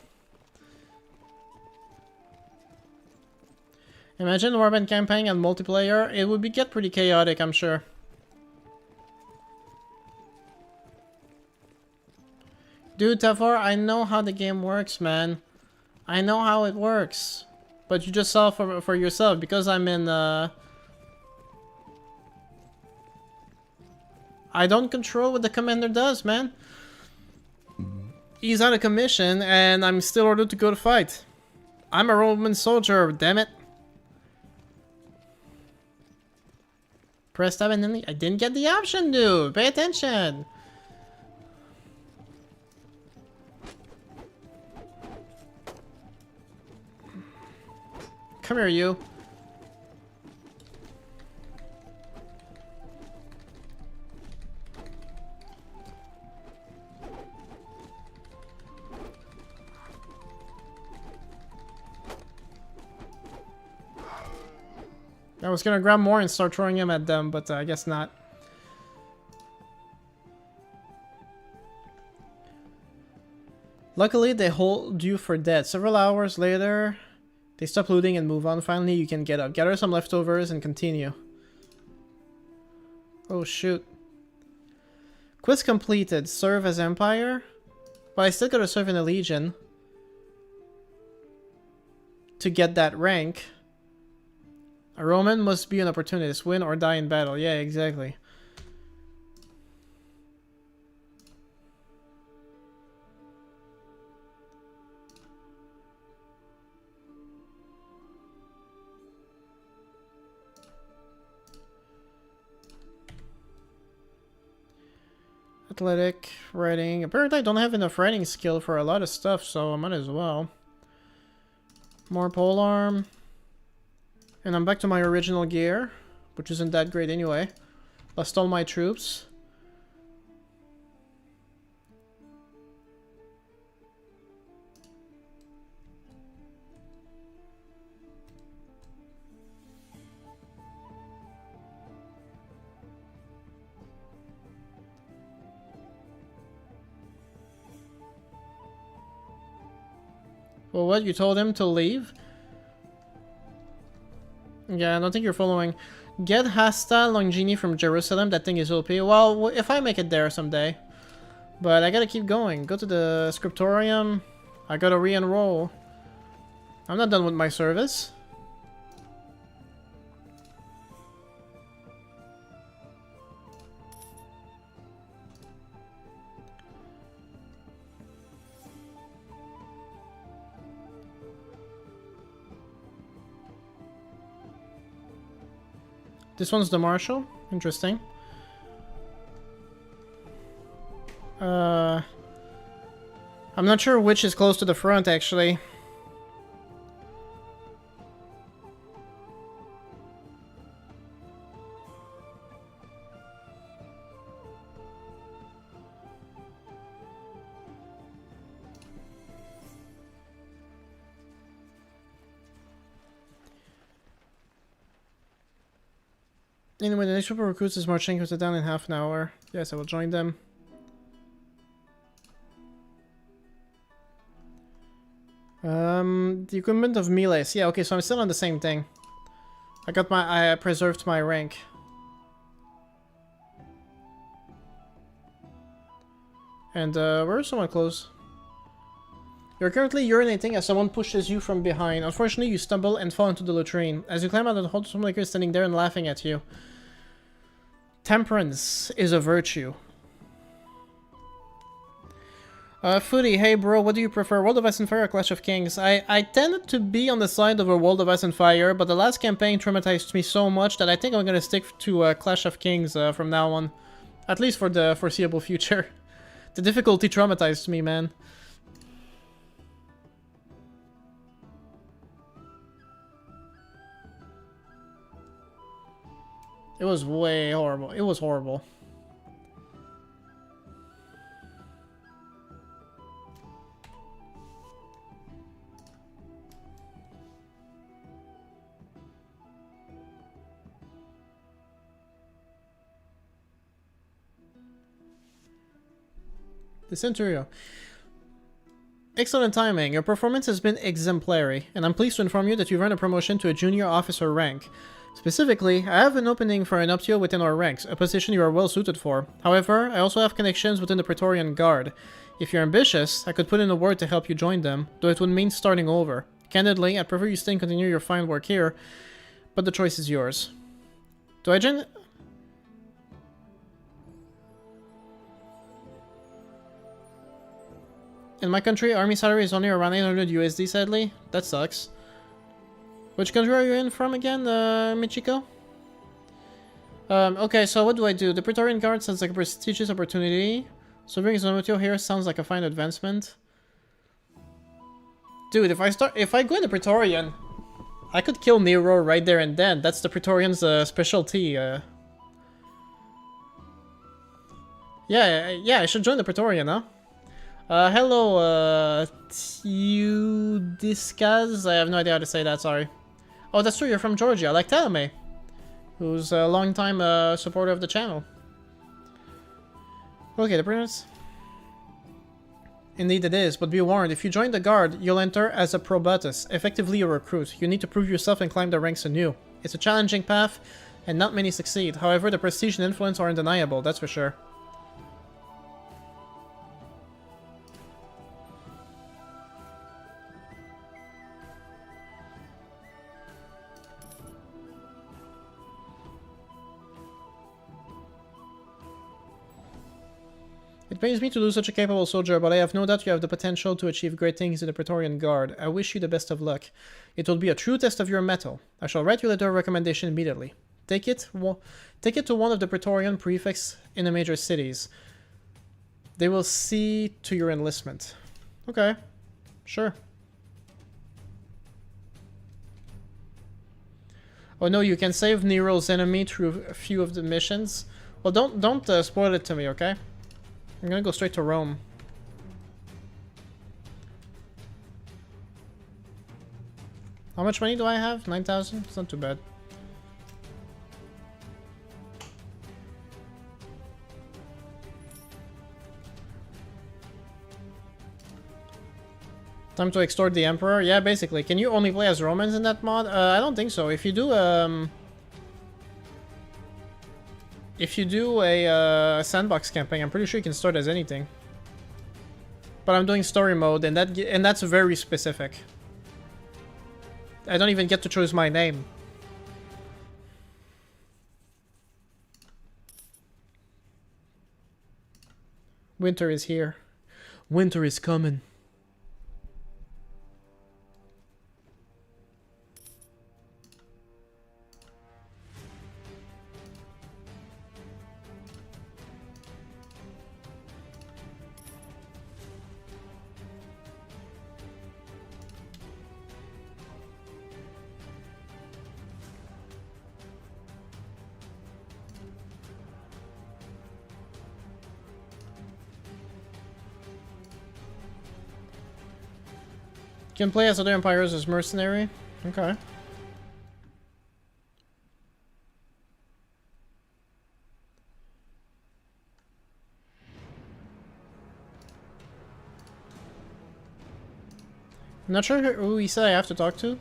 [SPEAKER 1] Imagine Warband campaign and multiplayer. It would get pretty chaotic, I'm sure. Dude, Tavar, I know how the game works, man. I know how it works. But you just saw for yourself, because I'm in, I don't control what the commander does, man. He's out of commission, and I'm still ordered to go to fight. I'm a Roman soldier, damn it. Press tab and then I didn't get the option, dude. Pay attention. Come here, you. I was gonna grab more and start throwing him at them, but I guess not. Luckily, they hold you for dead. Several hours later, they stop looting and move on. Finally, you can get up. Gather some leftovers and continue. Oh, shoot. Quest completed. Serve as Empire. But I still gotta serve in the Legion to get that rank. A Roman must be an opportunist. Win or die in battle. Yeah, exactly. Athletic, writing. Apparently I don't have enough writing skill for a lot of stuff, so I might as well. More polearm. And I'm back to my original gear, which isn't that great anyway. Lost all my troops. Well, what? You told him to leave? Yeah, I don't think you're following. Get Hasta Longini from Jerusalem. That thing is OP. Well, if I make it there someday. But I gotta keep going. Go to the scriptorium. I gotta re-enroll. I'm not done with my service. This one's the Marshal. Interesting. I'm not sure which is close to the front, actually. Anyway, the next group of recruits is marching down in half an hour. Yes, I will join them. The equipment of melees. Yeah, okay, so I'm still on the same thing. I preserved my rank. And, where is someone close? You're currently urinating as someone pushes you from behind. Unfortunately, you stumble and fall into the latrine. As you climb out of the hole, someone like you is standing there and laughing at you. Temperance is a virtue. Footy, hey bro, what do you prefer? World of Ice and Fire or Clash of Kings? I tend to be on the side of a World of Ice and Fire, but the last campaign traumatized me so much that I think I'm gonna stick to Clash of Kings from now on. At least for the foreseeable future. The difficulty traumatized me, man. It was way horrible. It was horrible. The Centurio. Excellent timing. Your performance has been exemplary, and I'm pleased to inform you that you've earned a promotion to a junior officer rank. Specifically, I have an opening for an Optio within our ranks, a position you are well suited for. However, I also have connections within the Praetorian Guard. If you're ambitious, I could put in a word to help you join them, though it would mean starting over. Candidly, I'd prefer you stay and continue your fine work here, but the choice is yours. Do I join? In my country, army salary is only around 800 USD, sadly. That sucks. Which country are you in from again, Michiko? Okay, so what do I do? The Praetorian Guard sounds like a prestigious opportunity. Serving as an Zonotio here sounds like a fine advancement. Dude, if I go in the Praetorian, I could kill Nero right there and then. That's the Praetorian's specialty. Yeah, I should join the Praetorian, huh? Hello, Teudiscas? I have no idea how to say that, sorry. Oh, that's true, you're from Georgia, like Teleme, who's a long-time supporter of the channel. Okay, the prince. Indeed it is, but be warned, if you join the guard, you'll enter as a probatus, effectively a recruit. You need to prove yourself and climb the ranks anew. It's a challenging path, and not many succeed. However, the prestige and influence are undeniable, that's for sure. It pains me to lose such a capable soldier, but I have no doubt you have the potential to achieve great things in the Praetorian Guard. I wish you the best of luck. It will be a true test of your mettle. I shall write you a letter of recommendation immediately. Take it to one of the Praetorian prefects in the major cities. They will see to your enlistment. Okay. Sure. Oh no, you can save Nero's enemy through a few of the missions. Well, don't spoil it to me, okay? I'm gonna go straight to Rome. How much money do I have? 9,000? It's not too bad. Time to extort the Emperor? Yeah, basically. Can you only play as Romans in that mod? I don't think so. If you do, if you do a sandbox campaign, I'm pretty sure you can start as anything. But I'm doing story mode, and that's very specific. I don't even get to choose my name. Winter is here. Winter is coming. Can play as other empires as mercenary. Okay. I'm not sure who he said I have to talk to.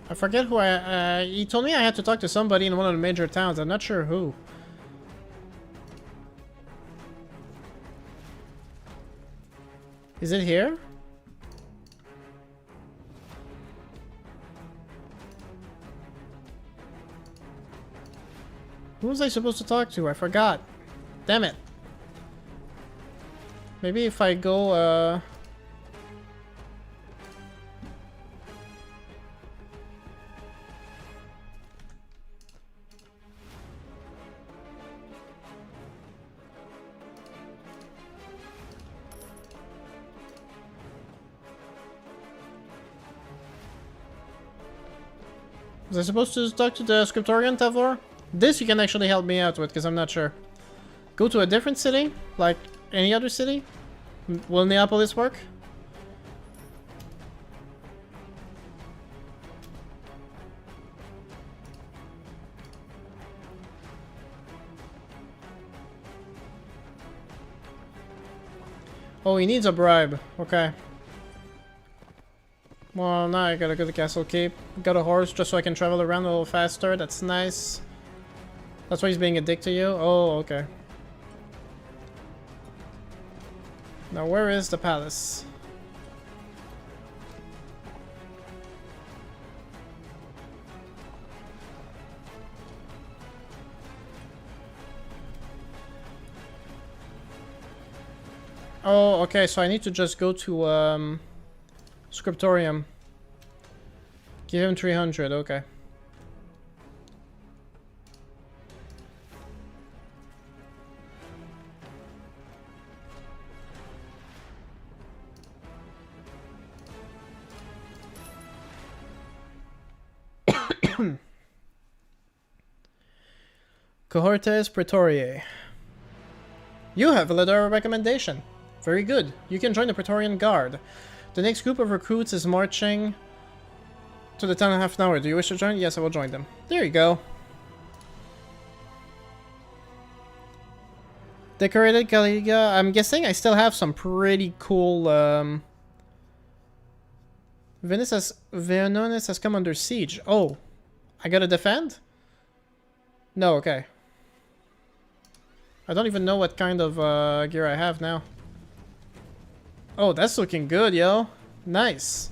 [SPEAKER 1] I forget who he told me I had to talk to somebody in one of the major towns. I'm not sure who. Is it here? Who was I supposed to talk to? I forgot. Damn it. Maybe if I go, was I supposed to talk to the Scriptorian Tavor? This you can actually help me out with, because I'm not sure. Go to a different city? Like any other city? Will Neapolis work? Oh, he needs a bribe. Okay. Well, now I gotta go to Castle Keep. Got a horse just so I can travel around a little faster. That's nice. That's why he's being a dick to you? Oh, okay. Now, where is the palace? Oh, okay, so I need to just go to, Scriptorium. Give him 300, okay. Cohortes Praetoriae. You have a letter of recommendation. Very good. You can join the Praetorian Guard. The next group of recruits is marching to the town in half an hour. Do you wish to join? Yes, I will join them. There you go. Decorated Galiga. I'm guessing I still have some pretty cool, Veononis has come under siege. Oh. I gotta defend? No, okay. I don't even know what kind of gear I have now. Oh, that's looking good, yo. Nice.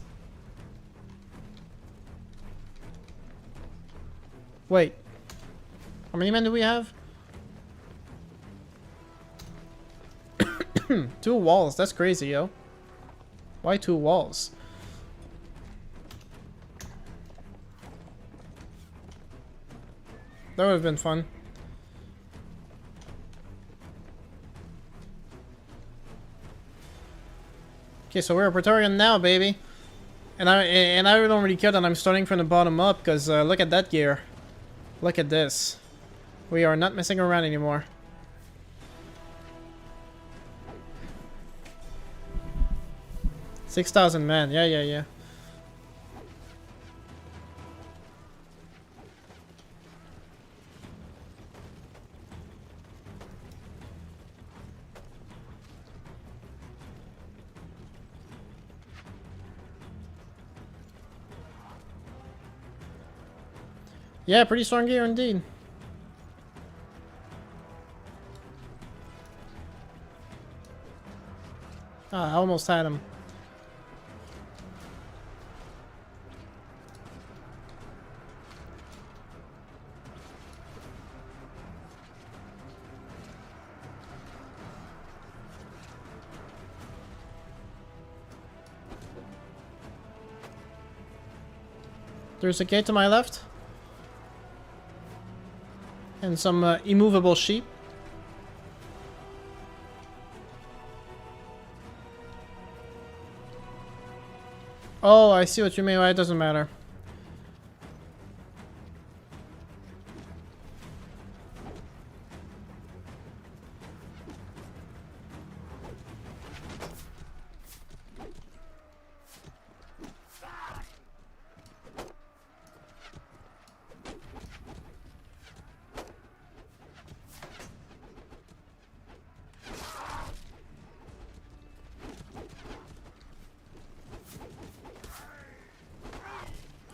[SPEAKER 1] Wait. How many men do we have? 2 walls. That's crazy, yo. Why 2 walls? That would have been fun. Okay, so we're a Praetorian now, baby. And I don't really care that I'm starting from the bottom up, because look at that gear. Look at this. We are not messing around anymore. $6,000 men. Yeah. Yeah, pretty strong gear indeed. Ah, I almost had him. There's a gate to my left. And some immovable sheep. Oh, I see what you mean. Why it doesn't matter.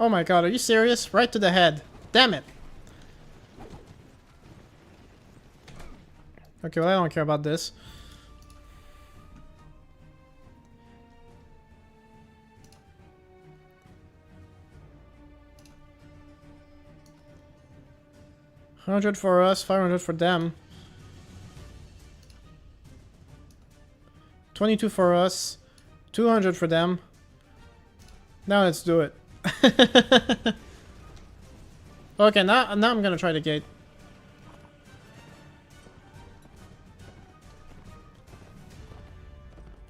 [SPEAKER 1] Oh my god, are you serious? Right to the head. Damn it. Okay, well I don't care about this. $100 for us, $500 for them. 22 for us, 200 for them. Now let's do it. Okay, now I'm gonna try the gate.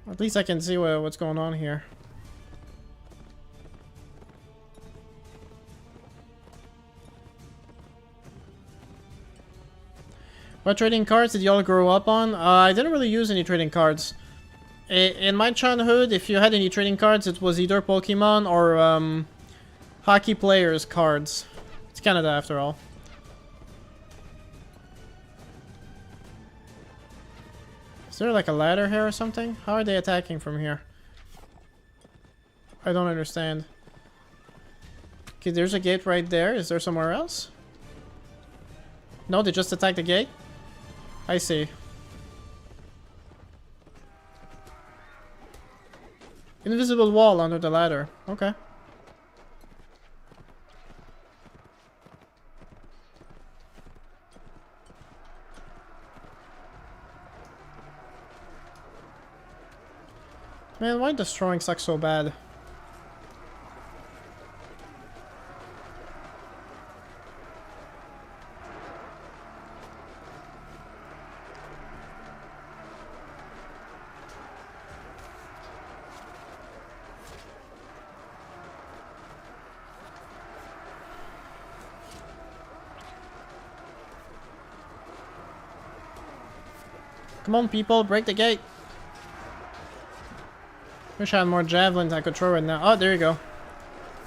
[SPEAKER 1] At least I can see what's going on here. What trading cards did y'all grow up on? I didn't really use any trading cards. In my childhood, if you had any trading cards, it was either Pokemon or hockey players cards. It's Canada after all. Is there like a ladder here or something? How are they attacking from here? I don't understand. Okay, there's a gate right there. Is there somewhere else? No, they just attacked the gate? I see. Invisible wall under the ladder. Okay. Man, why destroying sucks so bad? Come on, people, break the gate. Wish I had more javelins I could throw right now. Oh, there you go.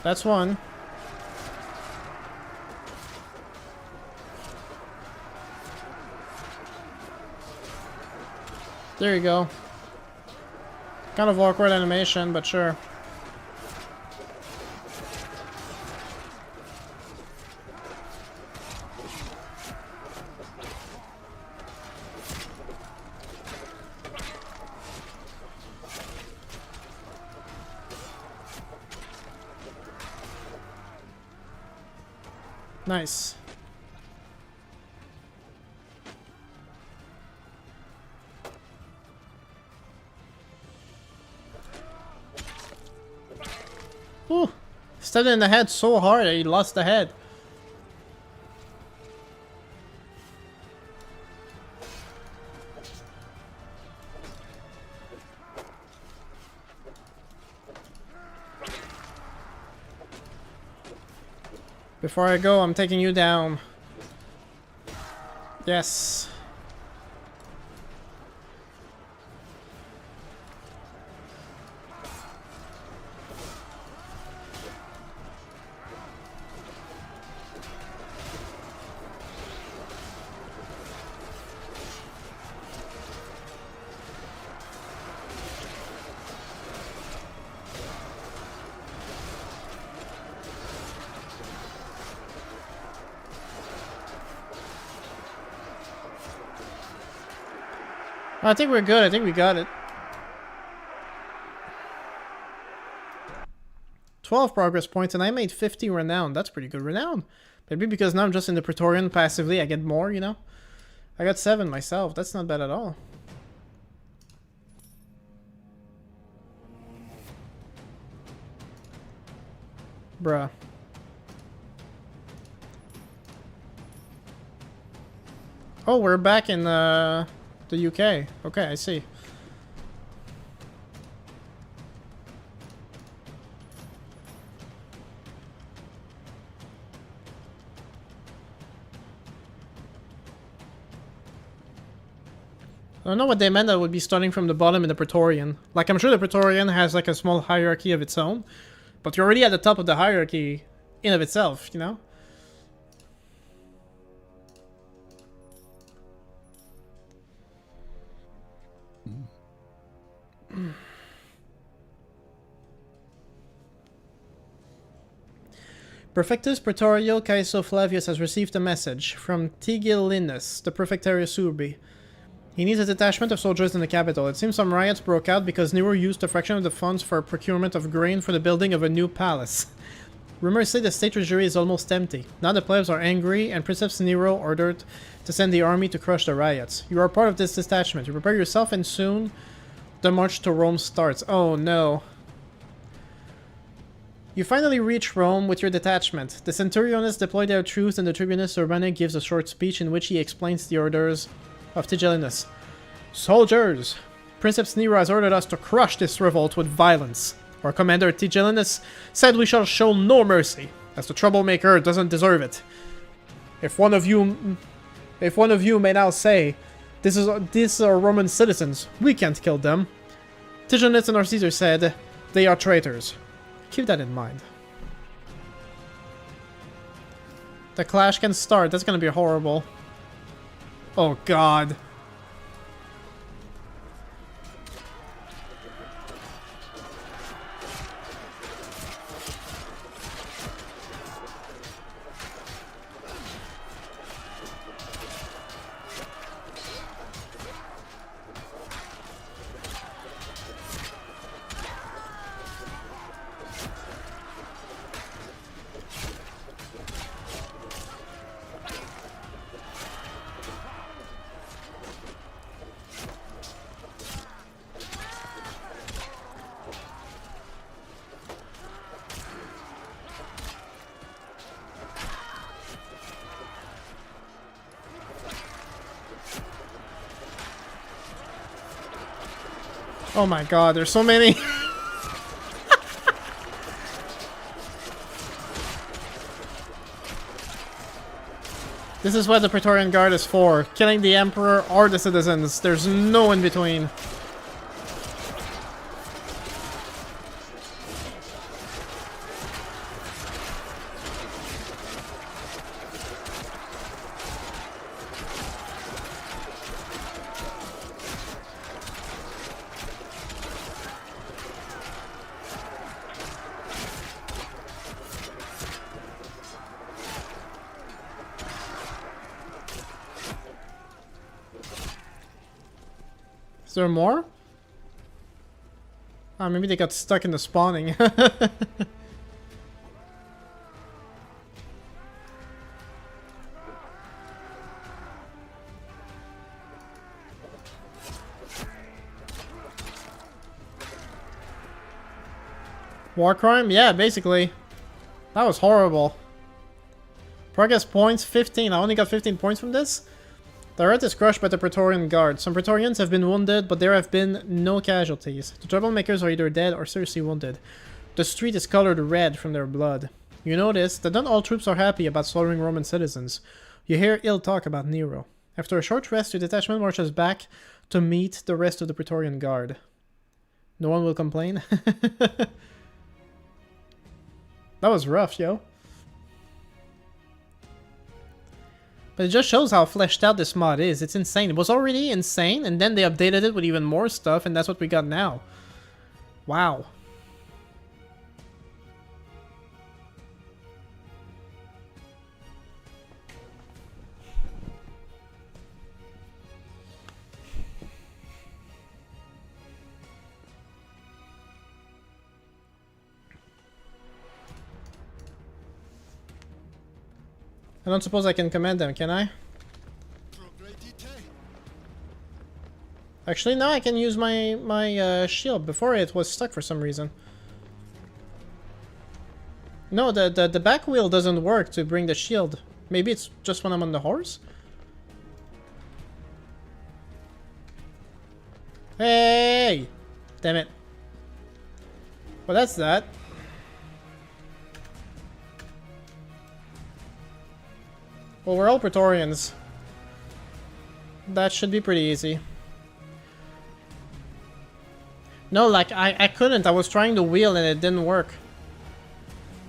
[SPEAKER 1] That's one. There you go. Kind of awkward animation, but sure. Nice. Ooh. Stepped in the head so hard that he lost the head. Before I go, I'm taking you down. Yes. I think we're good. I think we got it. 12 progress points, and I made 50 renown. That's pretty good renown. Maybe because now I'm just in the Praetorian passively, I get more, you know? I got 7 myself. That's not bad at all. Bruh. Oh, we're back in the UK. Okay, I see. I don't know what they meant that would be starting from the bottom in the Praetorian. Like, I'm sure the Praetorian has like a small hierarchy of its own, but you're already at the top of the hierarchy in of itself, you know? Prefectus Praetorial Caeso Flavius has received a message from Tigellinus, the Prefectarius Urbi. He needs a detachment of soldiers in the capital. It seems some riots broke out because Nero used a fraction of the funds for procurement of grain for the building of a new palace. Rumors say the state treasury is almost empty. Now the plebs are angry, and Princeps Nero ordered to send the army to crush the riots. You are part of this detachment. You prepare yourself, and soon the march to Rome starts. Oh no. You finally reach Rome with your detachment. The Centurionists deploy their troops, and the Tribunus Urbana gives a short speech in which he explains the orders of Tigellinus. Soldiers! Princeps Nero has ordered us to crush this revolt with violence. Our commander Tigellinus said we shall show no mercy, as the troublemaker doesn't deserve it. If one of you may now say, these are Roman citizens, we can't kill them. Tigellinus and our Caesar said, they are traitors. Keep that in mind. The clash can start. That's gonna be horrible. Oh god. Oh my god, there's so many. This is what the Praetorian Guard is for. Killing the Emperor or the citizens. There's no in between. Is there more? Oh, maybe they got stuck in the spawning. War crime? Yeah, basically. That was horrible. Progress points, 15. I only got 15 points from this. The earth is crushed by the Praetorian Guard. Some Praetorians have been wounded, but there have been no casualties. The troublemakers are either dead or seriously wounded. The street is colored red from their blood. You notice that not all troops are happy about slaughtering Roman citizens. You hear ill talk about Nero. After a short rest, your detachment marches back to meet the rest of the Praetorian Guard. No one will complain? That was rough, yo. But it just shows how fleshed out this mod is. It's insane. It was already insane, and then they updated it with even more stuff, and that's what we got now. Wow. I don't suppose I can command them, can I? Actually, now I can use my shield. Before it was stuck for some reason. No, the back wheel doesn't work to bring the shield. Maybe it's just when I'm on the horse? Hey! Damn it. Well, that's that. Well, we're all Praetorians. That should be pretty easy. No, like, I couldn't. I was trying to wheel and it didn't work.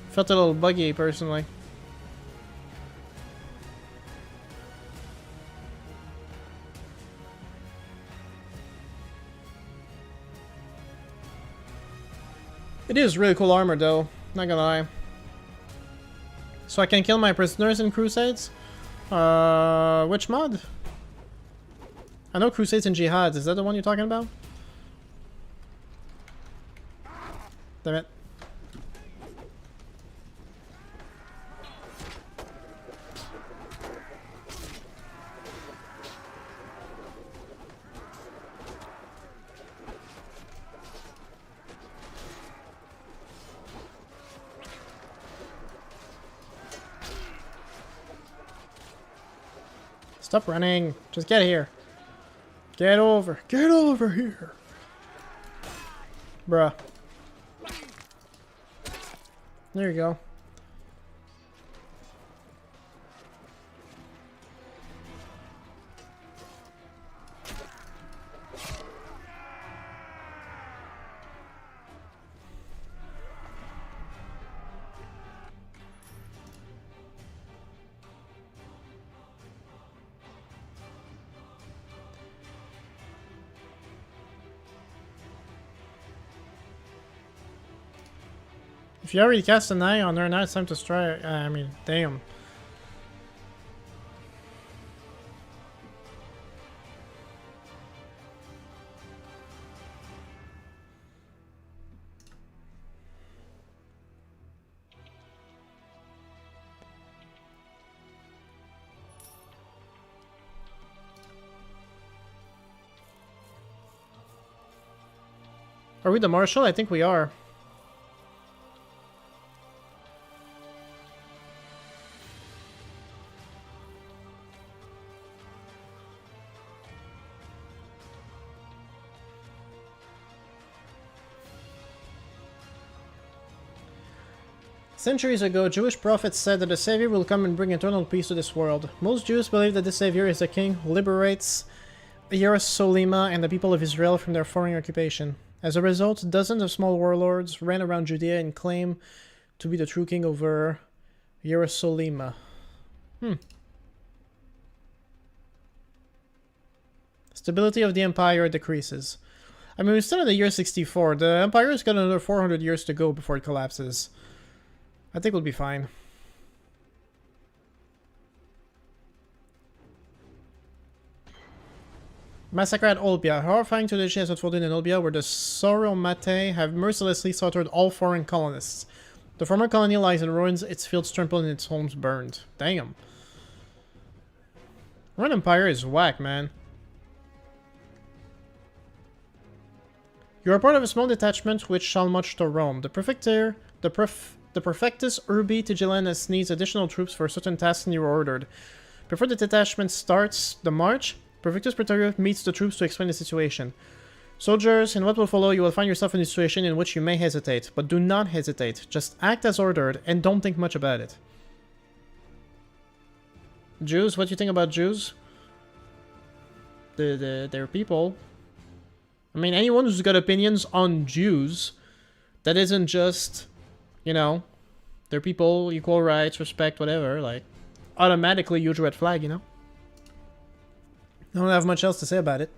[SPEAKER 1] Felt a little buggy, personally. It is really cool armor, though. Not gonna lie. So I can kill my prisoners in Crusades? Which mod? I know Crusades and Jihads. Is that the one you're talking about? Damn it. Stop running. Just get here. Get over. Get over here. Bruh. There you go. If you already cast an eye on her, now it's time to strike. I mean, damn. Are we the Marshal? I think we are. Centuries ago, Jewish prophets said that the Savior will come and bring eternal peace to this world. Most Jews believe that this Savior is the king who liberates Yerushalayim and the people of Israel from their foreign occupation. As a result, dozens of small warlords ran around Judea and claimed to be the true king over Yerushalayim. Stability of the empire decreases. I mean, we're still in the year 64. The empire has got another 400 years to go before it collapses. I think we'll be fine. Massacre at Olbia. Horrifying tradition has unfolded in Olbia, where the Soromate have mercilessly slaughtered all foreign colonists. The former colony lies in ruins, its fields trampled and its homes burned. Damn. Roman Empire is whack, man. You are part of a small detachment which shall march to Rome. The Prefectus Urbi Tigellinus needs additional troops for certain tasks and you are ordered. Before the detachment starts the march, Prefectus Praetorius meets the troops to explain the situation. Soldiers, in what will follow, you will find yourself in a situation in which you may hesitate, but do not hesitate. Just act as ordered and don't think much about it. Jews, what do you think about Jews? They're people. I mean, anyone who's got opinions on Jews, that isn't just, you know, they're people, equal rights, respect, whatever, like, automatically huge red flag, you know? I don't have much else to say about it.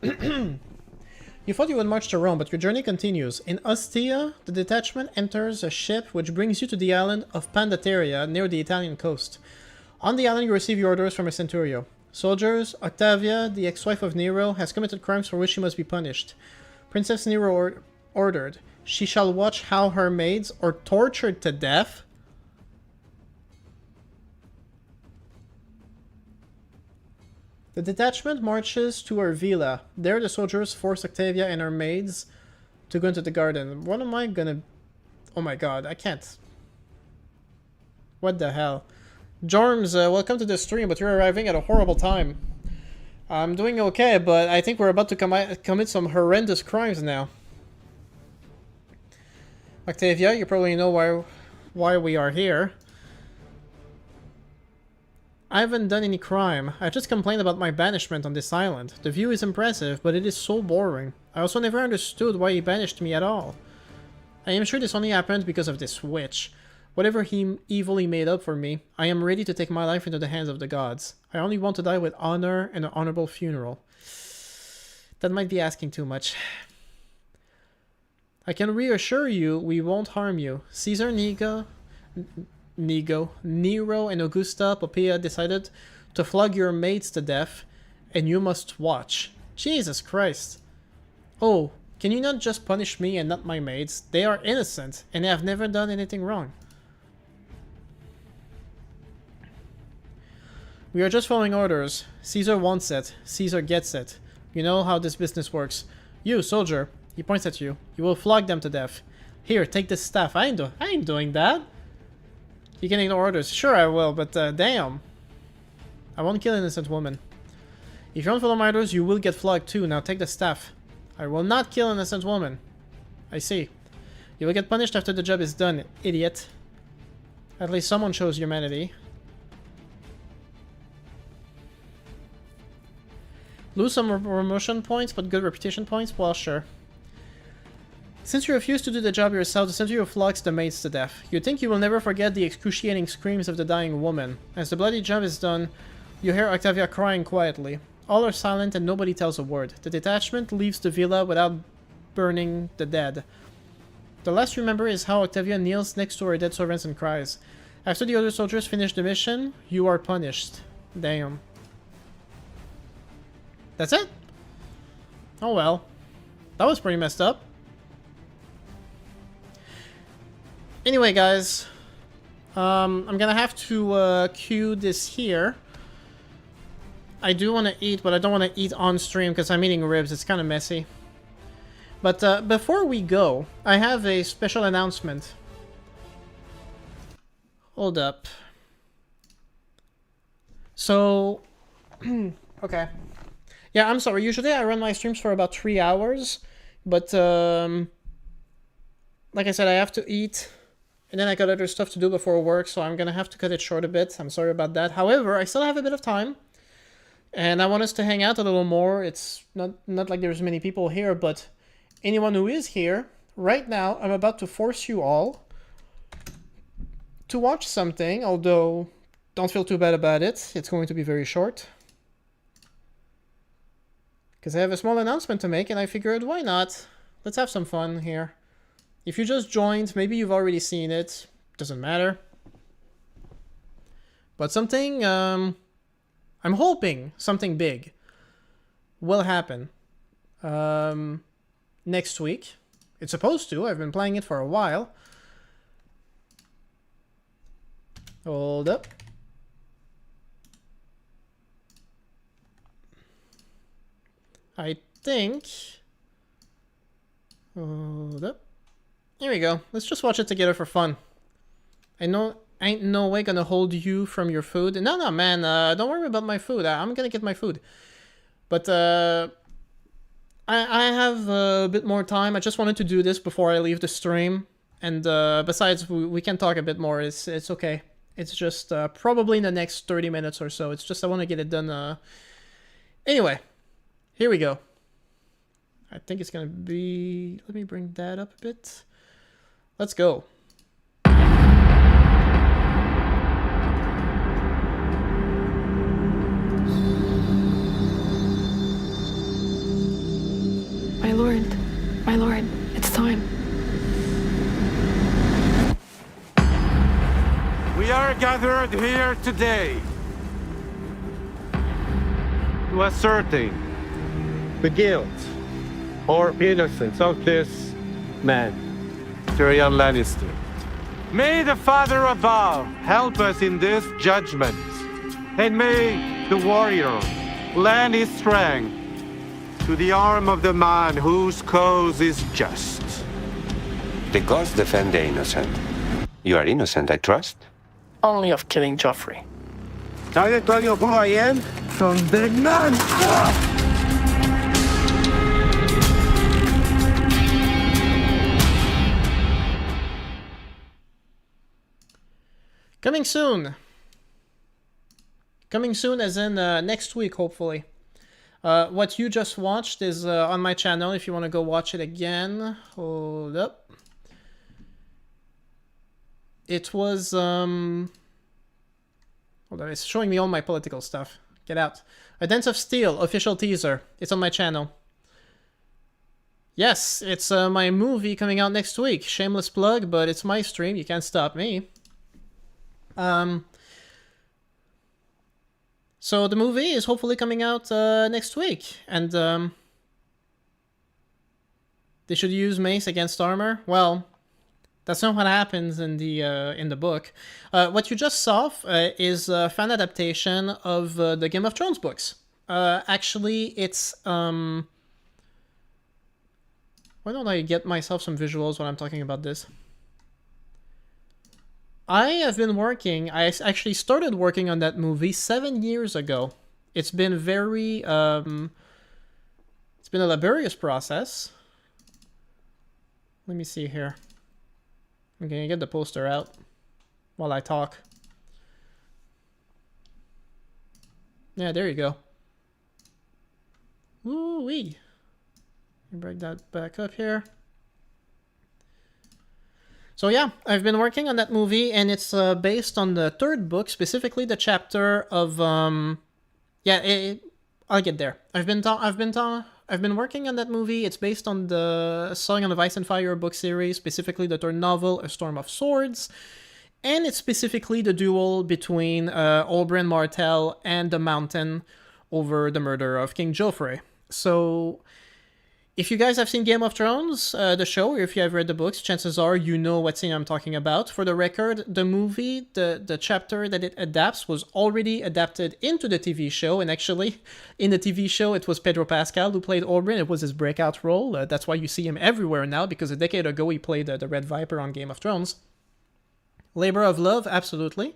[SPEAKER 1] You thought you would march to Rome, but your journey continues. In Ostia, the detachment enters a ship which brings you to the island of Pandateria, near the Italian coast. On the island, you receive your orders from a centurio. Soldiers, Octavia, the ex-wife of Nero, has committed crimes for which she must be punished. Princess Nero ordered, she shall watch how her maids are tortured to death. The detachment marches to her villa. There the soldiers force Octavia and her maids to go into the garden. What am I gonna... Oh my god, I can't. What the hell? Jorms, welcome to the stream, but you're arriving at a horrible time. I'm doing okay, but I think we're about to commit some horrendous crimes now. Octavia, you probably know why we are here. I haven't done any crime. I just complained about my banishment on this island. The view is impressive, but it is so boring. I also never understood why he banished me at all. I am sure this only happened because of this witch. Whatever he evilly made up for me, I am ready to take my life into the hands of the gods. I only want to die with honor and an honorable funeral. That might be asking too much. I can reassure you we won't harm you. Caesar Nero and Augusta Poppaea decided to flog your maids to death, and you must watch. Jesus Christ. Oh, can you not just punish me and not my maids? They are innocent, and they have never done anything wrong. We are just following orders. Caesar wants it. Caesar gets it. You know how this business works. You, soldier, he points at you. You will flog them to death. Here, take this staff. I ain't doing that. You can ignore orders. Sure I will, but damn. I won't kill an innocent woman. If you don't follow my orders, you will get flogged too. Now take the staff. I will not kill an innocent woman. I see. You will get punished after the job is done, idiot. At least someone shows humanity. Lose some promotion points, but good reputation points? Well, sure. Since you refuse to do the job yourself, the century flogs the maids to death. You think you will never forget the excruciating screams of the dying woman. As the bloody job is done, you hear Octavia crying quietly. All are silent and nobody tells a word. The detachment leaves the villa without burning the dead. The last you remember is how Octavia kneels next to her dead servants and cries. After the other soldiers finish the mission, you are punished. Damn. That's it? Oh well. That was pretty messed up. Anyway, guys. I'm gonna have to queue this here. I do want to eat, but I don't want to eat on stream because I'm eating ribs. It's kind of messy. But before we go, I have a special announcement. Hold up. So, okay. Yeah, I'm sorry. Usually I run my streams for about 3 hours, but like I said, I have to eat And then I got other stuff to do before work, so I'm gonna have to cut it short a bit. I'm sorry about that. However, I still have a bit of time. And I want us to hang out a little more. It's not like there's many people here, but anyone who is here, right now, I'm about to force you all to watch something, although don't feel too bad about it. It's going to be very short. Because I have a small announcement to make, and I figured, why not? Let's have some fun here. If you just joined, maybe you've already seen it. Doesn't matter. But something, I'm hoping something big will happen next week. It's supposed to. I've been playing it for a while. Hold up. I think... Hold up. Here we go. Let's just watch it together for fun. I ain't no way gonna hold you from your food. No, man. Don't worry about my food. I'm gonna get my food. But I have a bit more time. I just wanted to do this before I leave the stream. And besides, we can talk a bit more. It's okay. It's just probably in the next 30 minutes or so. It's just I want to get it done. Anyway, here we go. I think it's going to be... Let me bring that up a bit. Let's go.
[SPEAKER 2] My lord, it's time.
[SPEAKER 3] We are gathered here today to ascertain the guilt or innocence of this man, Tyrion Lannister. May the Father above help us in this judgment, and may the warrior lend his strength to the arm of the man whose cause is just.
[SPEAKER 4] The gods defend the innocent. You are innocent, I trust?
[SPEAKER 2] Only of killing Joffrey.
[SPEAKER 3] Shall I tell you who I am? From the man.
[SPEAKER 1] Coming soon. Coming soon as in next week, hopefully. What you just watched is on my channel if you want to go watch it again. Hold up. It was, hold on, it's showing me all my political stuff. Get out. A Dance of Steel, official teaser. It's on my channel. Yes, it's my movie coming out next week. Shameless plug, but it's my stream. You can't stop me. So the movie is hopefully coming out next week, and they should use mace against armor. Well, that's not what happens in the book. What you just saw is a fan adaptation of the Game of Thrones books. Actually, it's why don't I get myself some visuals when I'm talking about this? I have been working, I actually started working on that movie 7 years ago. It's been very, it's been a laborious process. Let me see here. I'm gonna get the poster out while I talk. Yeah, there you go. Woo-wee. Let me bring that back up here. So yeah, I've been working on that movie, and it's based on the third book, specifically the chapter of I'll get there. I've been working on that movie. It's based on the Song of Ice and Fire book series, specifically the third novel, A Storm of Swords, and it's specifically the duel between Oberyn Martell and the Mountain over the murder of King Joffrey. So if you guys have seen Game of Thrones, the show, or if you have read the books, chances are you know what scene I'm talking about. For the record, the movie, the chapter that it adapts was already adapted into the TV show, and actually, in the TV show, it was Pedro Pascal who played Oberyn. It was his breakout role. That's why you see him everywhere now, because a decade ago he played the Red Viper on Game of Thrones. Labor of love, absolutely.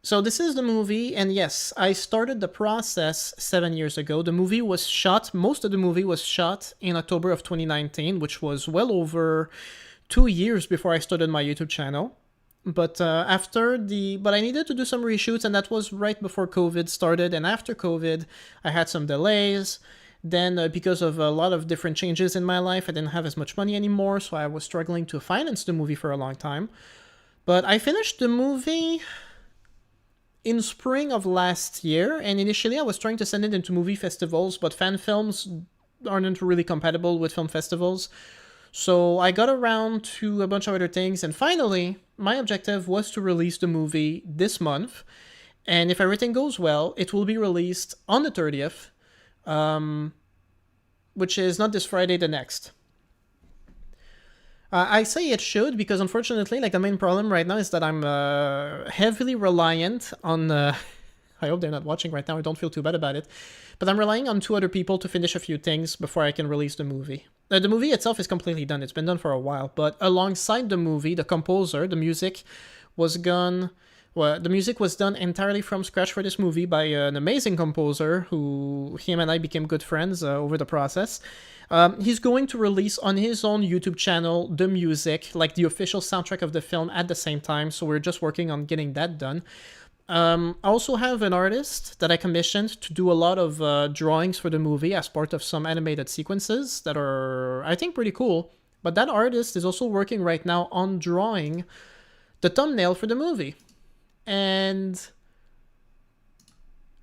[SPEAKER 1] So this is the movie, and yes, I started the process 7 years ago. The movie was shot, most of the movie was shot in October of 2019, which was well over 2 years before I started my YouTube channel. But but I needed to do some reshoots, and that was right before COVID started. And after COVID, I had some delays. Then, because of a lot of different changes in my life, I didn't have as much money anymore, so I was struggling to finance the movie for a long time. But I finished the movie in spring of last year, and initially I was trying to send it into movie festivals, but fan films aren't really compatible with film festivals. So I got around to a bunch of other things, and finally, my objective was to release the movie this month, and if everything goes well, it will be released on the 30th, which is not this Friday, the next. I say it should because, unfortunately, like, the main problem right now is that I'm heavily reliant on... I hope they're not watching right now, I don't feel too bad about it. But I'm relying on 2 other people to finish a few things before I can release the movie. The movie itself is completely done, it's been done for a while, but alongside the movie, the composer, the music was done... Well, the music was done entirely from scratch for this movie by an amazing composer who him and I became good friends over the process. He's going to release on his own YouTube channel the music, like the official soundtrack of the film at the same time, so we're just working on getting that done. I also have an artist that I commissioned to do a lot of drawings for the movie as part of some animated sequences that are, I think, pretty cool. But that artist is also working right now on drawing the thumbnail for the movie. And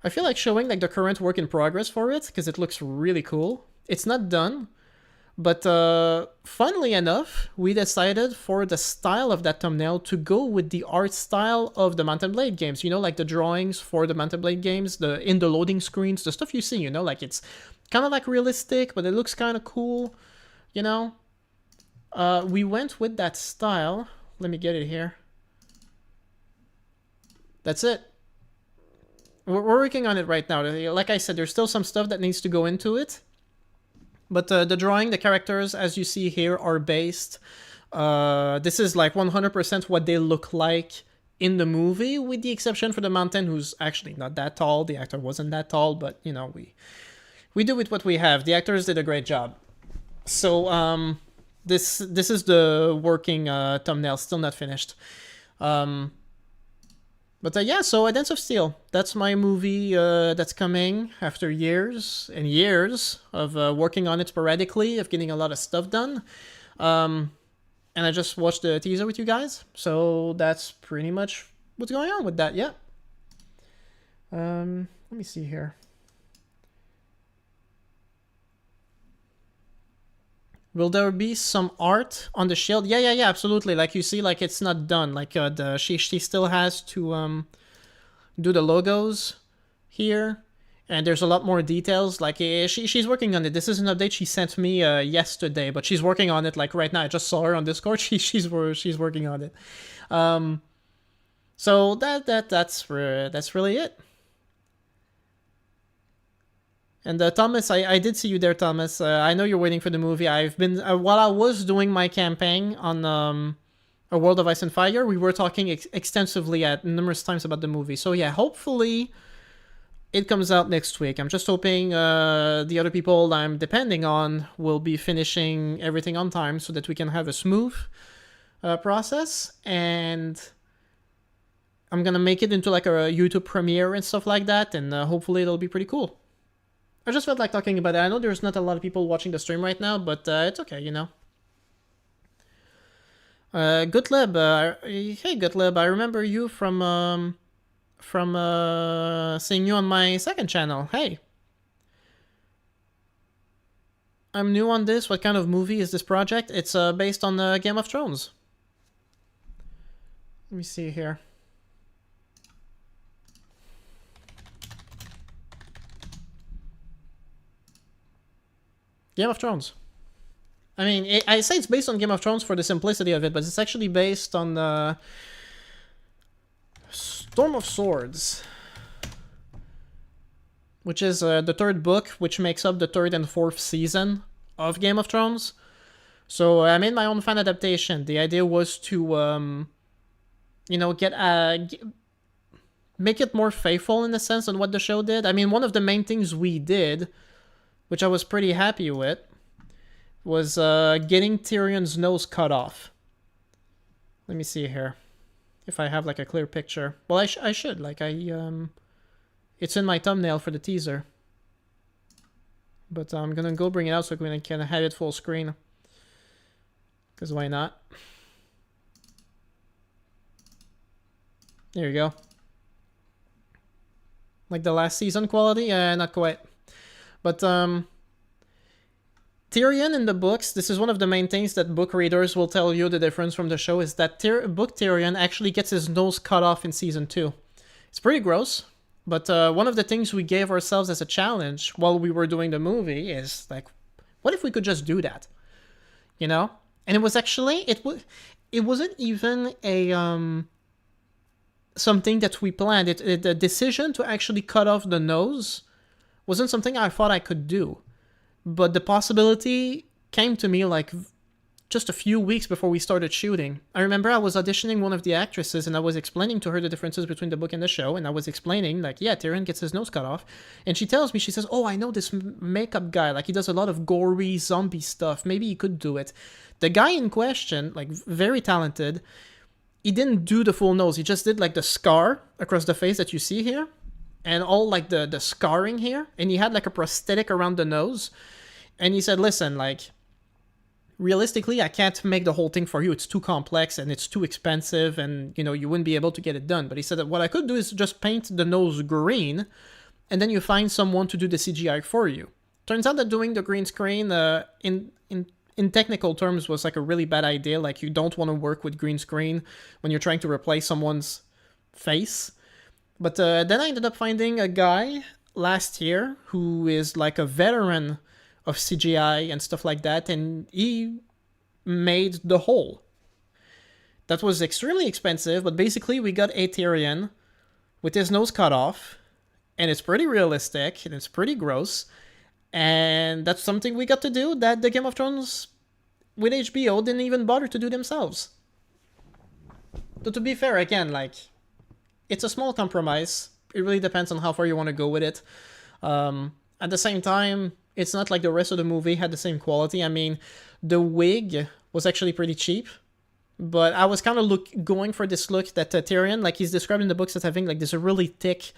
[SPEAKER 1] I feel like showing like the current work in progress for it because it looks really cool. It's not done, but funnily enough, we decided for the style of that thumbnail to go with the art style of the Mount & Blade games. You know, like the drawings for the Mount & Blade games, in the loading screens, the stuff you see, you know, like it's kind of like realistic, but it looks kind of cool, you know. We went with that style. Let me get it here. That's it. We're working on it right now. Like I said, there's still some stuff that needs to go into it. But the drawing, the characters, as you see here, are based. This is like 100% what they look like in the movie, with the exception for the mountain, who's actually not that tall. The actor wasn't that tall, but, you know, we do with what we have. The actors did a great job. So, this is the working thumbnail, still not finished. But yeah, so A Dance of Steel, that's my movie that's coming after years and years of working on it sporadically, of getting a lot of stuff done. And I just watched the teaser with you guys, so that's pretty much what's going on with that, yeah. Let me see here. Will there be some art on the shield? Yeah, absolutely. Like you see, like it's not done. Like she still has to do the logos here, and there's a lot more details. Like she's working on it. This is an update she sent me yesterday, but she's working on it like right now. I just saw her on Discord. She's working on it. So that's really it. And Thomas, I did see you there, Thomas. I know you're waiting for the movie. I've been while I was doing my campaign on A World of Ice and Fire, we were talking extensively at numerous times about the movie. So yeah, hopefully it comes out next week. I'm just hoping the other people I'm depending on will be finishing everything on time so that we can have a smooth process. And I'm gonna make it into like a YouTube premiere and stuff like that, and hopefully it'll be pretty cool. I just felt like talking about it. I know there's not a lot of people watching the stream right now, but it's okay, you know. Gutleb, hey Gutleb, I remember you from seeing you on my second channel. Hey. I'm new on this. What kind of movie is this project? It's based on Game of Thrones. Let me see here. Game of Thrones. I mean, I say it's based on Game of Thrones for the simplicity of it, but it's actually based on Storm of Swords, which is the third book, which makes up the third and fourth season of Game of Thrones. So I made my own fan adaptation. The idea was to, you know, make it more faithful in a sense on what the show did. I mean, one of the main things we did, which I was pretty happy with, was getting Tyrion's nose cut off. Let me see here. If I have like a clear picture. Well, I should. Like it's in my thumbnail for the teaser. But I'm gonna go bring it out so we can have it full screen. Because why not? There you go. Like the last season quality? Not quite. But Tyrion in the books, this is one of the main things that book readers will tell you the difference from the show, is that book Tyrion actually gets his nose cut off in season 2. It's pretty gross, but one of the things we gave ourselves as a challenge while we were doing the movie is like, what if we could just do that? You know? And it was actually, it wasn't even a something that we planned. The decision to actually cut off the nose wasn't something I thought I could do. But the possibility came to me like just a few weeks before we started shooting. I remember I was auditioning one of the actresses and I was explaining to her the differences between the book and the show. And I was explaining like, yeah, Tyrion gets his nose cut off. And she tells me, she says, oh, I know this makeup guy. Like he does a lot of gory zombie stuff. Maybe he could do it. The guy in question, like very talented, he didn't do the full nose. He just did like the scar across the face that you see here. And all like the scarring here. And he had like a prosthetic around the nose. And he said, listen, like, realistically, I can't make the whole thing for you. It's too complex and it's too expensive and, you know, you wouldn't be able to get it done. But he said that what I could do is just paint the nose green and then you find someone to do the CGI for you. Turns out that doing the green screen in technical terms was like a really bad idea. Like, you don't want to work with green screen when you're trying to replace someone's face. But then I ended up finding a guy last year who is like a veteran of CGI and stuff like that, and he made the whole. That was extremely expensive, but basically we got a Tyrion with his nose cut off, and it's pretty realistic, and it's pretty gross, and that's something we got to do that the Game of Thrones with HBO didn't even bother to do themselves. So to be fair, again, like, it's a small compromise. It really depends on how far you want to go with it. At the same time, it's not like the rest of the movie had the same quality. I mean, the wig was actually pretty cheap, but I was kind of going for this look that Tyrion, like he's described in the books as having like this really thick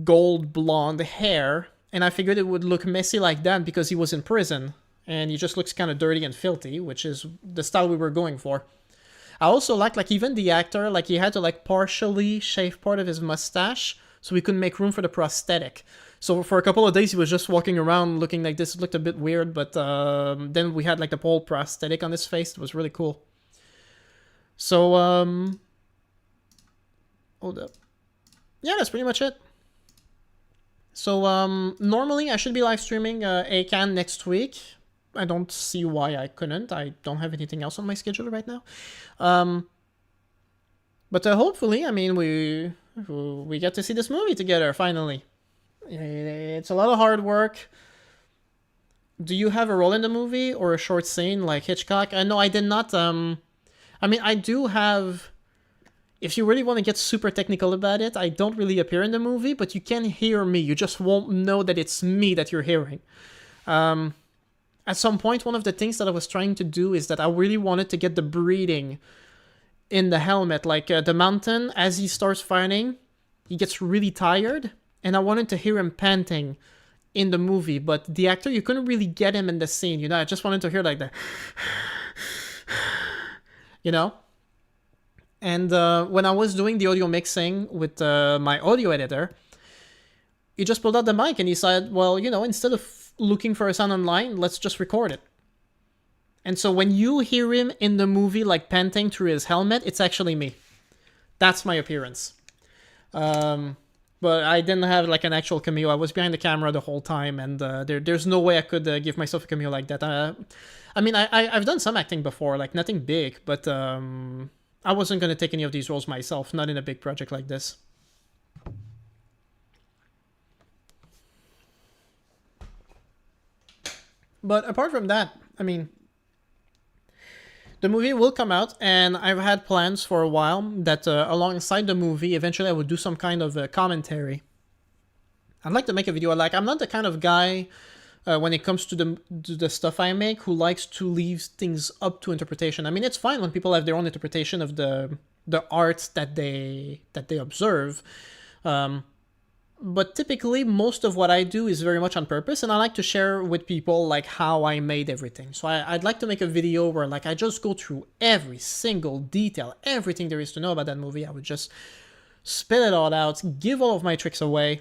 [SPEAKER 1] gold blonde hair, and I figured it would look messy like that because he was in prison, and he just looks kind of dirty and filthy, which is the style we were going for. I also like even the actor, like he had to like partially shave part of his mustache so we couldn't make room for the prosthetic. So for a couple of days, he was just walking around looking like this. It looked a bit weird, but then we had like the whole prosthetic on his face. It was really cool. So, hold up. Yeah, that's pretty much it. So, normally I should be live streaming ACAN next week. I don't see why I couldn't. I don't have anything else on my schedule right now. But hopefully, I mean, we get to see this movie together, finally. It's a lot of hard work. Do you have a role in the movie or a short scene like Hitchcock? No, I did not. I mean, I do have... If you really want to get super technical about it, I don't really appear in the movie, but you can hear me. You just won't know that it's me that you're hearing. At some point, one of the things that I was trying to do is that I really wanted to get the breathing in the helmet. Like the mountain, as he starts fighting, he gets really tired. And I wanted to hear him panting in the movie, but the actor, you couldn't really get him in the scene, you know? I just wanted to hear like that, you know? And when I was doing the audio mixing with my audio editor, he just pulled out the mic and he said, well, you know, instead of looking for a sound online, let's just record it. And so when you hear him in the movie, like panting through his helmet, it's actually me. That's my appearance. But I didn't have like an actual cameo. I was behind the camera the whole time, and there's no way I could give myself a cameo like that. I mean, I've done some acting before, like nothing big, but I wasn't going to take any of these roles myself, not in a big project like this. But apart from that, I mean, the movie will come out, and I've had plans for a while that alongside the movie, eventually I would do some kind of commentary. I'd like to make a video. Like, I'm not the kind of guy when it comes to the stuff I make, who likes to leave things up to interpretation. I mean, it's fine when people have their own interpretation of the art that they observe. But typically, most of what I do is very much on purpose, and I like to share with people like how I made everything. So I'd like to make a video where like I just go through every single detail, everything there is to know about that movie. I would just spit it all out, give all of my tricks away,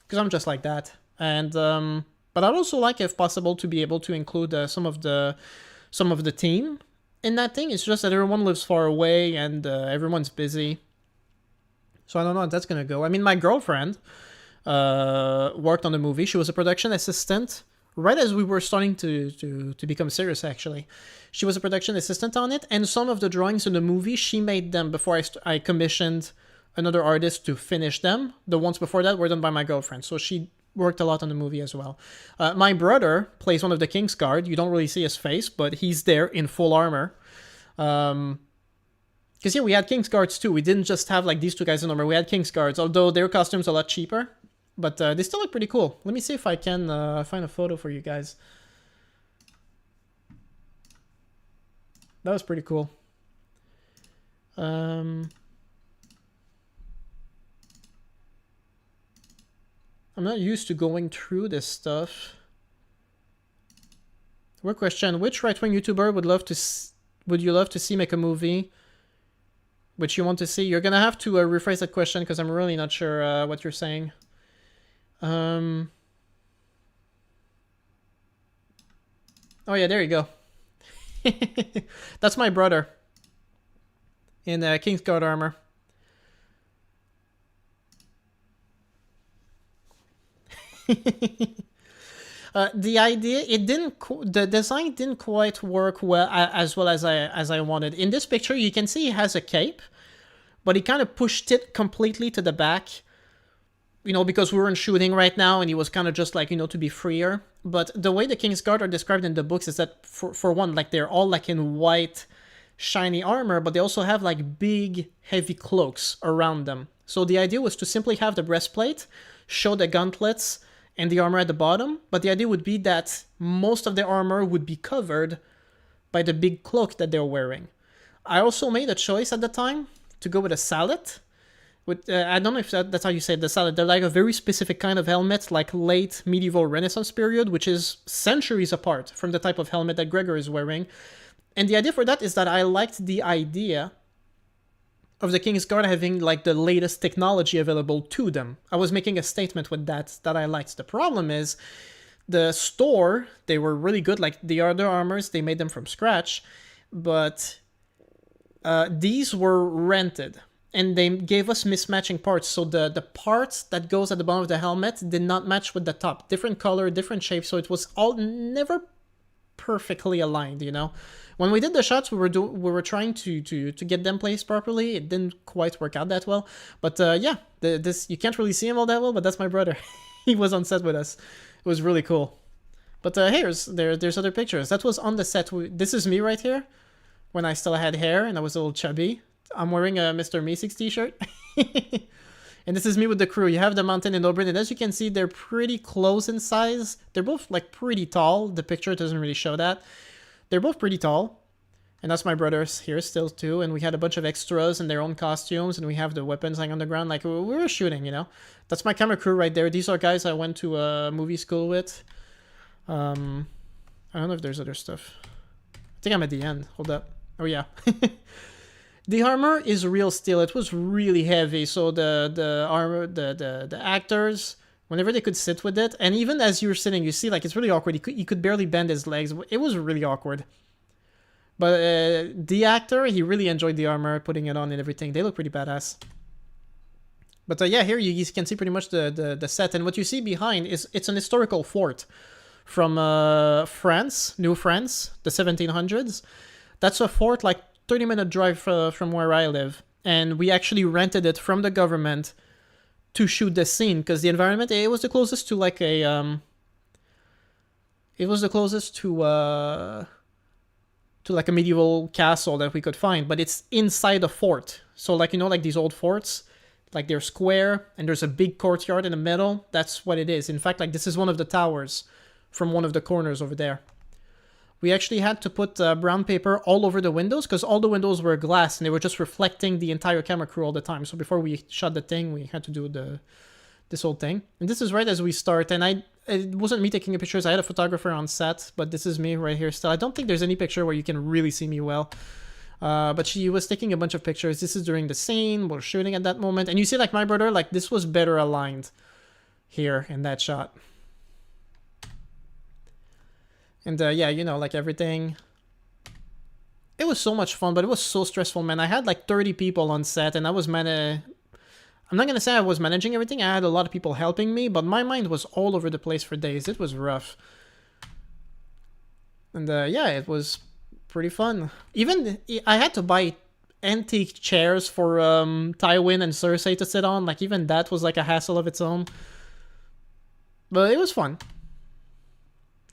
[SPEAKER 1] because I'm just like that. And but I'd also like, if possible, to be able to include some of the team in that thing. It's just that everyone lives far away and everyone's busy. So I don't know how that's gonna go. I mean, my girlfriend worked on the movie. She was a production assistant right as we were starting to become serious, actually. She was a production assistant on it, and some of the drawings in the movie, she made them before I commissioned another artist to finish them. The ones before that were done by my girlfriend, so she worked a lot on the movie as well. My brother plays one of the King's Guard. You don't really see his face, but he's there in full armor. Because, yeah, we had King's Guards, too. We didn't just have, like, these two guys in armor. We had King's Guards, although their costumes are a lot cheaper. But they still look pretty cool. Let me see if I can find a photo for you guys. That was pretty cool. I'm not used to going through this stuff. Work question. Which right-wing YouTuber would you love to see make a movie? Which you want to see? You're gonna have to rephrase that question because I'm really not sure what you're saying. Oh yeah, there you go. That's my brother in King's Guard armor. The idea, the design didn't quite work well as I wanted. In this picture, you can see he has a cape, but he kind of pushed it completely to the back, you know, because we weren't shooting right now, and he was kind of just like, you know, to be freer. But the way the King's Guard are described in the books is that, for one, like, they're all like in white, shiny armor, but they also have like big, heavy cloaks around them. So the idea was to simply have the breastplate, show the gauntlets, and the armor at the bottom, but the idea would be that most of the armor would be covered by the big cloak that they're wearing. I also made a choice at the time to go with a sallet. I don't know if that's how you say it, the sallet. They're like a very specific kind of helmet, like late medieval Renaissance period, which is centuries apart from the type of helmet that Gregor is wearing. And the idea for that is that I liked the idea of the King's Guard having like the latest technology available to them. I was making a statement with that I liked. The problem is the store, they were really good, like the other armors, they made them from scratch, but these were rented and they gave us mismatching parts. So the parts that goes at the bottom of the helmet did not match with the top. Different color, different shape, so it was all never perfectly aligned, you know? When we did the shots, we were trying to get them placed properly. It didn't quite work out that well. But yeah, this you can't really see him all that well, but that's my brother. He was on set with us. It was really cool. But hey, there's other pictures. That was on the set. This is me right here, when I still had hair and I was a little chubby. I'm wearing a Mr. Meeseeks t-shirt. And this is me with the crew. You have the Mountain and Oberyn, and as you can see, they're pretty close in size. They're both like pretty tall. The picture doesn't really show that. They're both pretty tall. And that's my brother's here still too. And we had a bunch of extras in their own costumes, and we have the weapons lying on the ground. Like, we were shooting, you know. That's my camera crew right there. These are guys I went to a movie school with. I don't know if there's other stuff. I think I'm at the end. Hold up. Oh yeah. The armor is real steel. It was really heavy, so the armor, the actors, whenever they could sit with it, and even as you're sitting, you see, like, it's really awkward. He could barely bend his legs. It was really awkward. But the actor, he really enjoyed the armor, putting it on and everything. They look pretty badass. But yeah, here you can see pretty much the set, and what you see behind is it's an historical fort from France, New France, the 1700s. That's a fort like 30-minute drive from where I live, and we actually rented it from the government to shoot the scene because the environment, it was the closest to like a it was the closest to like a medieval castle that we could find, but it's inside a fort. So like, you know, like these old forts, like they're square and there's a big courtyard in the middle. That's what it is. In fact, like this is one of the towers from one of the corners over there. We actually had to put brown paper all over the windows because all the windows were glass and they were just reflecting the entire camera crew all the time. So before we shot the thing, we had to do this whole thing. And this is right as we start. And it wasn't me taking the pictures. I had a photographer on set, but this is me right here still. I don't think there's any picture where you can really see me well. But she was taking a bunch of pictures. This is during the scene. We're shooting at that moment. And you see, like, my brother, like, this was better aligned here in that shot. And yeah, you know, like everything. It was so much fun, but it was so stressful, man. I had like 30 people on set, and I was I'm not gonna say I was managing everything. I had a lot of people helping me, but my mind was all over the place for days. It was rough. And yeah, it was pretty fun. Even I had to buy antique chairs for Tywin and Cersei to sit on. Like even that was like a hassle of its own. But it was fun.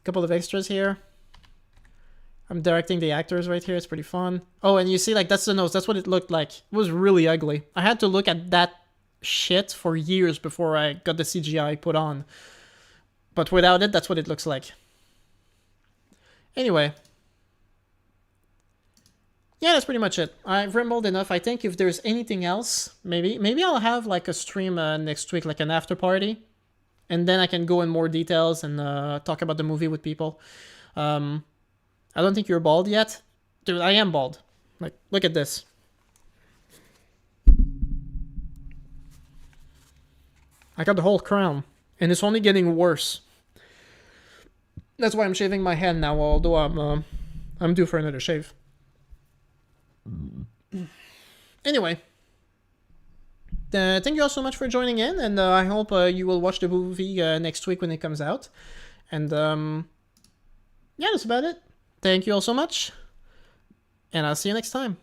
[SPEAKER 1] Couple of extras here. I'm directing the actors right here. It's pretty fun. Oh, and you see, like, that's the nose. That's what it looked like. It was really ugly. I had to look at that shit for years before I got the CGI put on. But without it, that's what it looks like. Anyway. Yeah, that's pretty much it. I've rambled enough. I think if there's anything else, maybe I'll have, like, a stream next week, like an after party. And then I can go in more details and talk about the movie with people. I don't think you're bald yet. Dude, I am bald. Like, look at this. I got the whole crown. And it's only getting worse. That's why I'm shaving my head now, although I'm due for another shave. Anyway. Thank you all so much for joining in, and I hope you will watch the movie next week when it comes out. And yeah, that's about it. Thank you all so much, and I'll see you next time.